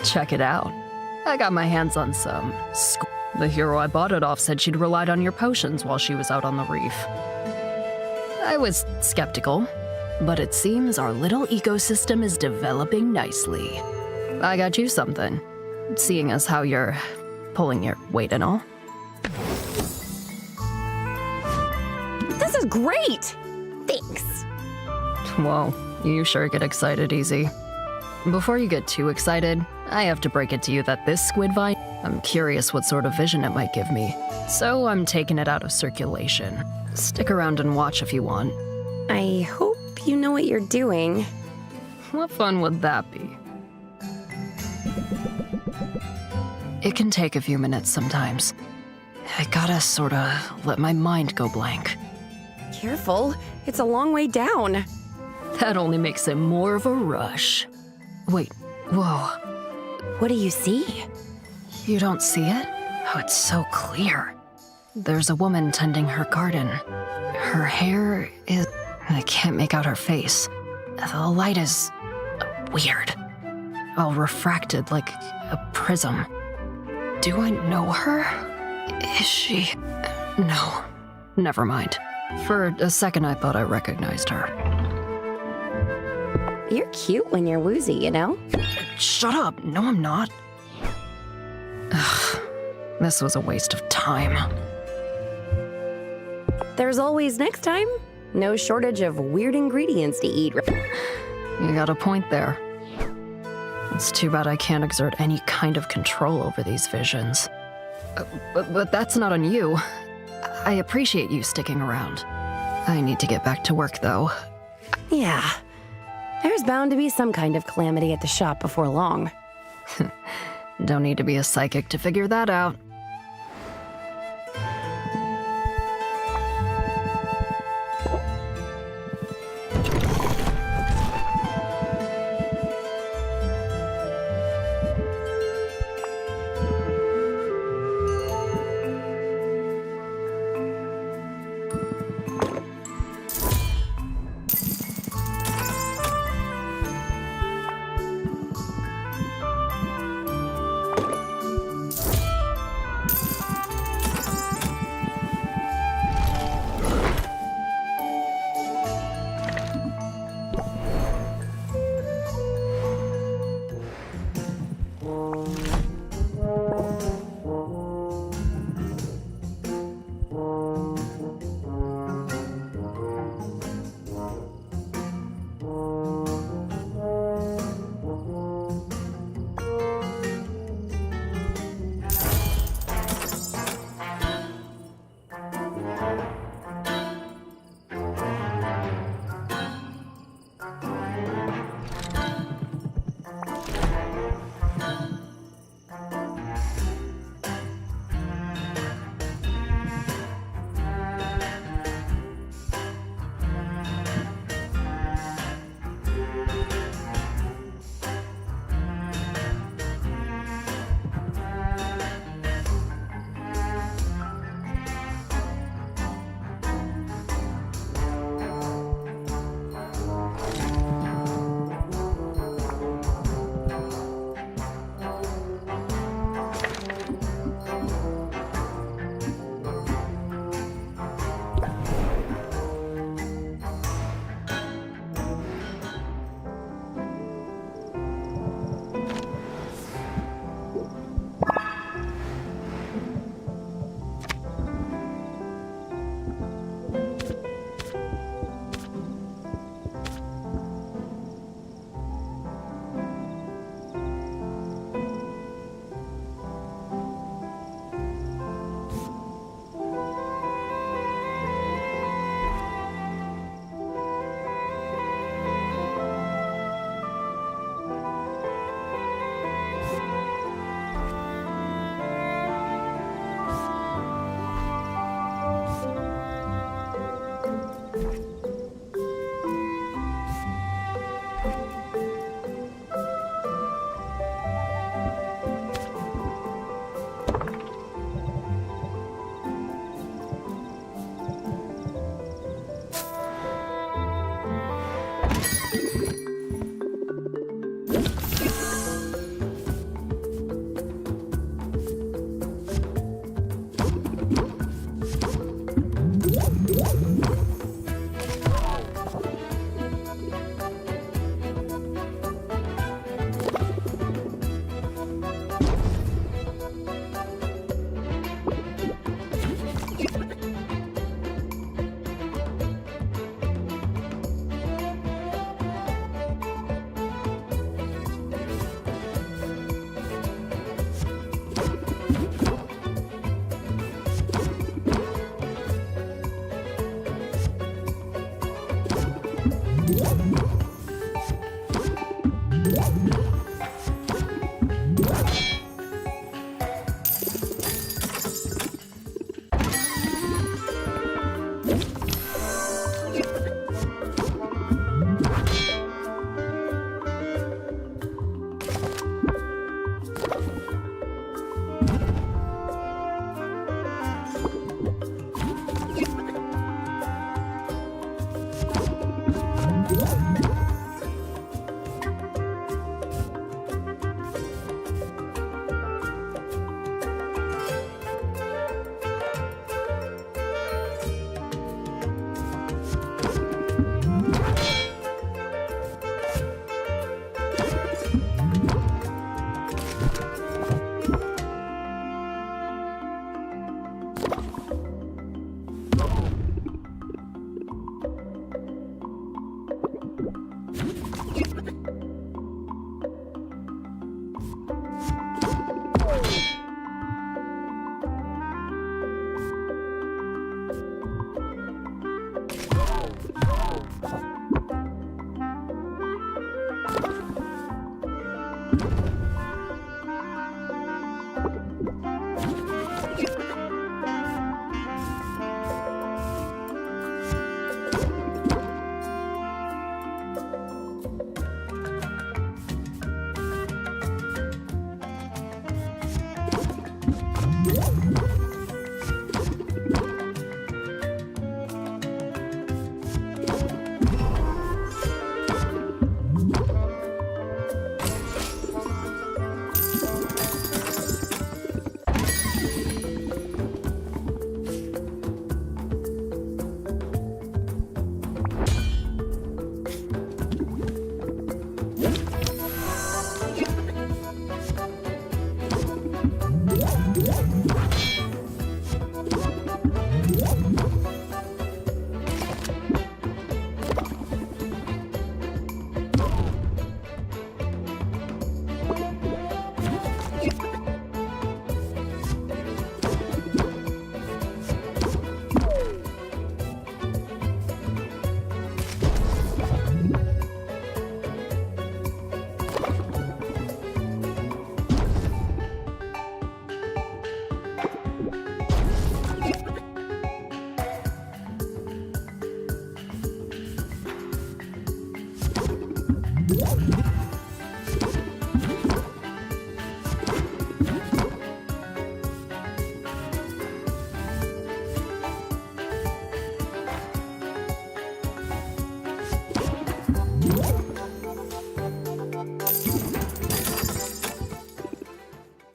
Check it out. I got my hands on some The hero I bought it off said she'd relied on your potions while she was out on the reef. I was skeptical, but it seems our little ecosystem is developing nicely. I got you something, seeing as how you're pulling your weight and all. This is great! Thanks. Whoa, you sure get excited easy. Before you get too excited, I have to break it to you that this squid vine, I'm curious what sort of vision it might give me. So I'm taking it out of circulation. Stick around and watch if you want. I hope you know what you're doing. What fun would that be? It can take a few minutes sometimes. I gotta sorta let my mind go blank. Careful, it's a long way down. That only makes it more of a rush. Wait, whoa. What do you see? You don't see it? Oh, it's so clear. There's a woman tending her garden. Her hair is... I can't make out her face. The light is... weird. All refracted like a prism. Do I know her? Is she... No. Never mind. For a second, I thought I recognized her. You're cute when you're woozy, you know? Shut up. No, I'm not. Ugh, this was a waste of time. There's always next time. No shortage of weird ingredients to eat. You got a point there. It's too bad I can't exert any kind of control over these visions. But that's not on you. I appreciate you sticking around. I need to get back to work, though. Yeah. There's bound to be some kind of calamity at the shop before long. Don't need to be a psychic to figure that out.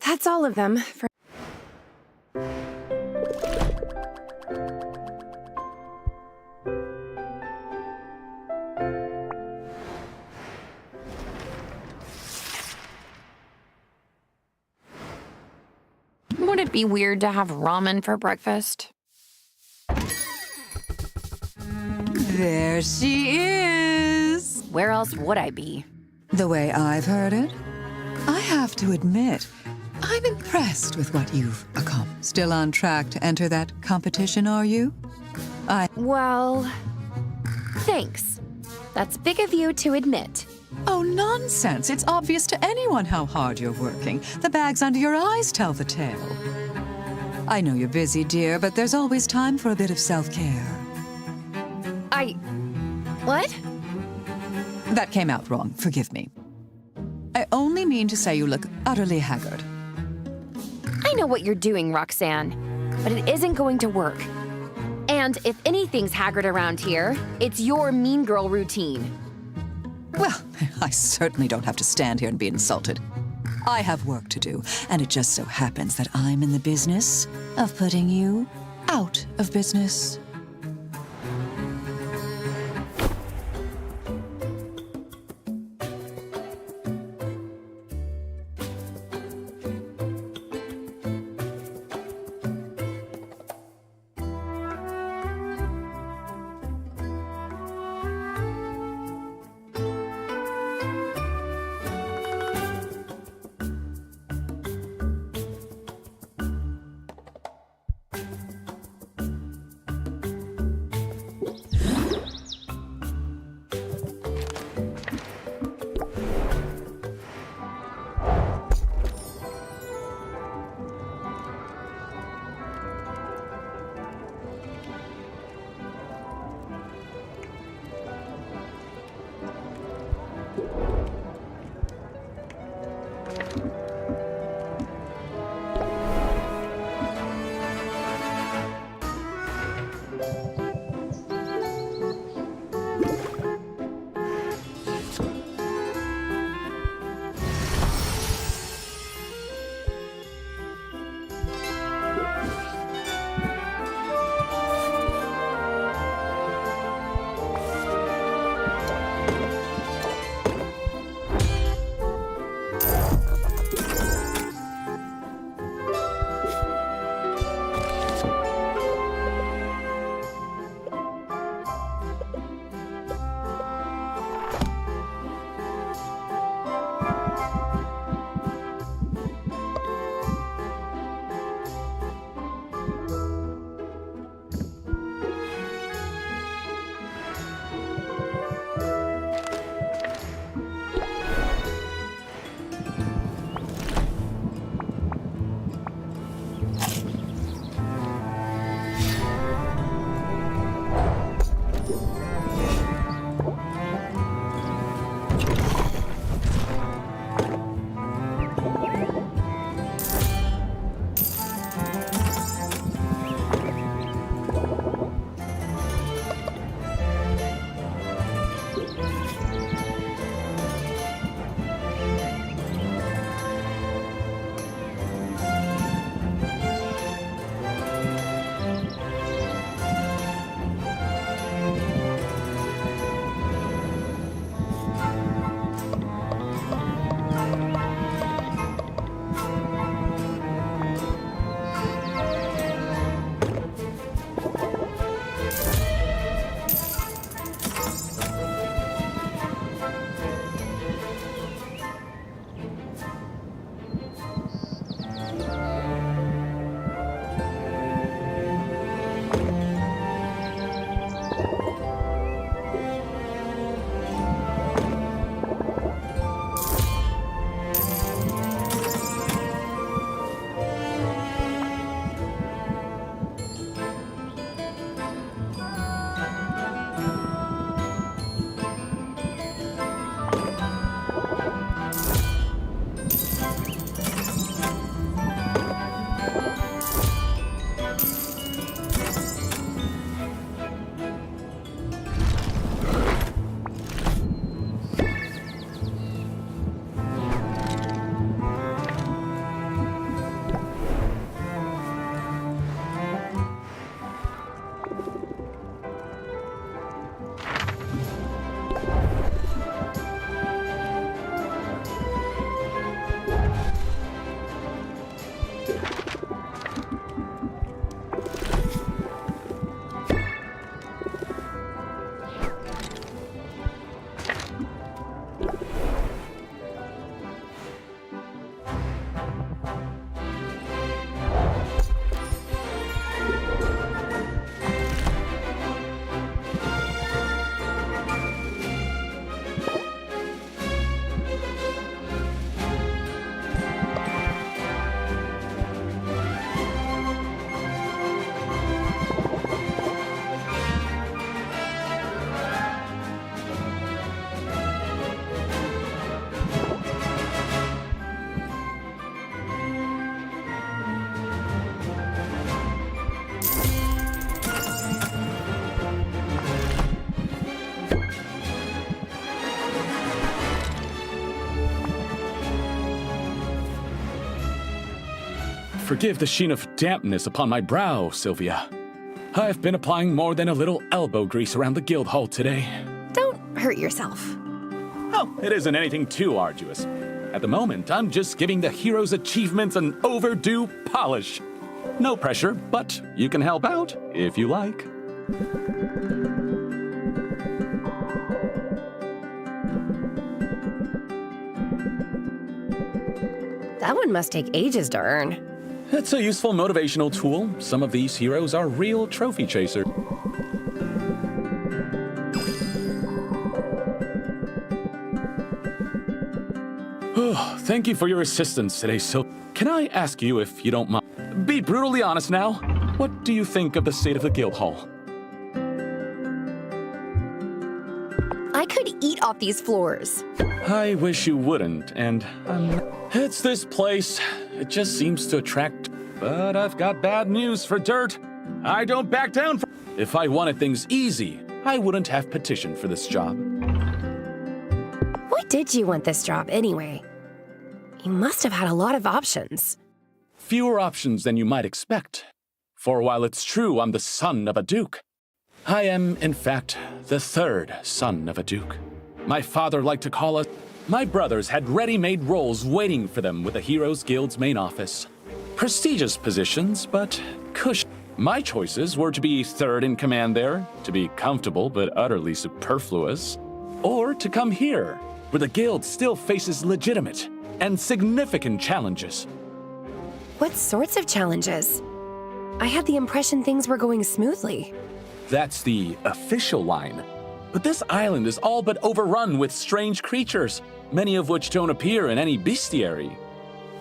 That's all of them for. Would it be weird to have ramen for breakfast? There she is. Where else would I be? The way I've heard it, I have to admit, I'm impressed with what you've accomplished. Still on track to enter that competition, are you? Well, thanks. That's big of you to admit. Oh, nonsense. It's obvious to anyone how hard you're working. The bags under your eyes tell the tale. I know you're busy, dear, but there's always time for a bit of self-care. What? That came out wrong. Forgive me. I only mean to say you look utterly haggard. I know what you're doing, Roxanne, but it isn't going to work. And if anything's haggard around here, it's your mean girl routine. Well, I certainly don't have to stand here and be insulted. I have work to do, and it just so happens that I'm in the business of putting you out of business. Forgive the sheen of dampness upon my brow, Sylvia. I've been applying more than a little elbow grease around the guild hall today. Don't hurt yourself. Oh, it isn't anything too arduous. At the moment, I'm just giving the hero's achievements an overdue polish. No pressure, but you can help out if you like. That one must take ages to earn. It's a useful motivational tool. Some of these heroes are real trophy chasers. Oh, thank you for your assistance today, Sil. Can I ask you, if you don't mind, be brutally honest now, what do you think of the state of the guild hall? I could eat off these floors. I wish you wouldn't, and it's this place. It just seems to attract, but I've got bad news for dirt. I don't back down. If I wanted things easy, I wouldn't have petitioned for this job. Why did you want this job anyway? You must have had a lot of options. Fewer options than you might expect. For while it's true I'm the son of a duke, I am, in fact, the third son of a duke. My father liked to call us. My brothers had ready-made roles waiting for them with the Heroes Guild's main office. Prestigious positions, but cushion. My choices were to be third in command there, to be comfortable but utterly superfluous, or to come here, where the guild still faces legitimate and significant challenges. What sorts of challenges? I had the impression things were going smoothly. That's the official line. But this island is all but overrun with strange creatures, many of which don't appear in any bestiary.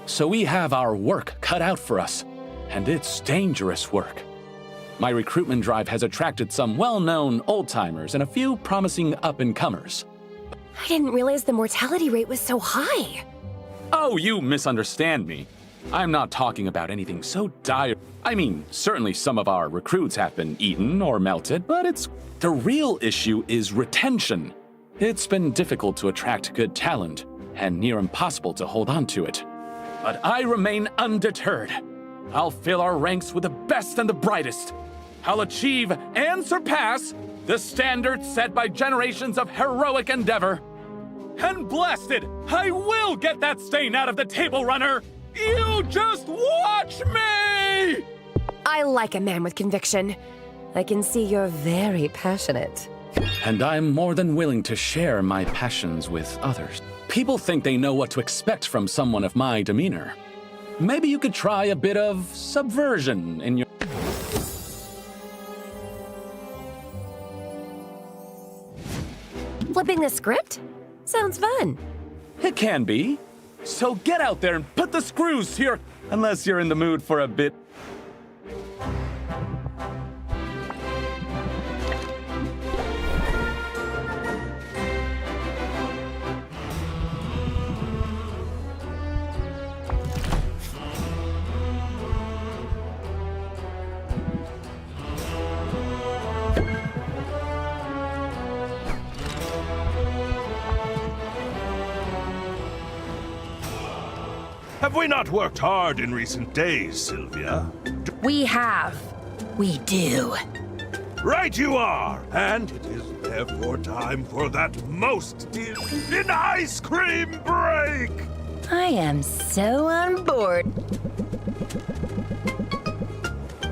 So we have our work cut out for us, and it's dangerous work. My recruitment drive has attracted some well-known old-timers and a few promising up-and-comers. I didn't realize the mortality rate was so high. Oh, you misunderstand me. I'm not talking about anything so dire. I mean, certainly some of our recruits have been eaten or melted, but the real issue is retention. It's been difficult to attract good talent, and near impossible to hold on to it. But I remain undeterred. I'll fill our ranks with the best and the brightest. I'll achieve and surpass the standards set by generations of heroic endeavor. And blasted, I will get that stain out of the table runner! You just watch me! I like a man with conviction. I can see you're very passionate. And I'm more than willing to share my passions with others. People think they know what to expect from someone of my demeanor. Maybe you could try a bit of subversion in your... Flipping the script? Sounds fun. It can be. So get out there and put the screws to your... Unless you're in the mood for a bit... Have we not worked hard in recent days, Sylvia? We have. We do. Right you are! And it is therefore time for that most in ice cream break! I am so on board.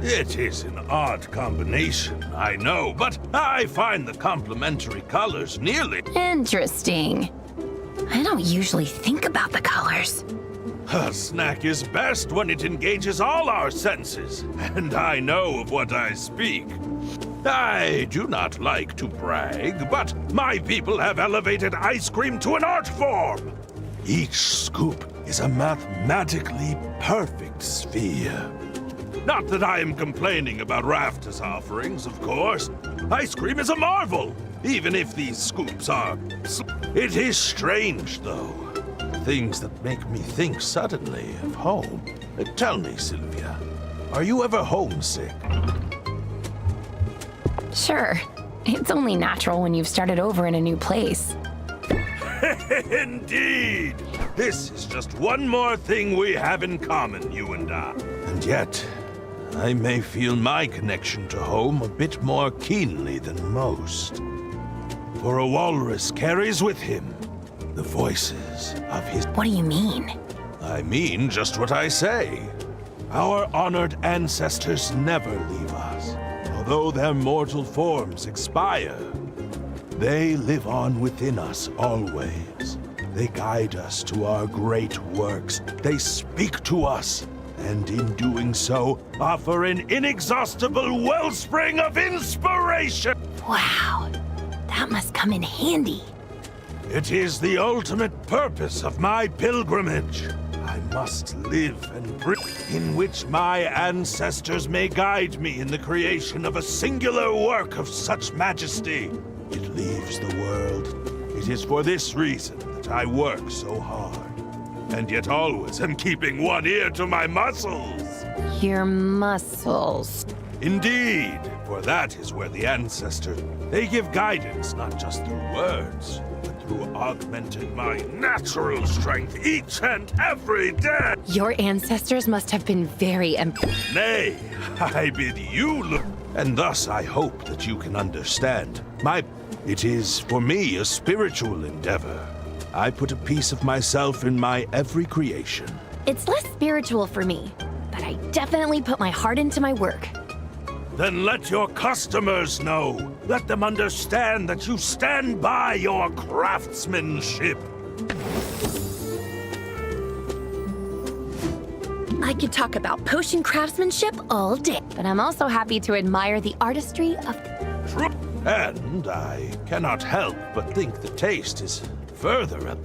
It is an odd combination, I know, but I find the complementary colors nearly... Interesting. I don't usually think about the colors. A snack is best when it engages all our senses, and I know of what I speak. I do not like to brag, but my people have elevated ice cream to an art form. Each scoop is a mathematically perfect sphere. Not that I am complaining about Rafta's offerings, of course. Ice cream is a marvel, even if these scoops are... It is strange, though. Things that make me think suddenly of home. Tell me, Sylvia, are you ever homesick? Sure. It's only natural when you've started over in a new place. Indeed! This is just one more thing we have in common, you and I. And yet, I may feel my connection to home a bit more keenly than most. For a walrus carries with him the voices of his... What do you mean? I mean just what I say. Our honored ancestors never leave us. Although their mortal forms expire, they live on within us always. They guide us to our great works. They speak to us, and in doing so, offer an inexhaustible wellspring of inspiration. Wow. That must come in handy. It is the ultimate purpose of my pilgrimage. I must live and breathe, in which my ancestors may guide me in the creation of a singular work of such majesty. It leaves the world. It is for this reason that I work so hard, and yet always am keeping one ear to my muscles. Your muscles. Indeed, for that is where the ancestors, they give guidance not just through words, but through augmenting my natural strength each and every day. Your ancestors must have been very Nay, I bid you look, and thus I hope that you can understand. It is for me a spiritual endeavor. I put a piece of myself in my every creation. It's less spiritual for me, but I definitely put my heart into my work. Then let your customers know. Let them understand that you stand by your craftsmanship. I could talk about potion craftsmanship all day, but I'm also happy to admire the artistry of And I cannot help but think the taste is further up.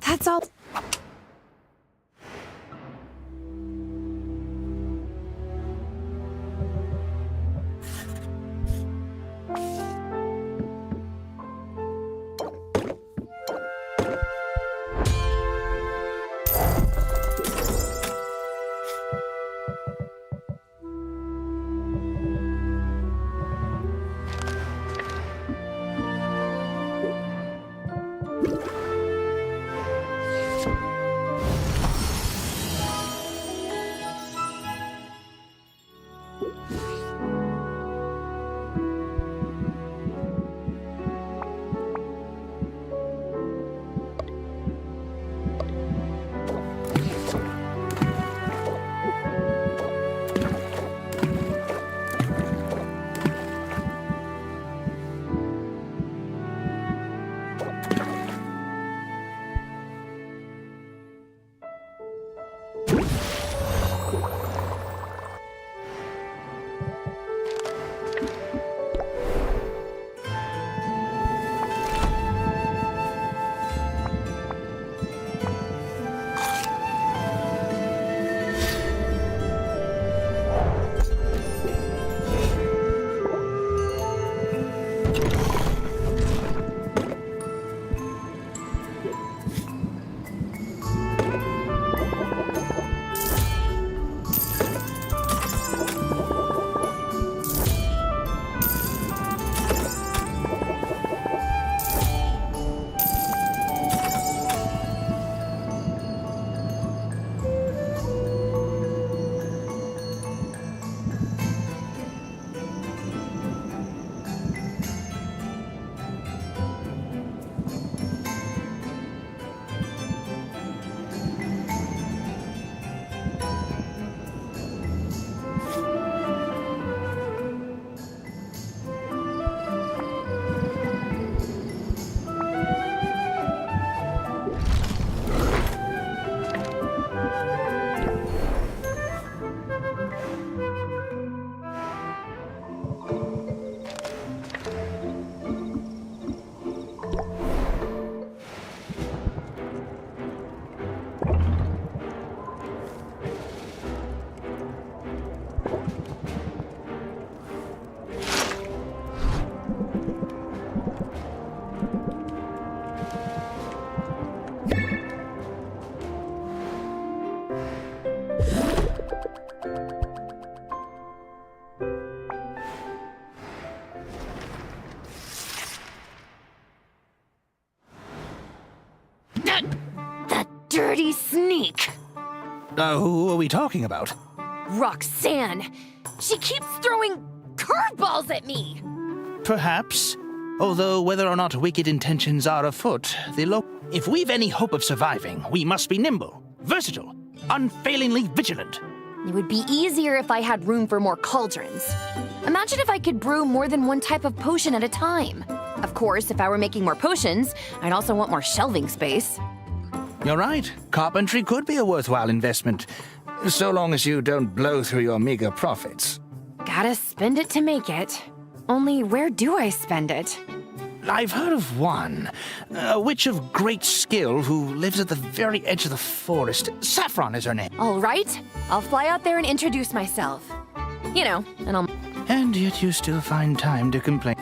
That's all. That dirty sneak! Who are we talking about? Roxanne! She keeps throwing curveballs at me! Perhaps. Although whether or not wicked intentions are afoot, if we've any hope of surviving, we must be nimble, versatile, unfailingly vigilant. It would be easier if I had room for more cauldrons. Imagine if I could brew more than one type of potion at a time. Of course, if I were making more potions, I'd also want more shelving space. You're right. Carpentry could be a worthwhile investment, so long as you don't blow through your meager profits. Gotta spend it to make it. Only where do I spend it? I've heard of one, a witch of great skill who lives at the very edge of the forest. Saffron is her name. All right, I'll fly out there and introduce myself. You know, and I'll... And And yet you still find time to complain.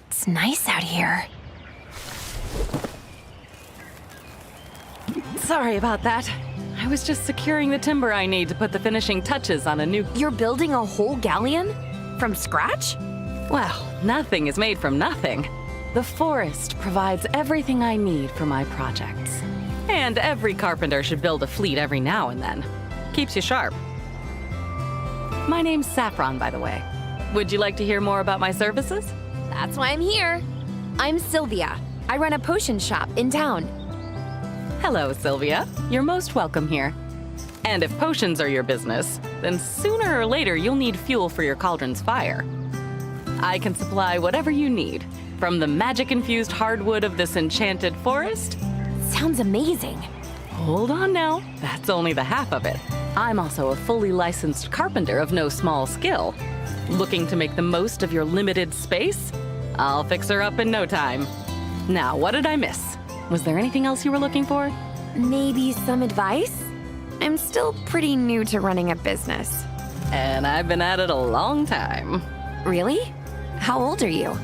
It's nice out here. Sorry about that. I was just securing the timber I need to put the finishing touches on a new... You're building a whole galleon? From scratch? Well, nothing is made from nothing. The forest provides everything I need for my projects. And every carpenter should build a fleet every now and then. Keeps you sharp. My name's Saffron, by the way. Would you like to hear more about my services? That's why I'm here. I'm Sylvia. I run a potion shop in town. Hello, Sylvia. You're most welcome here. And if potions are your business, then sooner or later you'll need fuel for your cauldron's fire. I can supply whatever you need, from the magic-infused hardwood of this enchanted forest. Sounds amazing. Hold on now, that's only the half of it. I'm also a fully licensed carpenter of no small skill. Looking to make the most of your limited space? I'll fix her up in no time. Now, what did I miss? Was there anything else you were looking for? Maybe some advice? I'm still pretty new to running a business. And I've been at it a long time. Really? How old are you?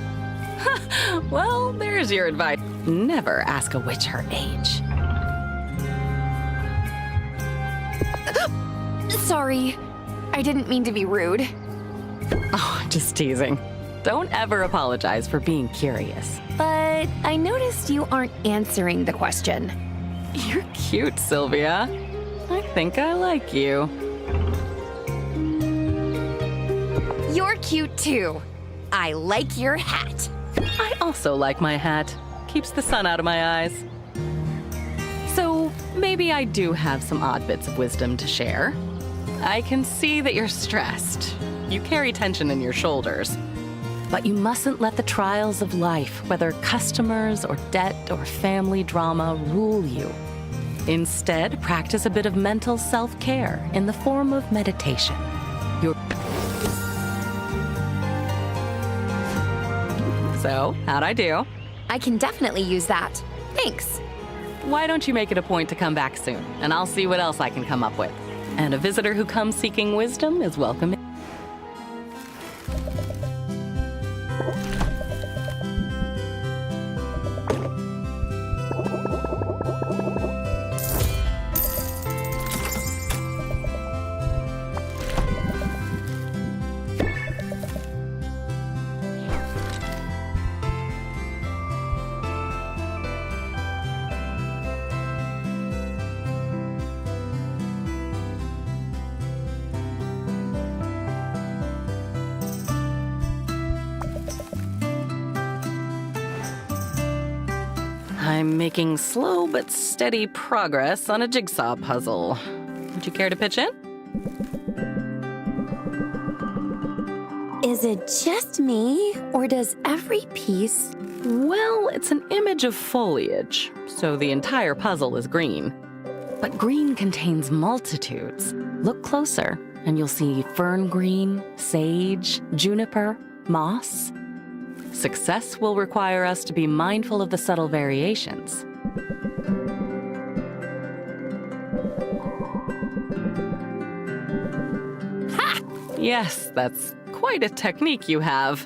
Well, there's your advice. Never ask a witch her age. Sorry. I didn't mean to be rude. Oh, just teasing. Don't ever apologize for being curious. But I noticed you aren't answering the question. You're cute, Sylvia. I think I like you. You're cute too. I like your hat. I also like my hat. Keeps the sun out of my eyes. So maybe I do have some odd bits of wisdom to share. I can see that you're stressed. You carry tension in your shoulders. But you mustn't let the trials of life, whether customers or debt or family drama, rule you. Instead, practice a bit of mental self-care in the form of meditation. So, how'd I do? I can definitely use that. Thanks. Why don't you make it a point to come back soon, and I'll see what else I can come up with. And a visitor who comes seeking wisdom is welcome. I'm making slow but steady progress on a jigsaw puzzle. Would you care to pitch in? Is it just me, or does every piece... Well, it's an image of foliage, so the entire puzzle is green. But green contains multitudes. Look closer, and you'll see fern green, sage, juniper, moss. Success will require us to be mindful of the subtle variations. Ha! Yes, that's quite a technique you have.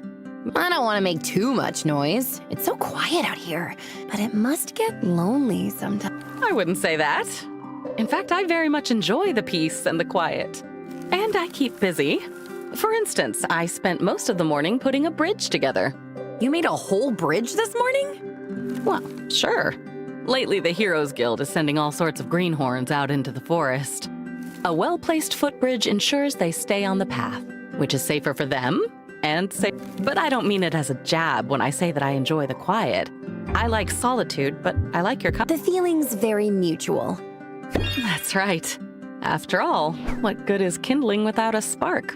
I don't want to make too much noise. It's so quiet out here, but it must get lonely sometimes. I wouldn't say that. In fact, I very much enjoy the peace and the quiet. And I keep busy. For instance, I spent most of the morning putting a bridge together. You made a whole bridge this morning? Well, sure. Lately, the Heroes Guild is sending all sorts of greenhorns out into the forest. A well-placed footbridge ensures they stay on the path, which is safer for them and safe. But I don't mean it as a jab when I say that I enjoy the quiet. I like solitude, but I like your The feeling's very mutual. That's right. After all, what good is kindling without a spark,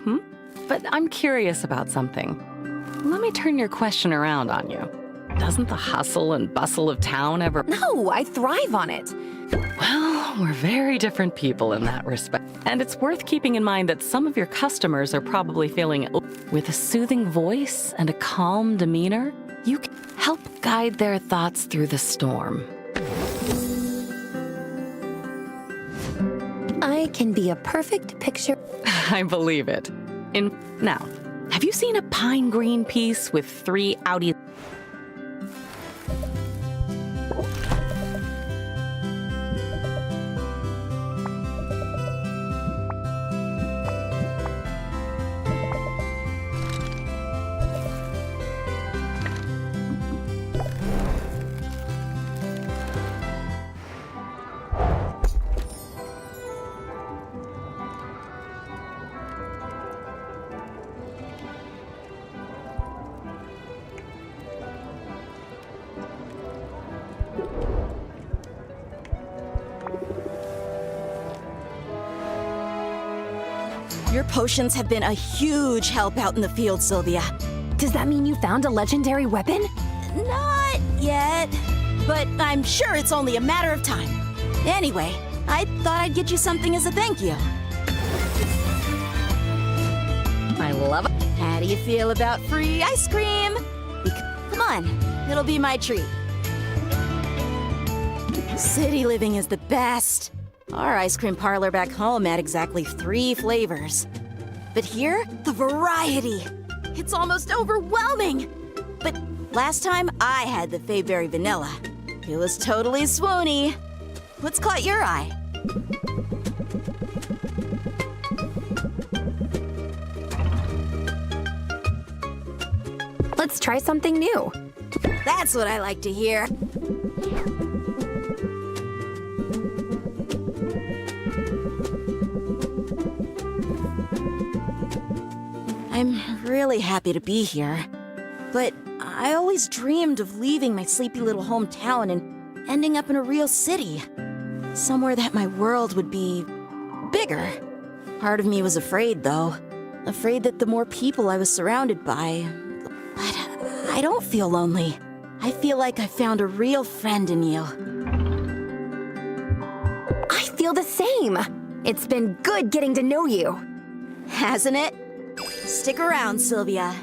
But I'm curious about something. Let me turn your question around on you. Doesn't the hustle and bustle of town ever... No, I thrive on it. Well, we're very different people in that respect. And it's worth keeping in mind that some of your customers are probably feeling... With a soothing voice and a calm demeanor, you can help guide their thoughts through the storm. I can be a perfect picture. I believe it. Now, have you seen a pine green piece with 3 Audi... Your potions have been a huge help out in the field, Sylvia. Does that mean you found a legendary weapon? Not yet, but I'm sure it's only a matter of time. Anyway, I thought I'd get you something as a thank you. I love it. How do you feel about free ice cream? Come on, it'll be my treat. City living is the best. Our ice cream parlor back home had exactly 3 flavors. But here, the variety. It's almost overwhelming. But last time, I had the Faberry Vanilla. It was totally swoony. What's caught your eye? Let's try something new. That's what I like to hear. I'm really happy to be here, but I always dreamed of leaving my sleepy little hometown and ending up in a real city. Somewhere that my world would be bigger. Part of me was afraid, though. Afraid that the more people I was surrounded by... But I don't feel lonely. I feel like I found a real friend in you. I feel the same. It's been good getting to know you. Hasn't it? Stick around, Sylvia.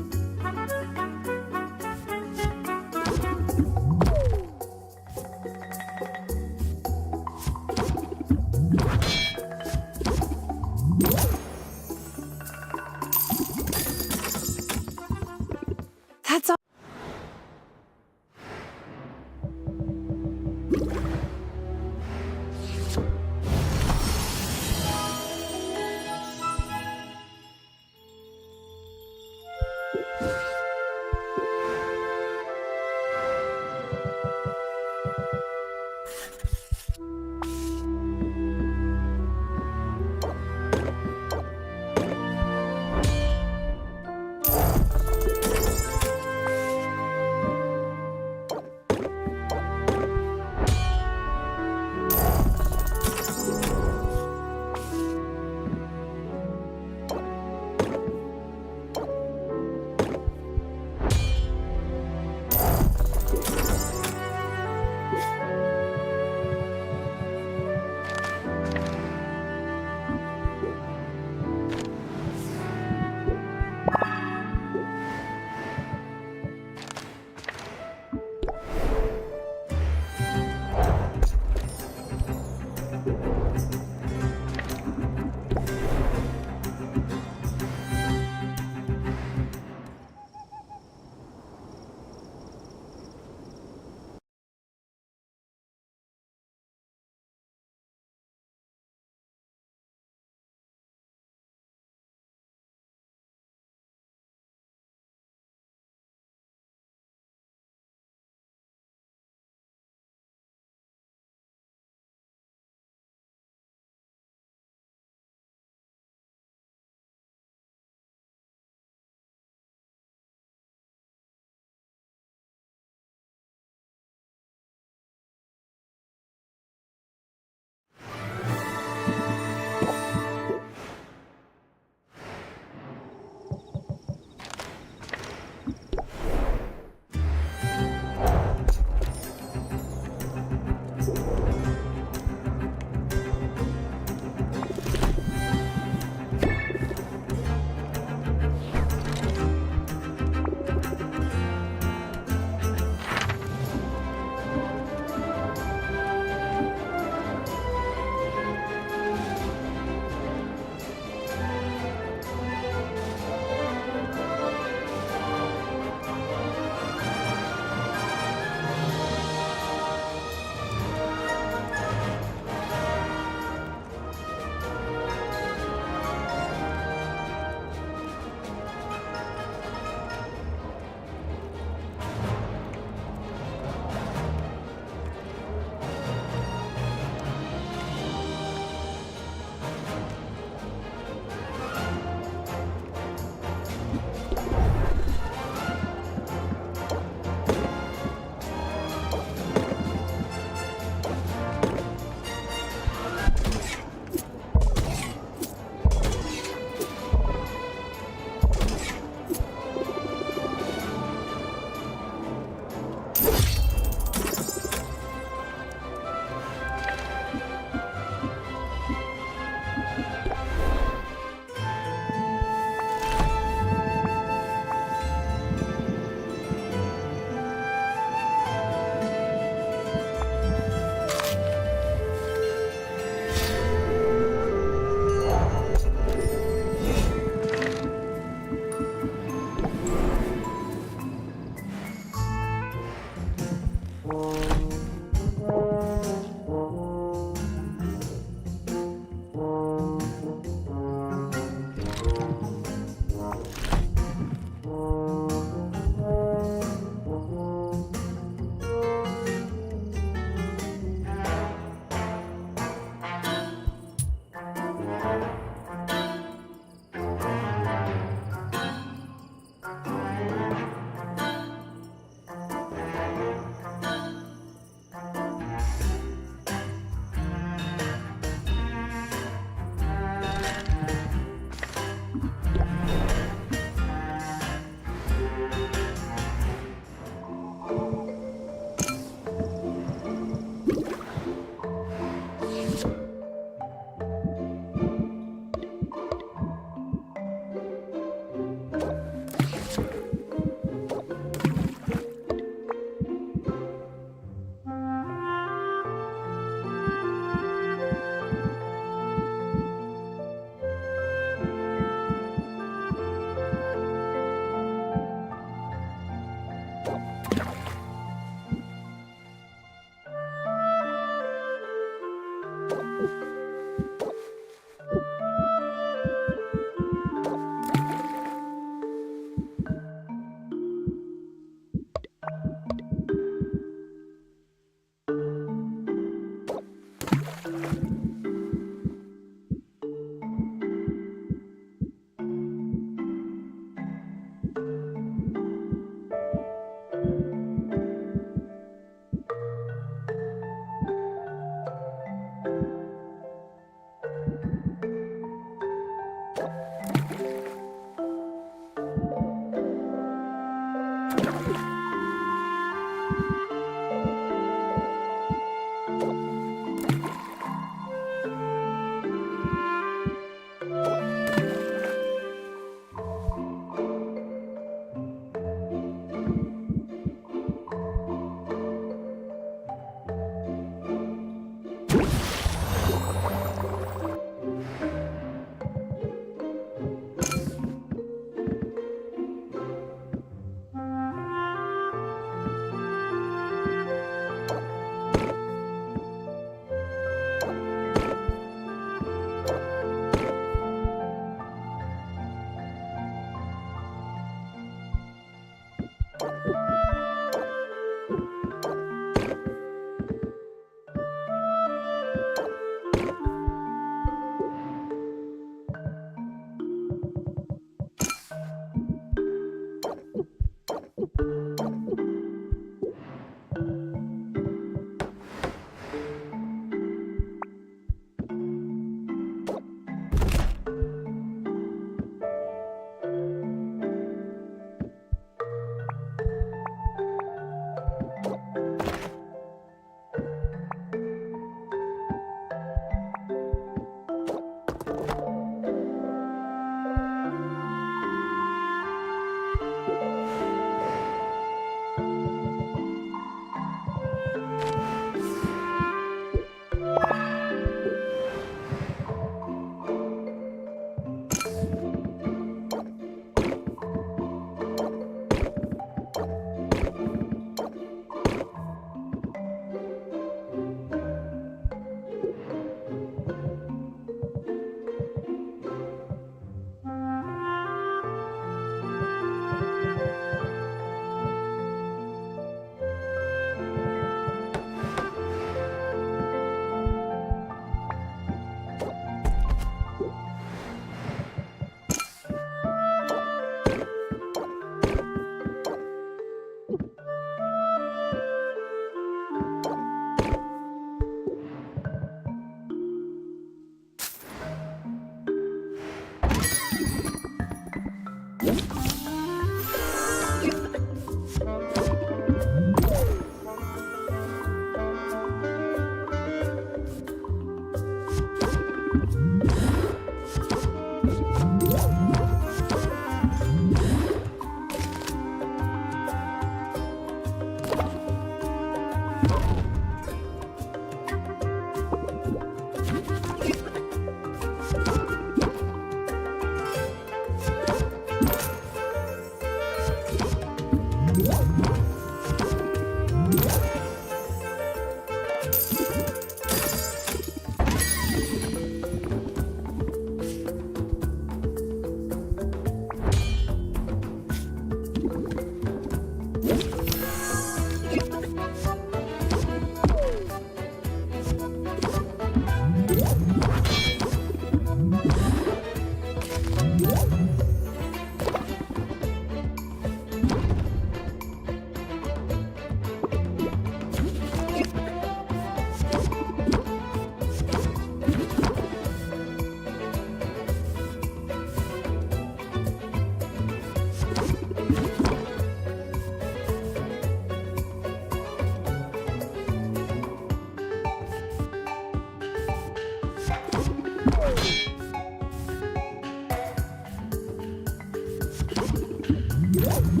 That's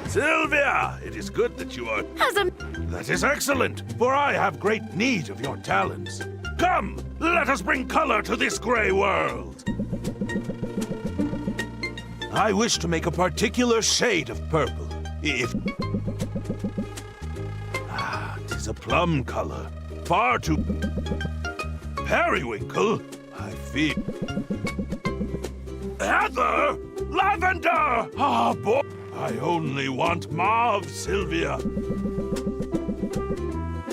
Sylvia, it is good that you are... That is excellent, for I have great need of your talents. Come, let us bring color to this gray world. I wish to make a particular shade of purple. If... Tis a plum color. Far too... Periwinkle? I feel... Heather! Lavender! Ah, boy! I only want mauve, Sylvia.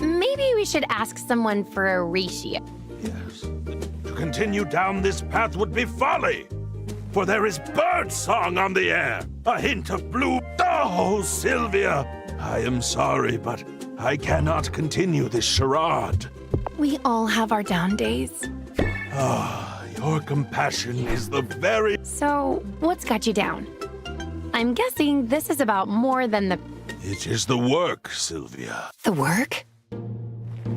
Maybe we should ask someone for a ratio. Yes. To continue down this path would be folly. For there is bird song on the air. A hint of blue. Oh, Sylvia. I am sorry, but I cannot continue this charade. We all have our down days. Your compassion is the very... So, what's got you down? I'm guessing this is about more than the... It is the work, Sylvia. The work?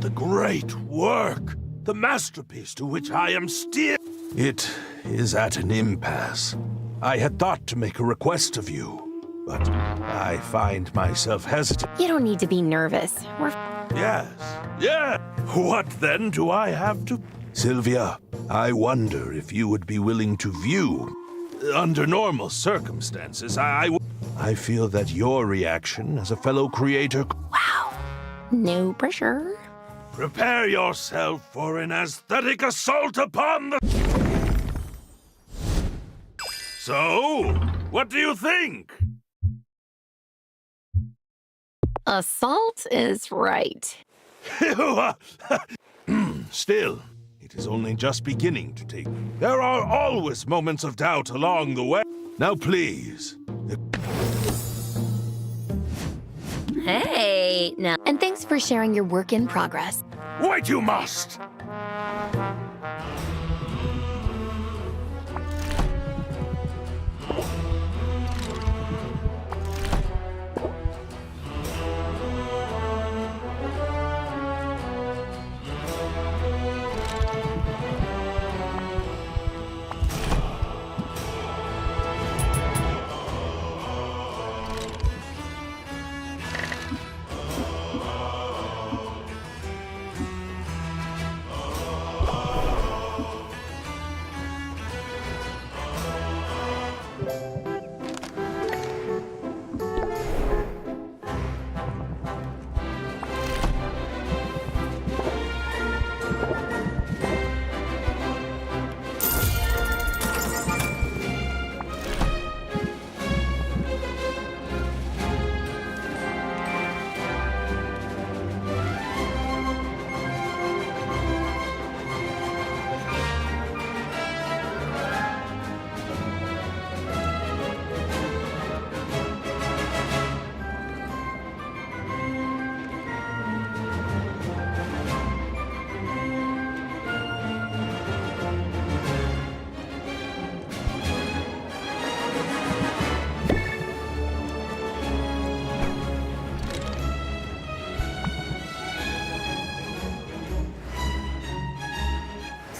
The great work. The masterpiece to which I am still... It is at an impasse. I had thought to make a request of you, but I find myself hesitant. You don't need to be nervous. We're... Yes. What then do I have to... Sylvia, I wonder if you would be willing to view. Under normal circumstances, I feel that your reaction as a fellow creator... Wow. No pressure. Prepare yourself for an aesthetic assault upon the... So, what do you think? Assault is right. Still, it is only just beginning to take... There are always moments of doubt along the way. Now, please. Hey, now. And thanks for sharing your work in progress. Wait, you must!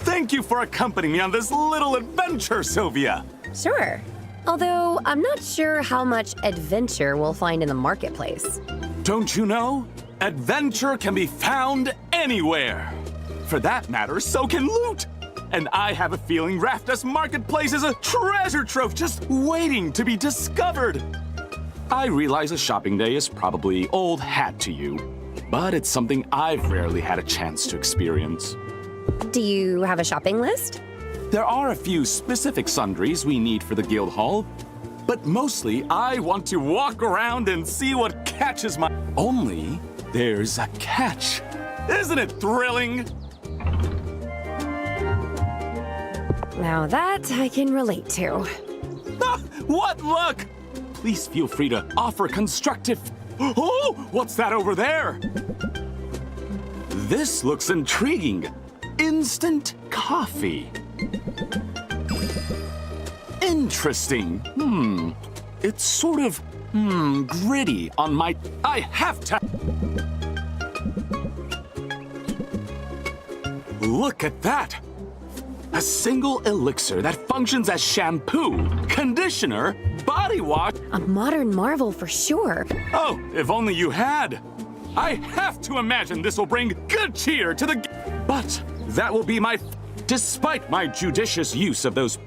Thank you for accompanying me on this little adventure, Sylvia. Sure. Although, I'm not sure how much adventure we'll find in the marketplace. Don't you know? Adventure can be found anywhere. For that matter, so can loot. And I have a feeling Rafta's Marketplace is a treasure trove just waiting to be discovered. I realize a shopping day is probably old hat to you, but it's something I've rarely had a chance to experience. Do you have a shopping list? There are a few specific sundries we need for the guild hall, but mostly I want to walk around and see what catches my... Only there's a catch. Isn't it thrilling? Now that I can relate to. Ah, what luck! Please feel free to offer constructive... Oh, what's that over there? This looks intriguing. Instant coffee. Interesting. It's sort of, gritty on my... I have to... Look at that! A single elixir that functions as shampoo, conditioner, body wash. A modern marvel for sure. Oh, if only you had. I have to imagine this will bring good cheer to the... But that will be my... Despite my judicious use of those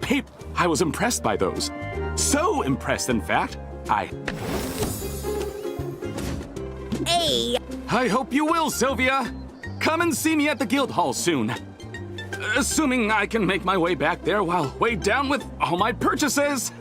I was impressed by those. So impressed, in fact, Hey! I hope you will, Sylvia. Come and see me at the guild hall soon. Assuming I can make my way back there while weighed down with all my purchases.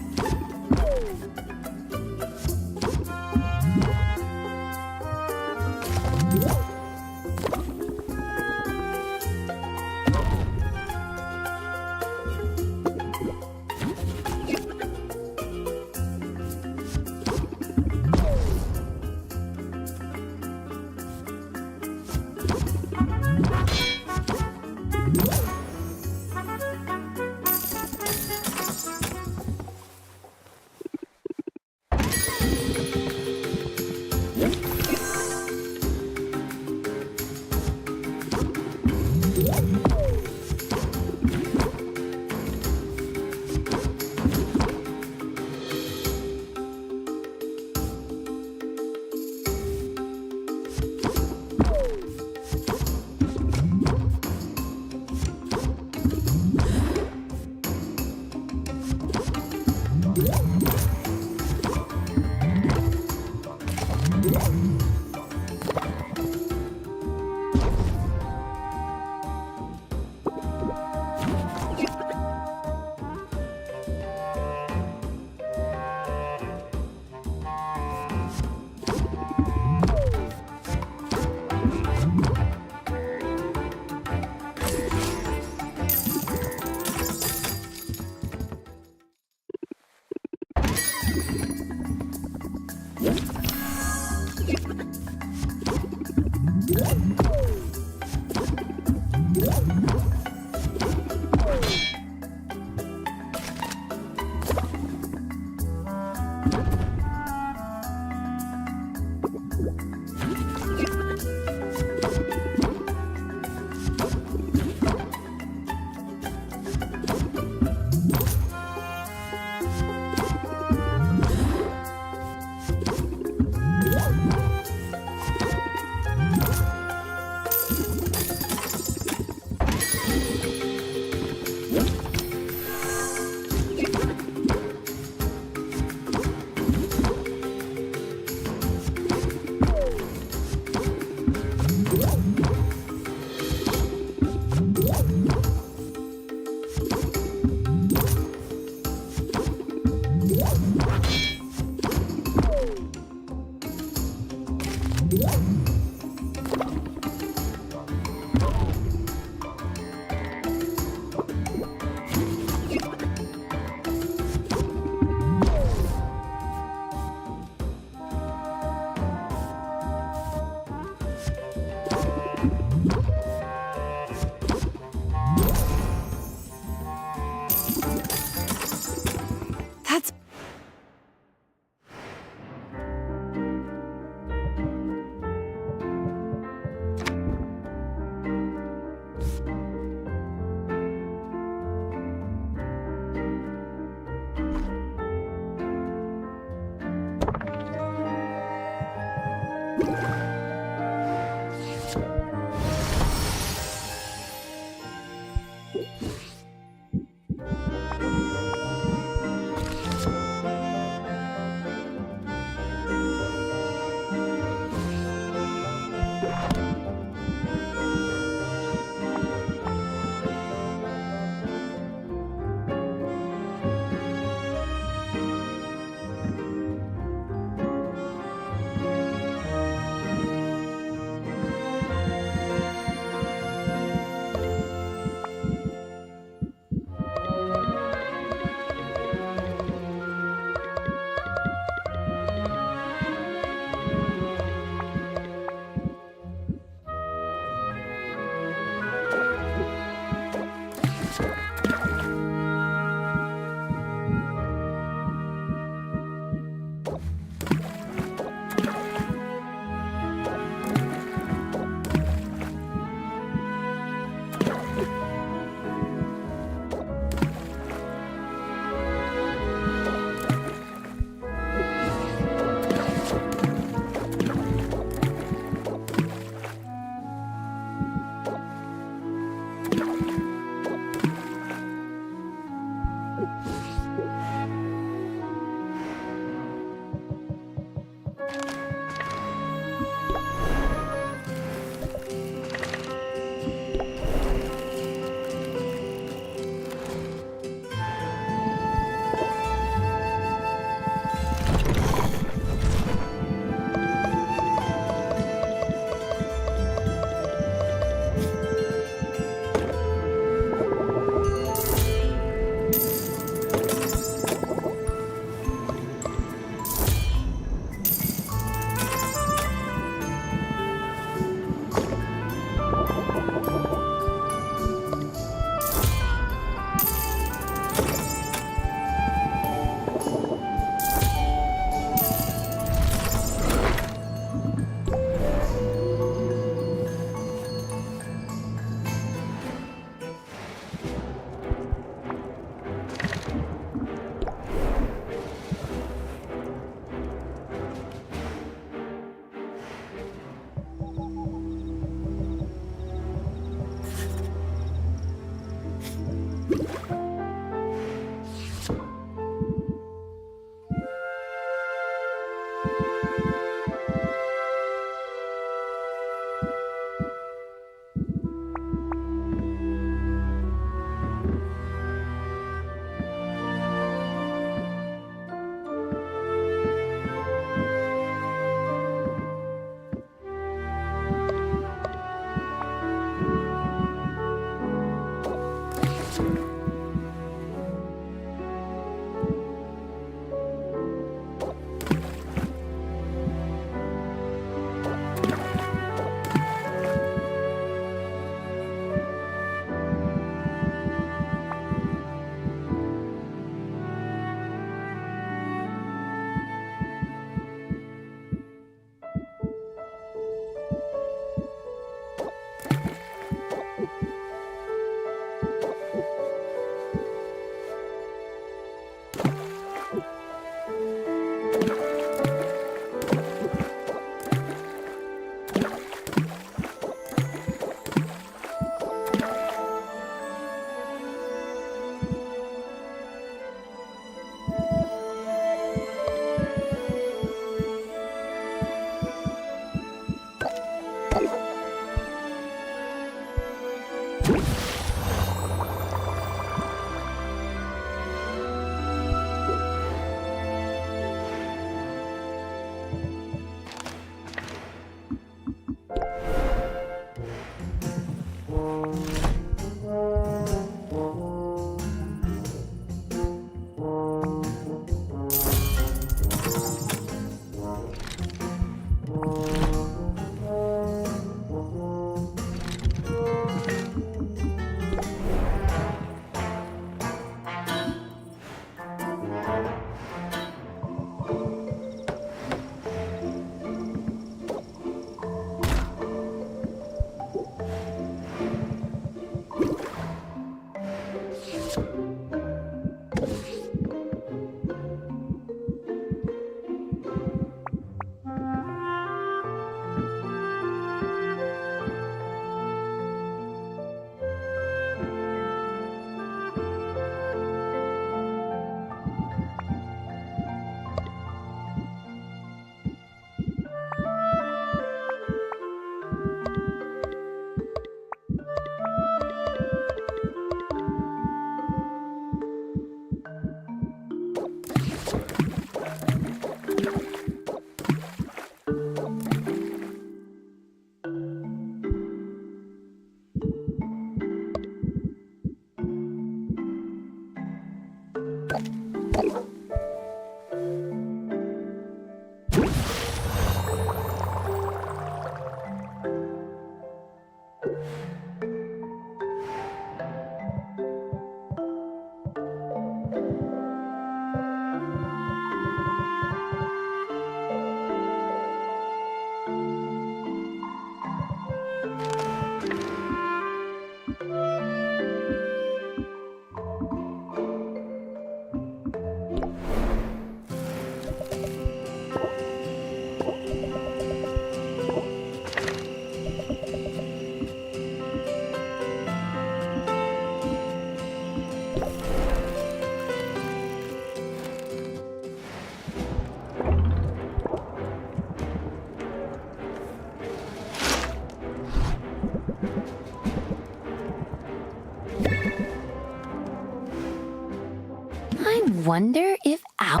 wonder if Hi,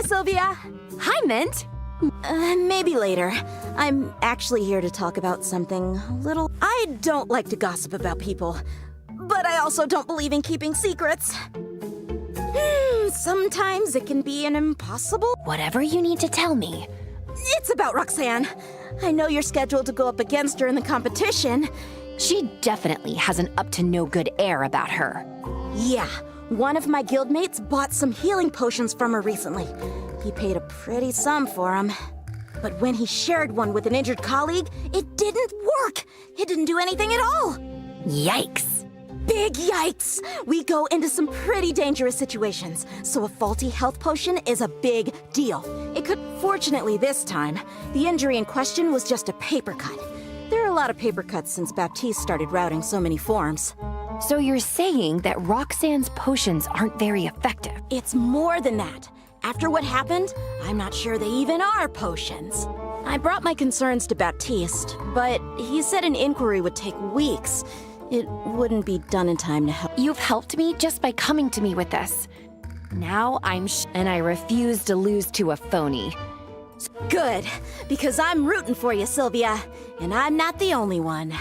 Sylvia. Hi, Mint. Maybe later. I'm actually here to talk about something a little... I don't like to gossip about people, but I also don't believe in keeping secrets. Sometimes it can be an impossible... Whatever you need to tell me. It's about Roxanne. I know you're scheduled to go up against her in the competition. She definitely has an up-to-no-good air about her. Yeah, one of my guildmates bought some healing potions from her recently. He paid a pretty sum for them. But when he shared one with an injured colleague, it didn't work. It didn't do anything at all. Yikes. Big yikes! We go into some pretty dangerous situations, so a faulty health potion is a big deal. It could... Fortunately this time, the injury in question was just a paper cut. There are a lot of paper cuts since Baptiste started routing so many forms. So you're saying that Roxanne's potions aren't very effective? It's more than that. After what happened, I'm not sure they even are potions. I brought my concerns to Baptiste, but he said an inquiry would take weeks. It wouldn't be done in time to help. You've helped me just by coming to me with this. Now and I refuse to lose to a phony. Good, because I'm rooting for you, Sylvia, and I'm not the only one.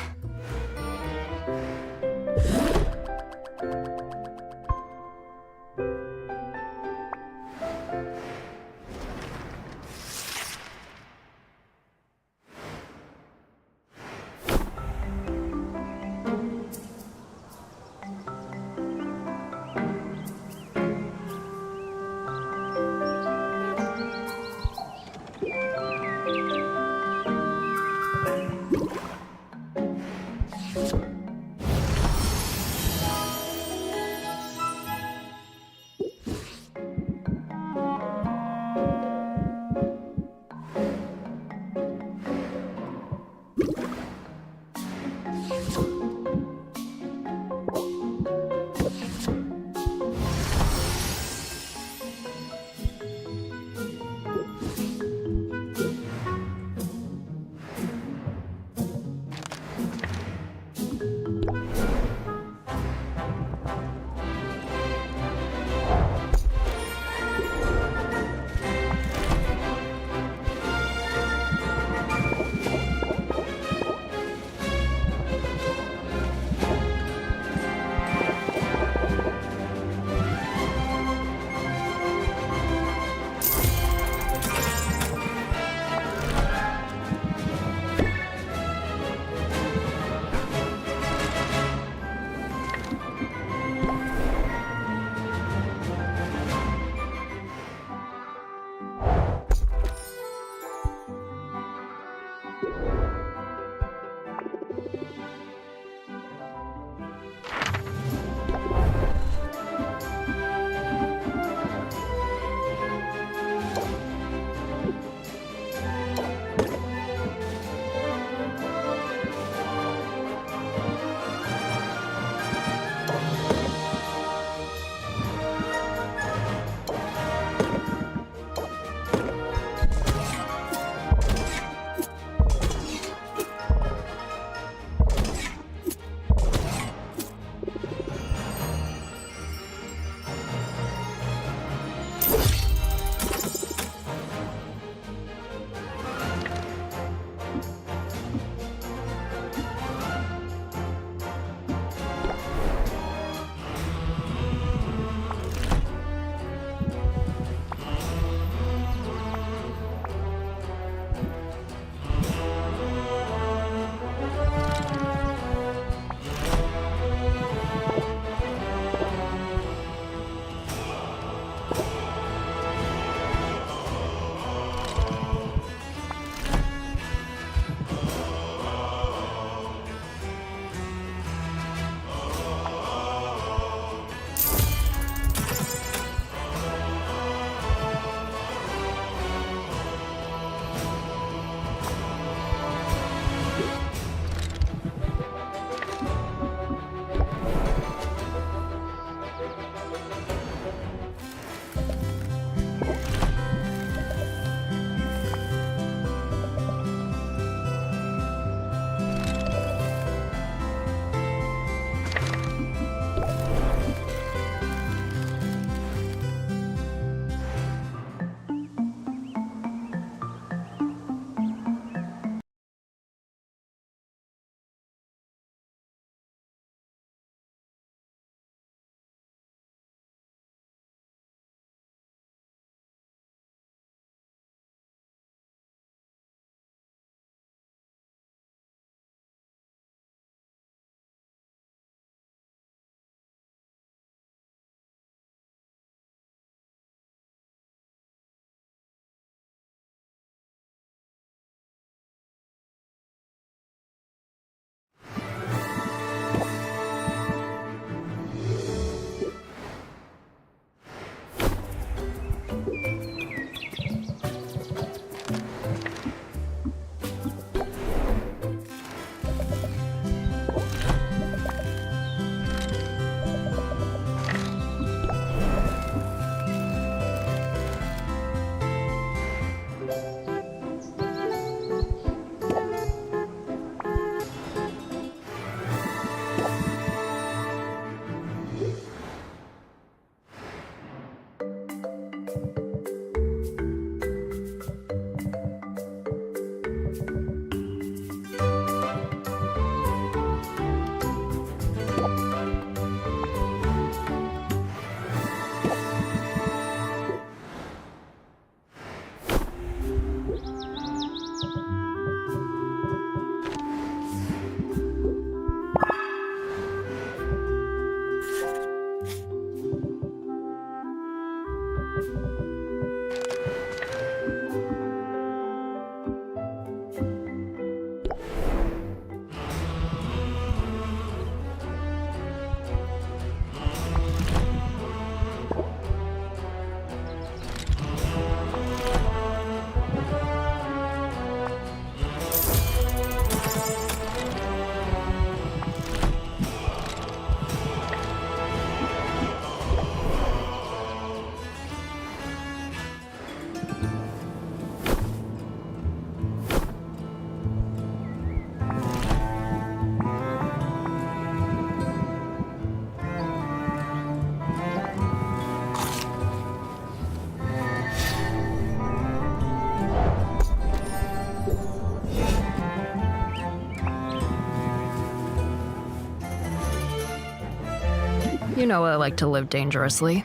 know I like to live dangerously.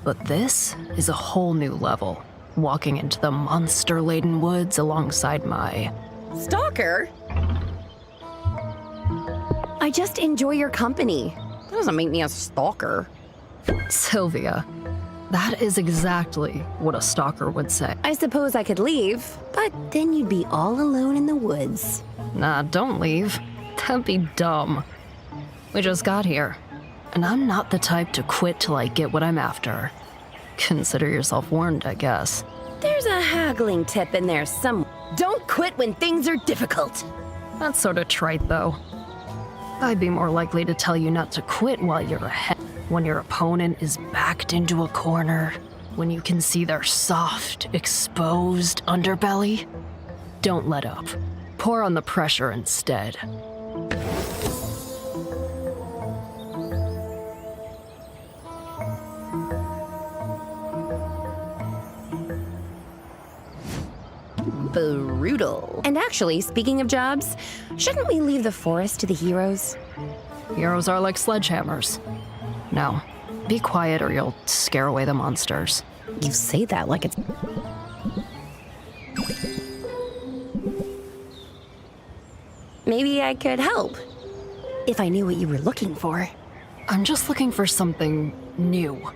But this is a whole new level. Walking into the monster-laden woods alongside my... Stalker? I just enjoy your company. That doesn't make me a stalker. Sylvia. That is exactly what a stalker would say. I suppose I could leave, but then you'd be all alone in the woods. Nah, don't leave. That'd be dumb. We just got here, and I'm not the type to quit till I get what I'm after. Consider yourself warned, I guess. There's a haggling tip in there somewhere. Don't quit when things are difficult. That's sort of trite, though. I'd be more likely to tell you not to quit while you're ahead. When your opponent is backed into a corner, when you can see their soft, exposed underbelly. Don't let up. Pour on the pressure instead. Brutal. And actually, speaking of jobs, shouldn't we leave the forest to the heroes? Heroes are like sledgehammers. Now, be quiet or you'll scare away the monsters. You say that like it's... Maybe I could help. If I knew what you were looking for. I'm just looking for something new.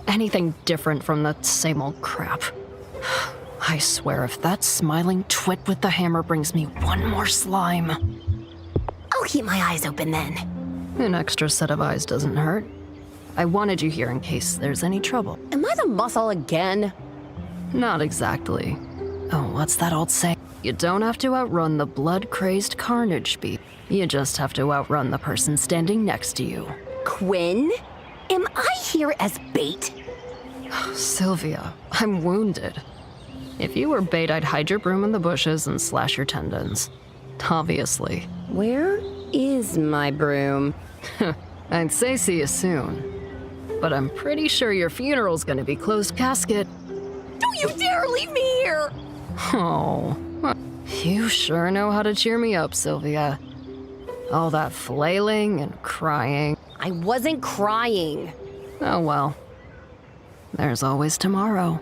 Anything different from the same old crap. I swear if that smiling twit with the hammer brings me one more slime... I'll keep my eyes open then. An extra set of eyes doesn't hurt. I wanted you here in case there's any trouble. Am I the muscle again? Not exactly. Oh, what's that old saying? You don't have to outrun the blood-crazed carnage beast. You just have to outrun the person standing next to you. Quinn? Am I here as bait? Sylvia, I'm wounded. If you were bait, I'd hide your broom in the bushes and slash your tendons. Obviously. Where is my broom? I'd say see you soon. But I'm pretty sure your funeral's gonna be closed casket. Don't you dare leave me here! Oh, you sure know how to cheer me up, Sylvia. All that flailing and crying. I wasn't crying. Oh well. There's always tomorrow.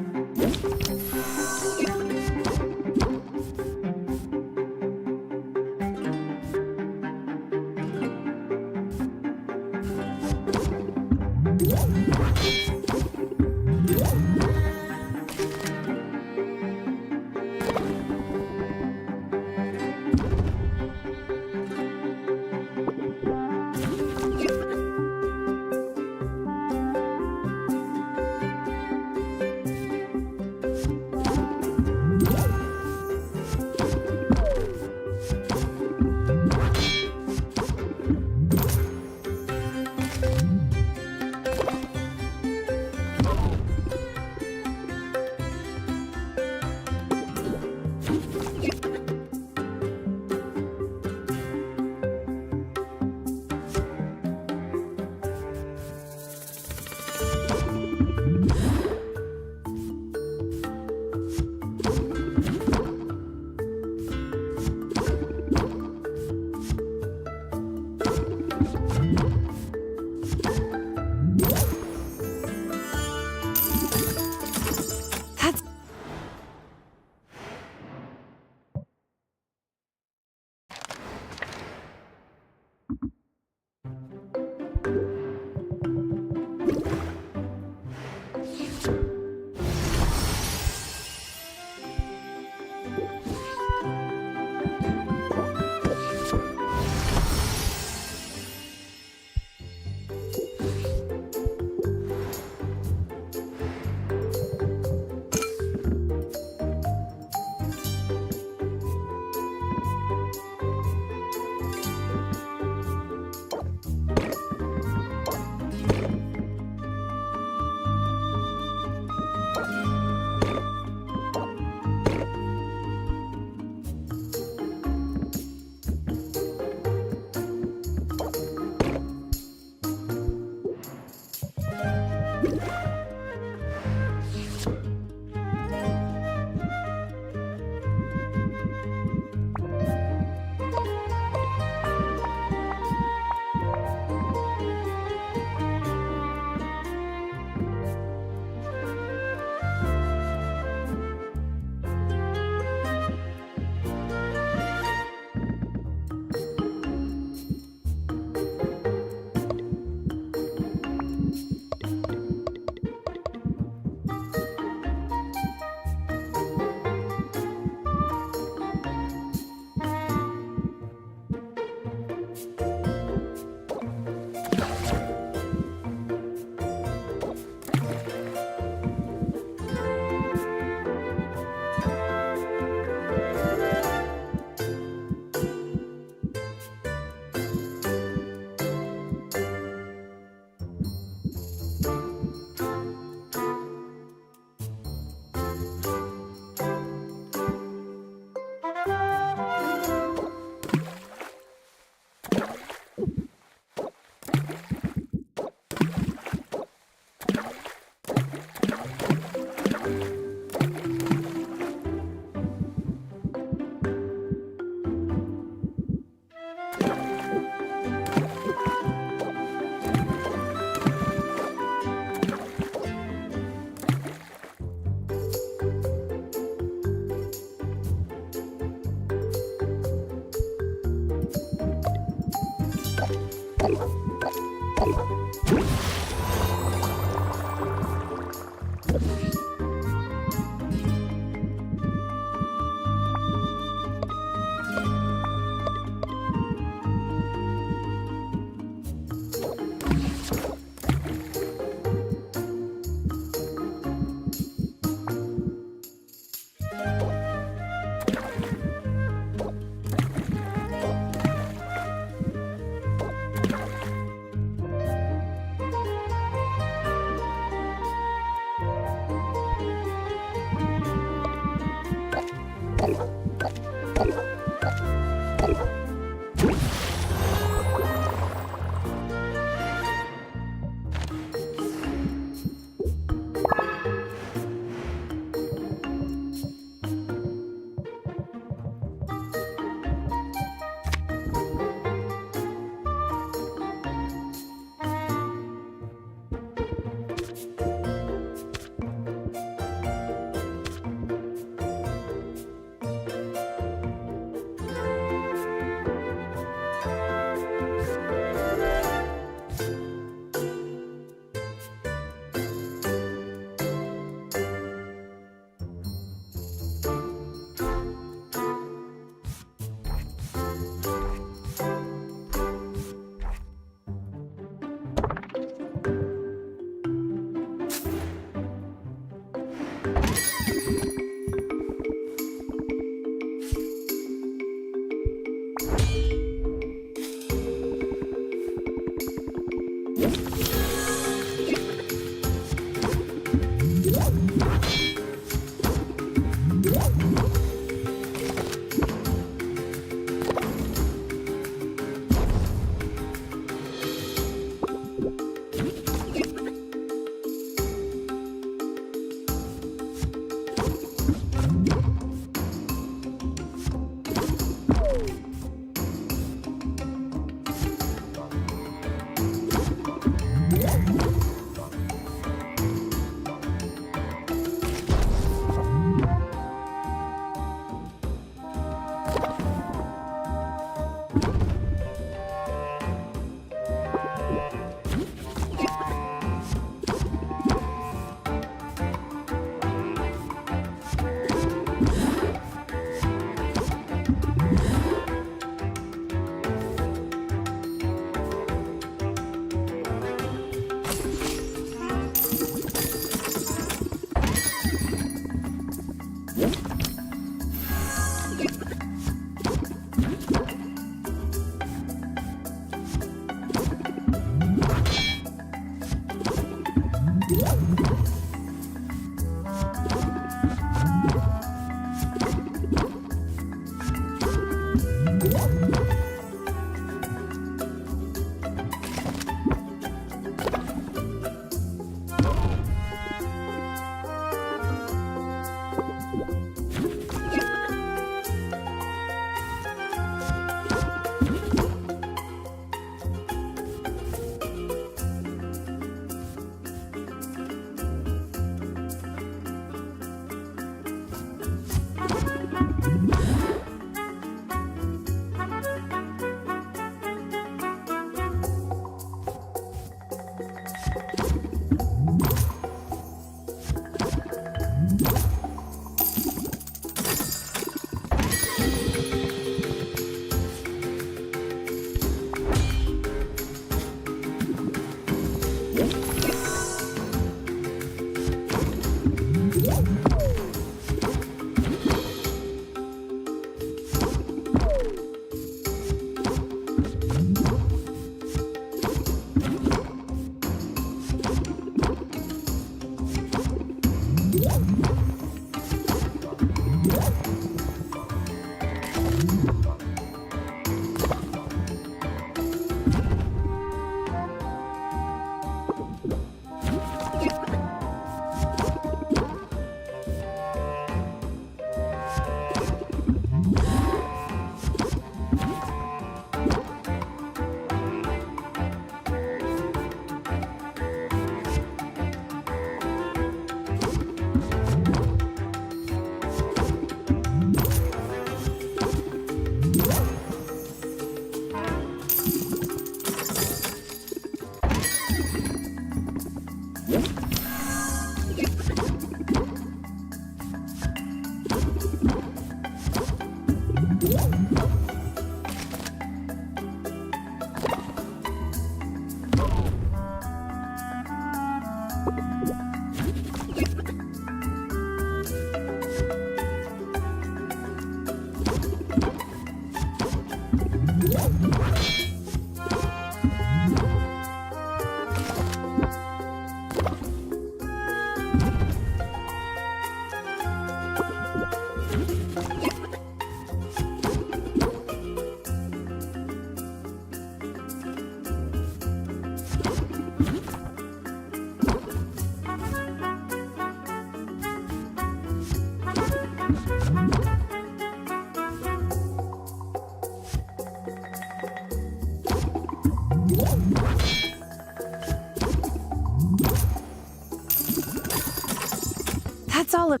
That's all of.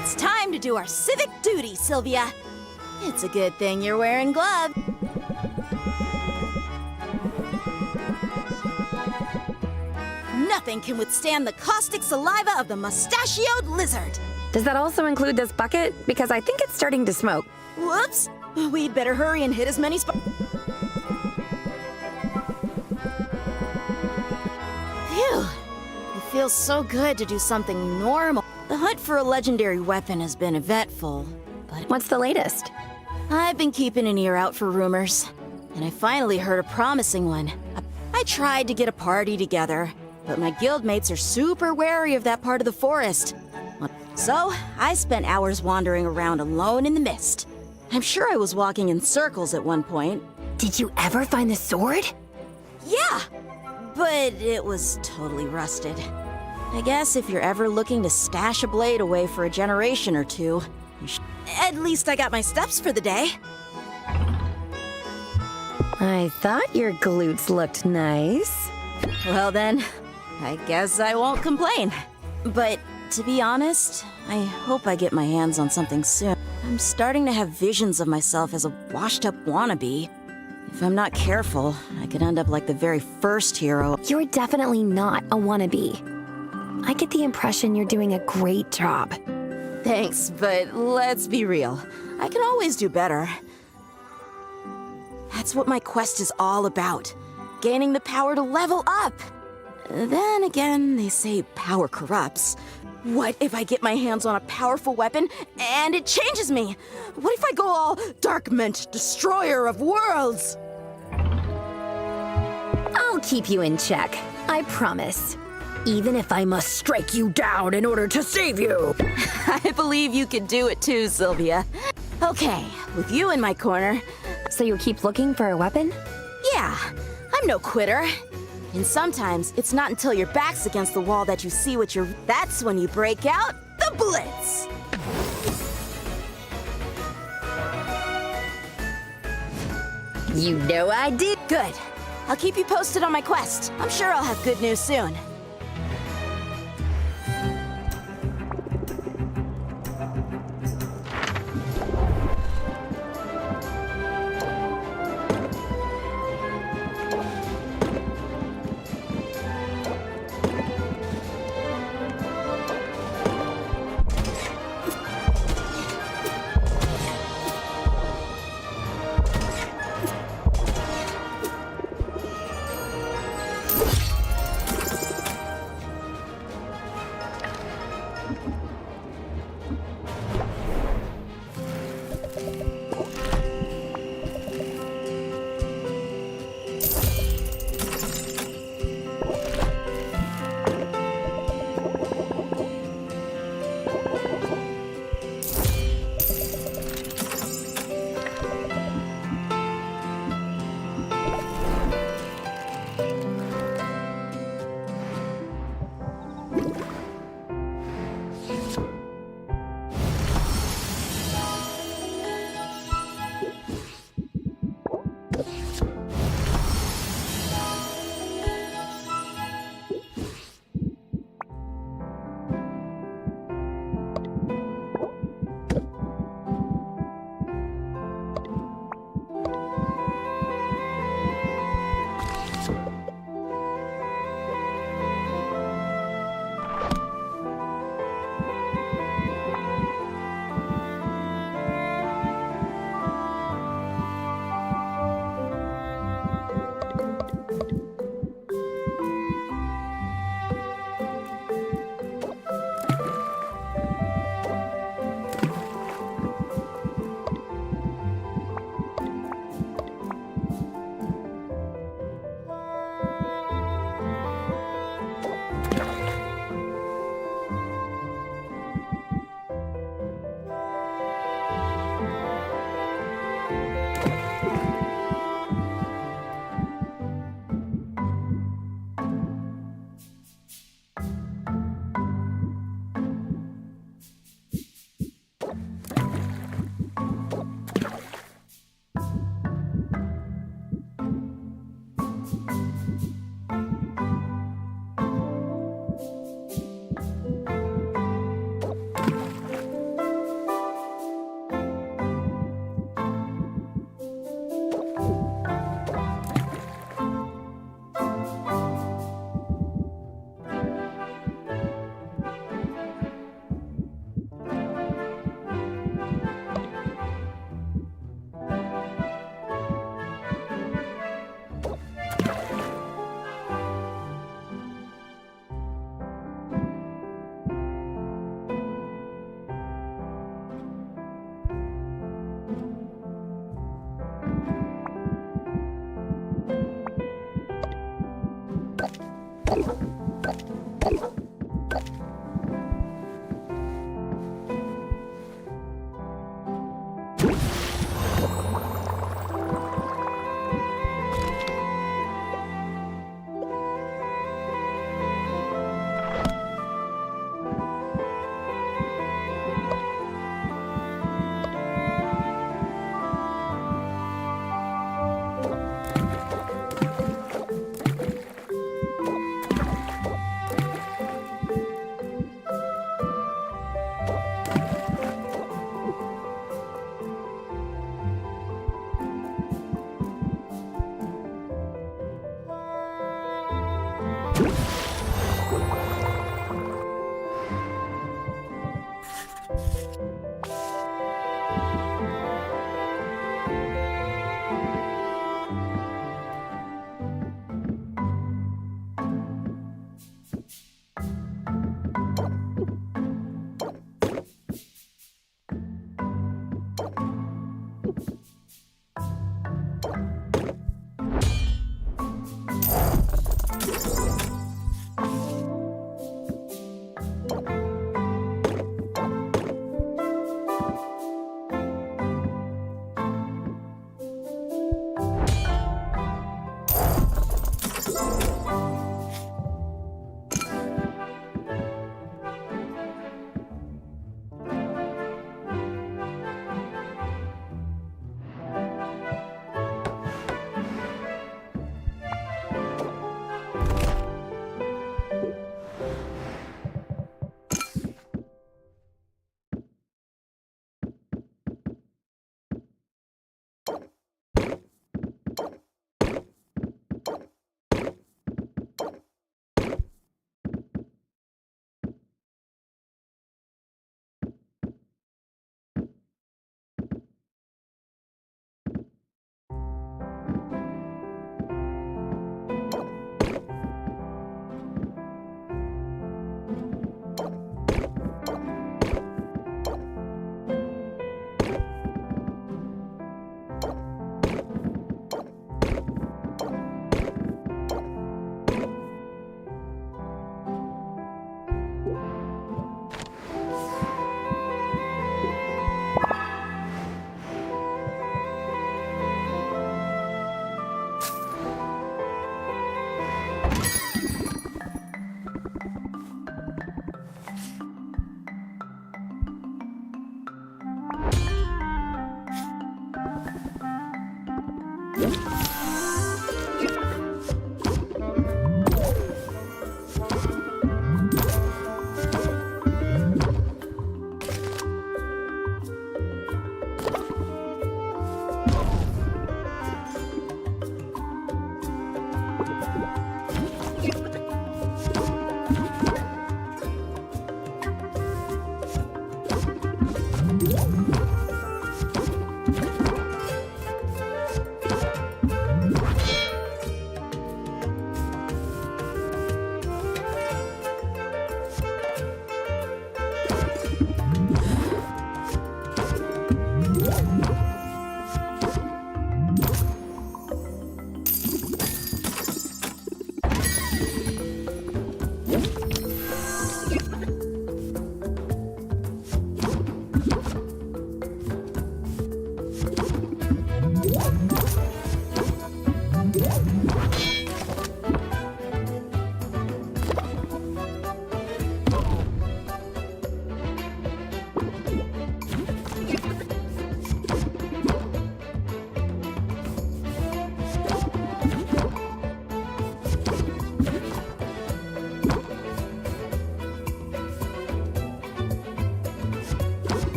It's time to do our civic duty, Sylvia. It's a good thing you're wearing gloves. Nothing can withstand the caustic saliva of the mustachioed lizard. Does that also include this bucket? Because I think it's starting to smoke. Whoops! We'd better hurry and hit as many spots. Phew! It feels so good to do something normal. The hunt for a legendary weapon has been eventful, but What's the latest? I've been keeping an ear out for rumors, and I finally heard a promising one. I tried to get a party together, but my guildmates are super wary of that part of the forest. So, I spent hours wandering around alone in the mist. I'm sure I was walking in circles at one point. Did you ever find the sword? Yeah, but it was totally rusted. I guess if you're ever looking to stash a blade away for a generation or two, at least I got my steps for the day. I thought your glutes looked nice. Well then, I guess I won't complain. But to be honest, I hope I get my hands on something soon. I'm starting to have visions of myself as a washed-up wannabe. If I'm not careful, I could end up like the very first hero. You're definitely not a wannabe. I get the impression you're doing a great job. Thanks, but let's be real. I can always do better. That's what my quest is all about. Gaining the power to level up. Then again, they say power corrupts. What if I get my hands on a powerful weapon and it changes me? What if I go all Darkment, destroyer of worlds? I'll keep you in check. I promise. Even if I must strike you down in order to save you. I believe you could do it too, Sylvia. Okay, with you in my corner. So you'll keep looking for a weapon? Yeah, I'm no quitter. And sometimes it's not until your back's against the wall that you see what you're. That's when you break out the Blitz. You know I did. Good. I'll keep you posted on my quest. I'm sure I'll have good news soon.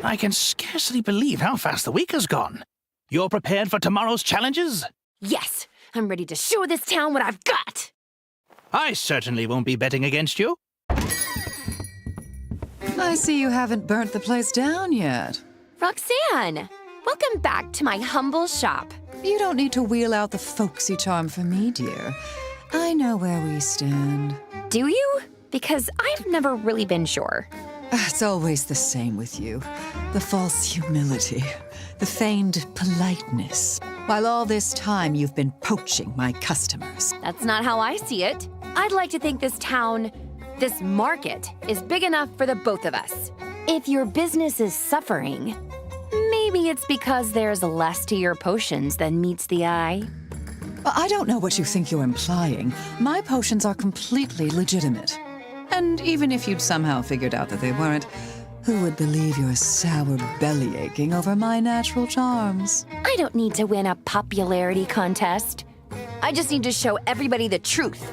I can scarcely believe how fast the week has gone. You're prepared for tomorrow's challenges? Yes, I'm ready to show this town what I've got! I certainly won't be betting against you. I see you haven't burnt the place down yet. Roxanne! Welcome back to my humble shop. You don't need to wheel out the folksy charm for me, dear. I know where we stand. Do you? Because I've never really been sure. It's always the same with you. The false humility, the feigned politeness. While all this time you've been poaching my customers. That's not how I see it. I'd like to think this town, this market, is big enough for the both of us. If your business is suffering, maybe it's because there's less to your potions than meets the eye. I don't know what you think you're implying. My potions are completely legitimate. And even if you'd somehow figured out that they weren't, who would believe you're sour belly-aching over my natural charms? I don't need to win a popularity contest. I just need to show everybody the truth.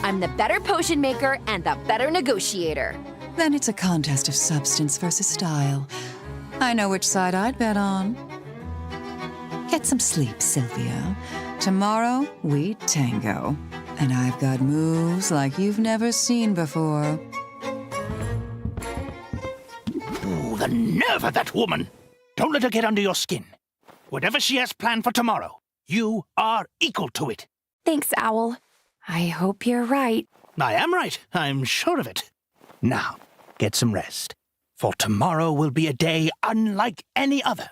I'm the better potion maker and the better negotiator. Then it's a contest of substance versus style. I know which side I'd bet on. Get some sleep, Sylvia. Tomorrow, we tango. And I've got moves like you've never seen before. Ooh, the nerve of that woman! Don't let her get under your skin. Whatever she has planned for tomorrow, you are equal to it. Thanks, Owl. I hope you're right. I am right. I'm sure of it. Now, get some rest. For tomorrow will be a day unlike any other.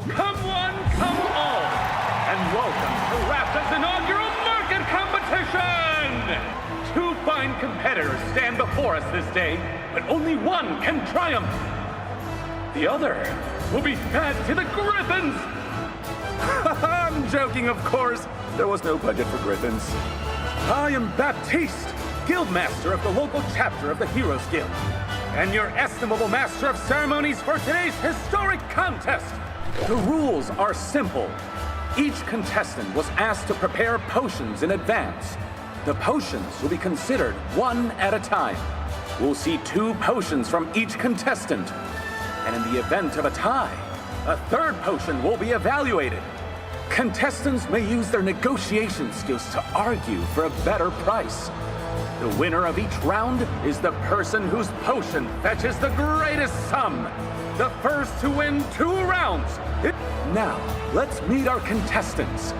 Come one, come all, and welcome to Raptor's inaugural market competition! Two fine competitors stand before us this day, but only one can triumph. The other will be fed to the griffins! I'm joking, of course. There was no budget for griffins. I am Baptiste, Guildmaster of the local chapter of the Heroes Guild, and your estimable master of ceremonies for today's historic contest. The rules are simple. Each contestant was asked to prepare potions in advance. The potions will be considered one at a time. We'll see 2 potions from each contestant. And in the event of a tie, a third potion will be evaluated. Contestants may use their negotiation skills to argue for a better price. The winner of each round is the person whose potion fetches the greatest sum. The first to win 2 rounds. Now, let's meet our contestants.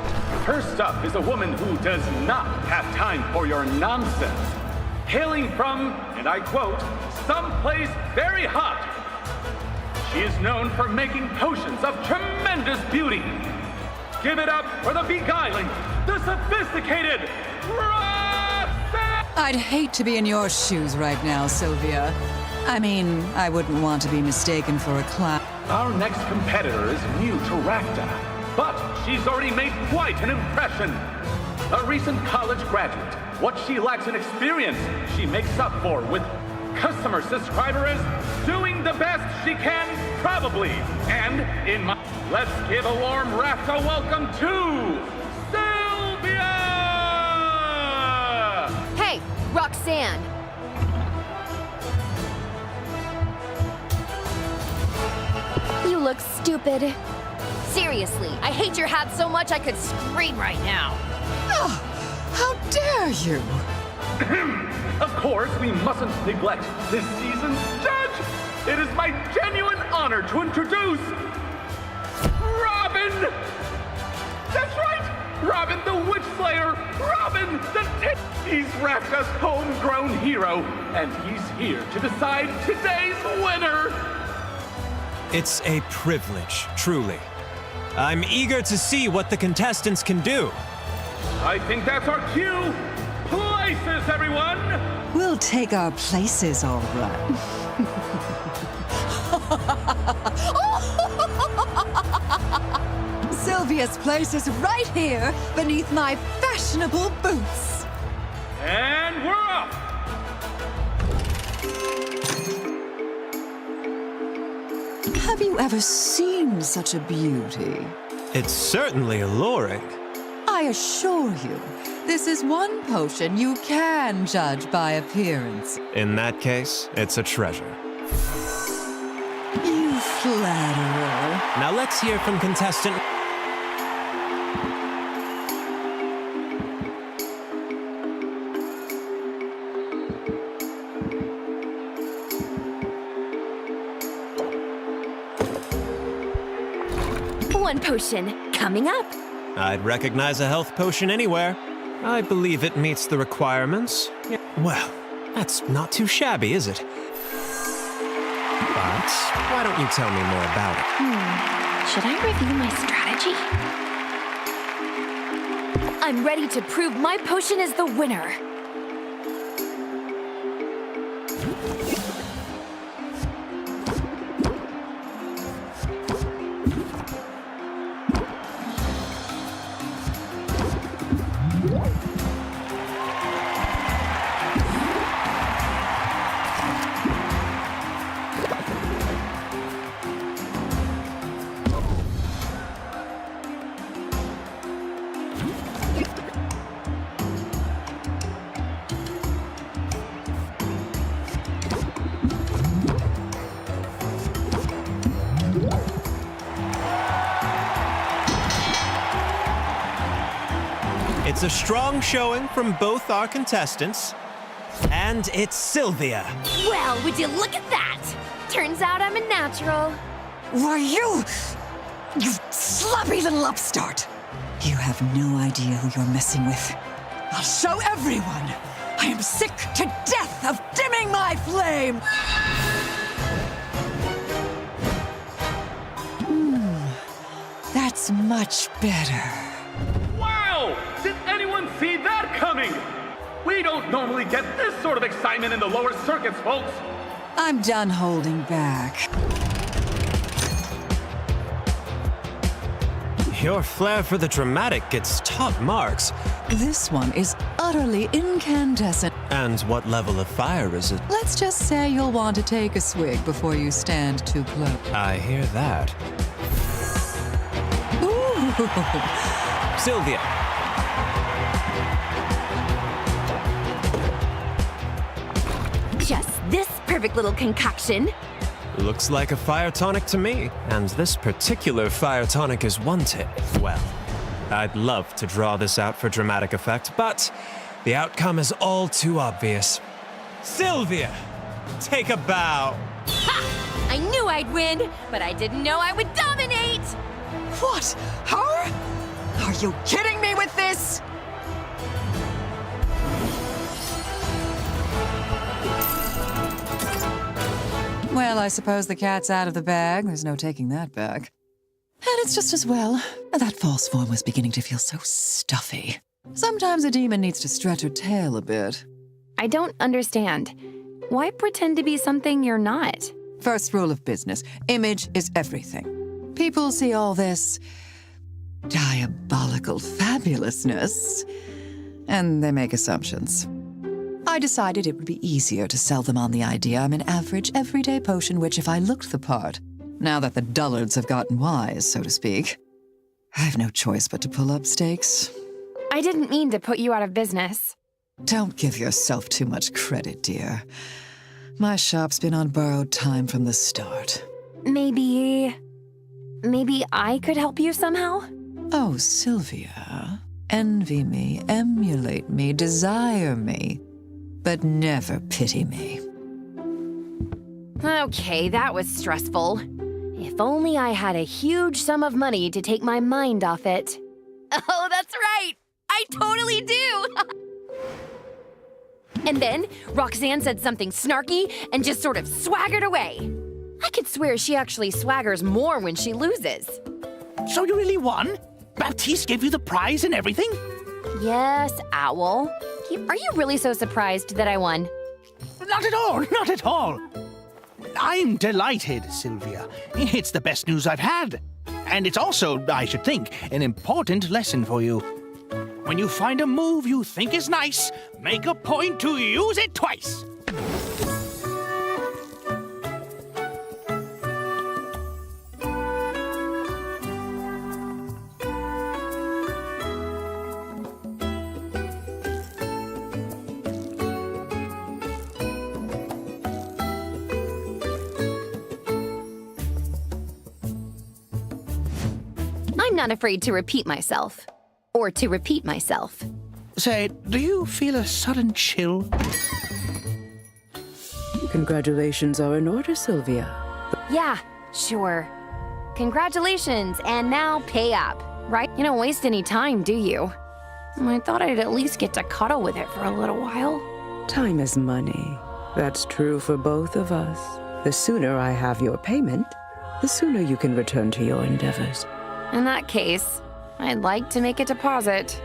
First up is a woman who does not have time for your nonsense. Hailing from, and I quote, someplace very hot. She is known for making potions of tremendous beauty. Give it up for the beguiling, the sophisticated Roxanne! I'd hate to be in your shoes right now, Sylvia. I mean, I wouldn't want to be mistaken for a clown. Our next competitor is new to Rafta, but she's already made quite an impression. A recent college graduate. What she lacks in experience, she makes up for with customer subscribers doing the best she can, probably. And in my... Let's give a warm Rafta welcome to... Sylvia! Hey, Roxanne. You look stupid. Seriously, I hate your hat so much I could scream right now. Oh, how dare you! Of course, we mustn't neglect this season's judge. It is my genuine honor to introduce Robin. That's right, Robin the Witch Slayer. Robin the He's Rafta's homegrown hero, and he's here to decide today's winner. It's a privilege, truly. I'm eager to see what the contestants can do. I think that's our cue. Places, everyone! We'll take our places, all right. Sylvia's place is right here, beneath my fashionable boots. And we're off! Have you ever seen such a beauty? It's certainly alluring. I assure you, this is one potion you can judge by appearance. In that case, it's a treasure. You flatterer. Now let's hear from contestant... One potion coming up. I'd recognize a health potion anywhere. I believe it meets the requirements. Well, that's not too shabby, is it? But why don't you tell me more about it? Should I review my strategy? I'm ready to prove my potion is the winner. It's a strong showing from both our contestants. And it's Sylvia. Well, would you look at that? Turns out I'm a natural. Why, you sloppy little upstart! You have no idea who you're messing with. I'll show everyone! I am sick to death of dimming my flame! That's much better. Wow! Did anyone see that coming? We don't normally get this sort of excitement in the lower circuits, folks. I'm done holding back. Your flair for the dramatic gets top marks. This one is utterly incandescent. And what level of fire is it? Let's just say you'll want to take a swig before you stand too close. I hear that. Ooh. Sylvia. Just this perfect little concoction. Looks like a fire tonic to me. And this particular fire tonic is wanted. Well, I'd love to draw this out for dramatic effect, but the outcome is all too obvious. Sylvia, take a bow. Ha! I knew I'd win, but I didn't know I would dominate! What? Her? Are you kidding me with this? Well, I suppose the cat's out of the bag. There's no taking that back. And it's just as well. That false form was beginning to feel so stuffy. Sometimes a demon needs to stretch her tail a bit. I don't understand. Why pretend to be something you're not? First rule of business, image is everything. People see all this diabolical fabulousness, and they make assumptions. I decided it would be easier to sell them on the idea I'm an average, everyday potion which, if I looked the part, now that the dullards have gotten wise, so to speak, I have no choice but to pull up stakes. I didn't mean to put you out of business. Don't give yourself too much credit, dear. My shop's been on borrowed time from the start. Maybe I could help you somehow? Oh, Sylvia. Envy me, emulate me, desire me, but never pity me. Okay, that was stressful. If only I had a huge sum of money to take my mind off it. Oh, that's right! I totally do! And then Roxanne said something snarky and just sort of swaggered away. I could swear she actually swaggers more when she loses. So you really won? Baptiste gave you the prize and everything? Yes, Owl. Are you really so surprised that I won? Not at all, not at all. I'm delighted, Sylvia. It's the best news I've had. And it's also, I should think, an important lesson for you. When you find a move you think is nice, make a point to use it twice. I'm not afraid to repeat myself. Or to repeat myself. Say, do you feel a sudden chill? Congratulations are in order, Sylvia. Yeah, sure. Congratulations, and now pay up, right? You don't waste any time, do you? I thought I'd at least get to cuddle with it for a little while. Time is money. That's true for both of us. The sooner I have your payment, the sooner you can return to your endeavors. In that case, I'd like to make a deposit.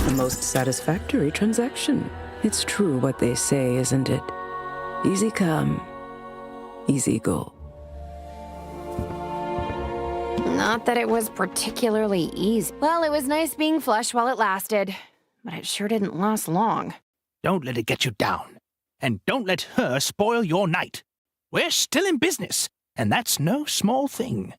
The most satisfactory transaction. It's true what they say, isn't it? Easy come, easy go. Not that it was particularly easy. Well, it was nice being flush while it lasted, but it sure didn't last long. Don't let it get you down. And don't let her spoil your night. We're still in business, and that's no small thing.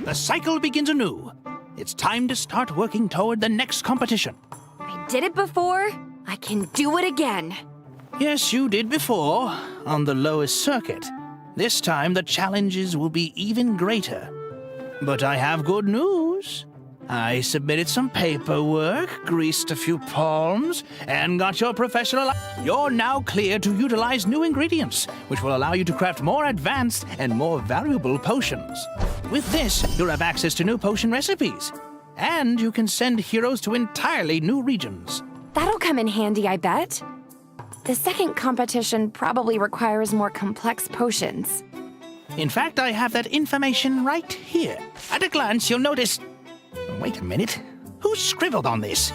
The cycle begins anew. It's time to start working toward the next competition. I did it before. I can do it again. Yes, you did before, on the lowest circuit. This time the challenges will be even greater. But I have good news. I submitted some paperwork, greased a few palms, and got your professional... You're now clear to utilize new ingredients, which will allow you to craft more advanced and more valuable potions. With this, you'll have access to new potion recipes. And you can send heroes to entirely new regions. That'll come in handy, I bet. The second competition probably requires more complex potions. In fact, I have that information right here. At a glance, you'll notice... Wait a minute. Who scribbled on this?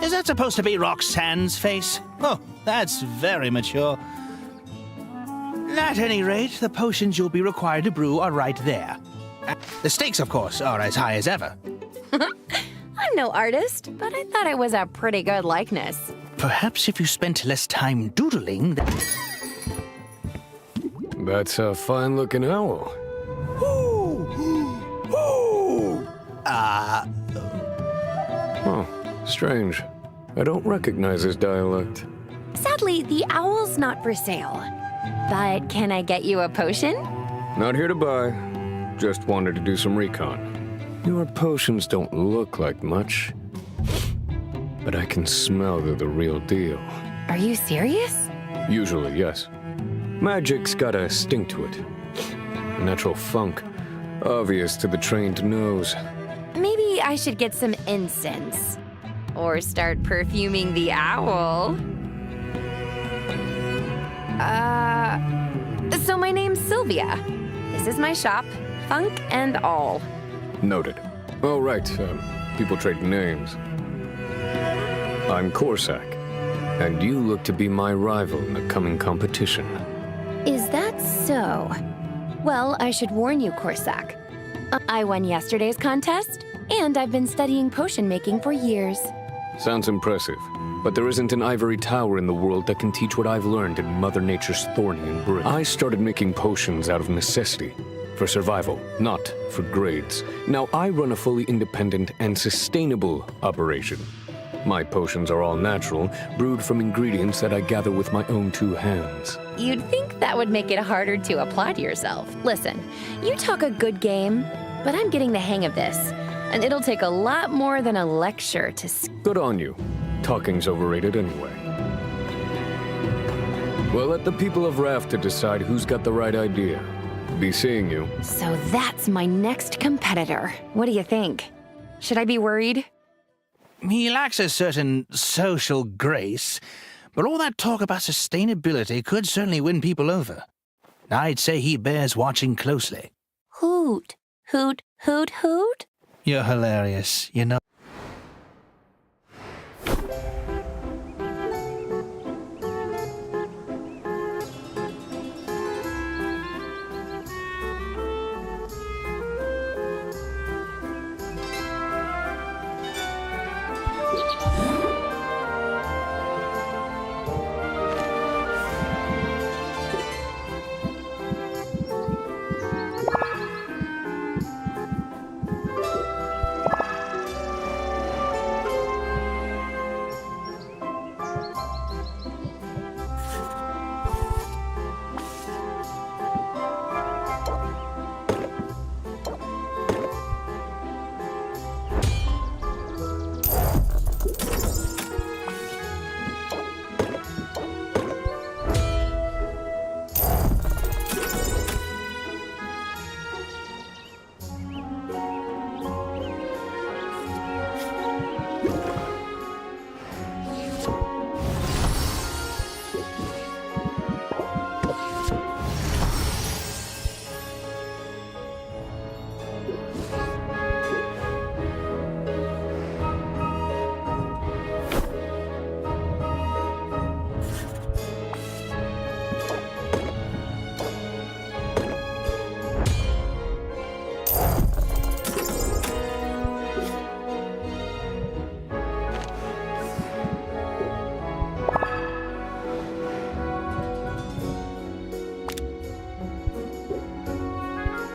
Is that supposed to be Roxanne's face? Oh, that's very mature. At any rate, the potions you'll be required to brew are right there. The stakes, of course, are as high as ever. I'm no artist, but I thought it was a pretty good likeness. Perhaps if you spent less time doodling... That's a fine-looking owl. Oh, strange. I don't recognize his dialect. Sadly, the owl's not for sale. But can I get you a potion? Not here to buy. Just wanted to do some recon. Your potions don't look like much, but I can smell they're the real deal. Are you serious? Usually, yes. Magic's got a sting to it. A natural funk, obvious to the trained nose. Maybe I should get some incense. Or start perfuming the owl. So my name's Sylvia. This is my shop, Funk and All. Noted. Oh, right. People trade names. I'm Corsac, and you look to be my rival in the coming competition. Is that so? Well, I should warn you, Corsac. I won yesterday's contest, and I've been studying potion making for years. Sounds impressive, but there isn't an ivory tower in the world that can teach what I've learned in Mother Nature's thorny embrace. I started making potions out of necessity, for survival, not for grades. Now I run a fully independent and sustainable operation. My potions are all natural, brewed from ingredients that I gather with my own two hands. You'd think that would make it harder to applaud yourself. Listen, you talk a good game, but I'm getting the hang of this. And it'll take a lot more than a lecture to... Good on you. Talking's overrated anyway. Well, let the people of Rafta decide who's got the right idea. Be seeing you. So that's my next competitor. What do you think? Should I be worried? He lacks a certain social grace, but all that talk about sustainability could certainly win people over. I'd say he bears watching closely. Hoot. Hoot, hoot, hoot? You're hilarious, you know.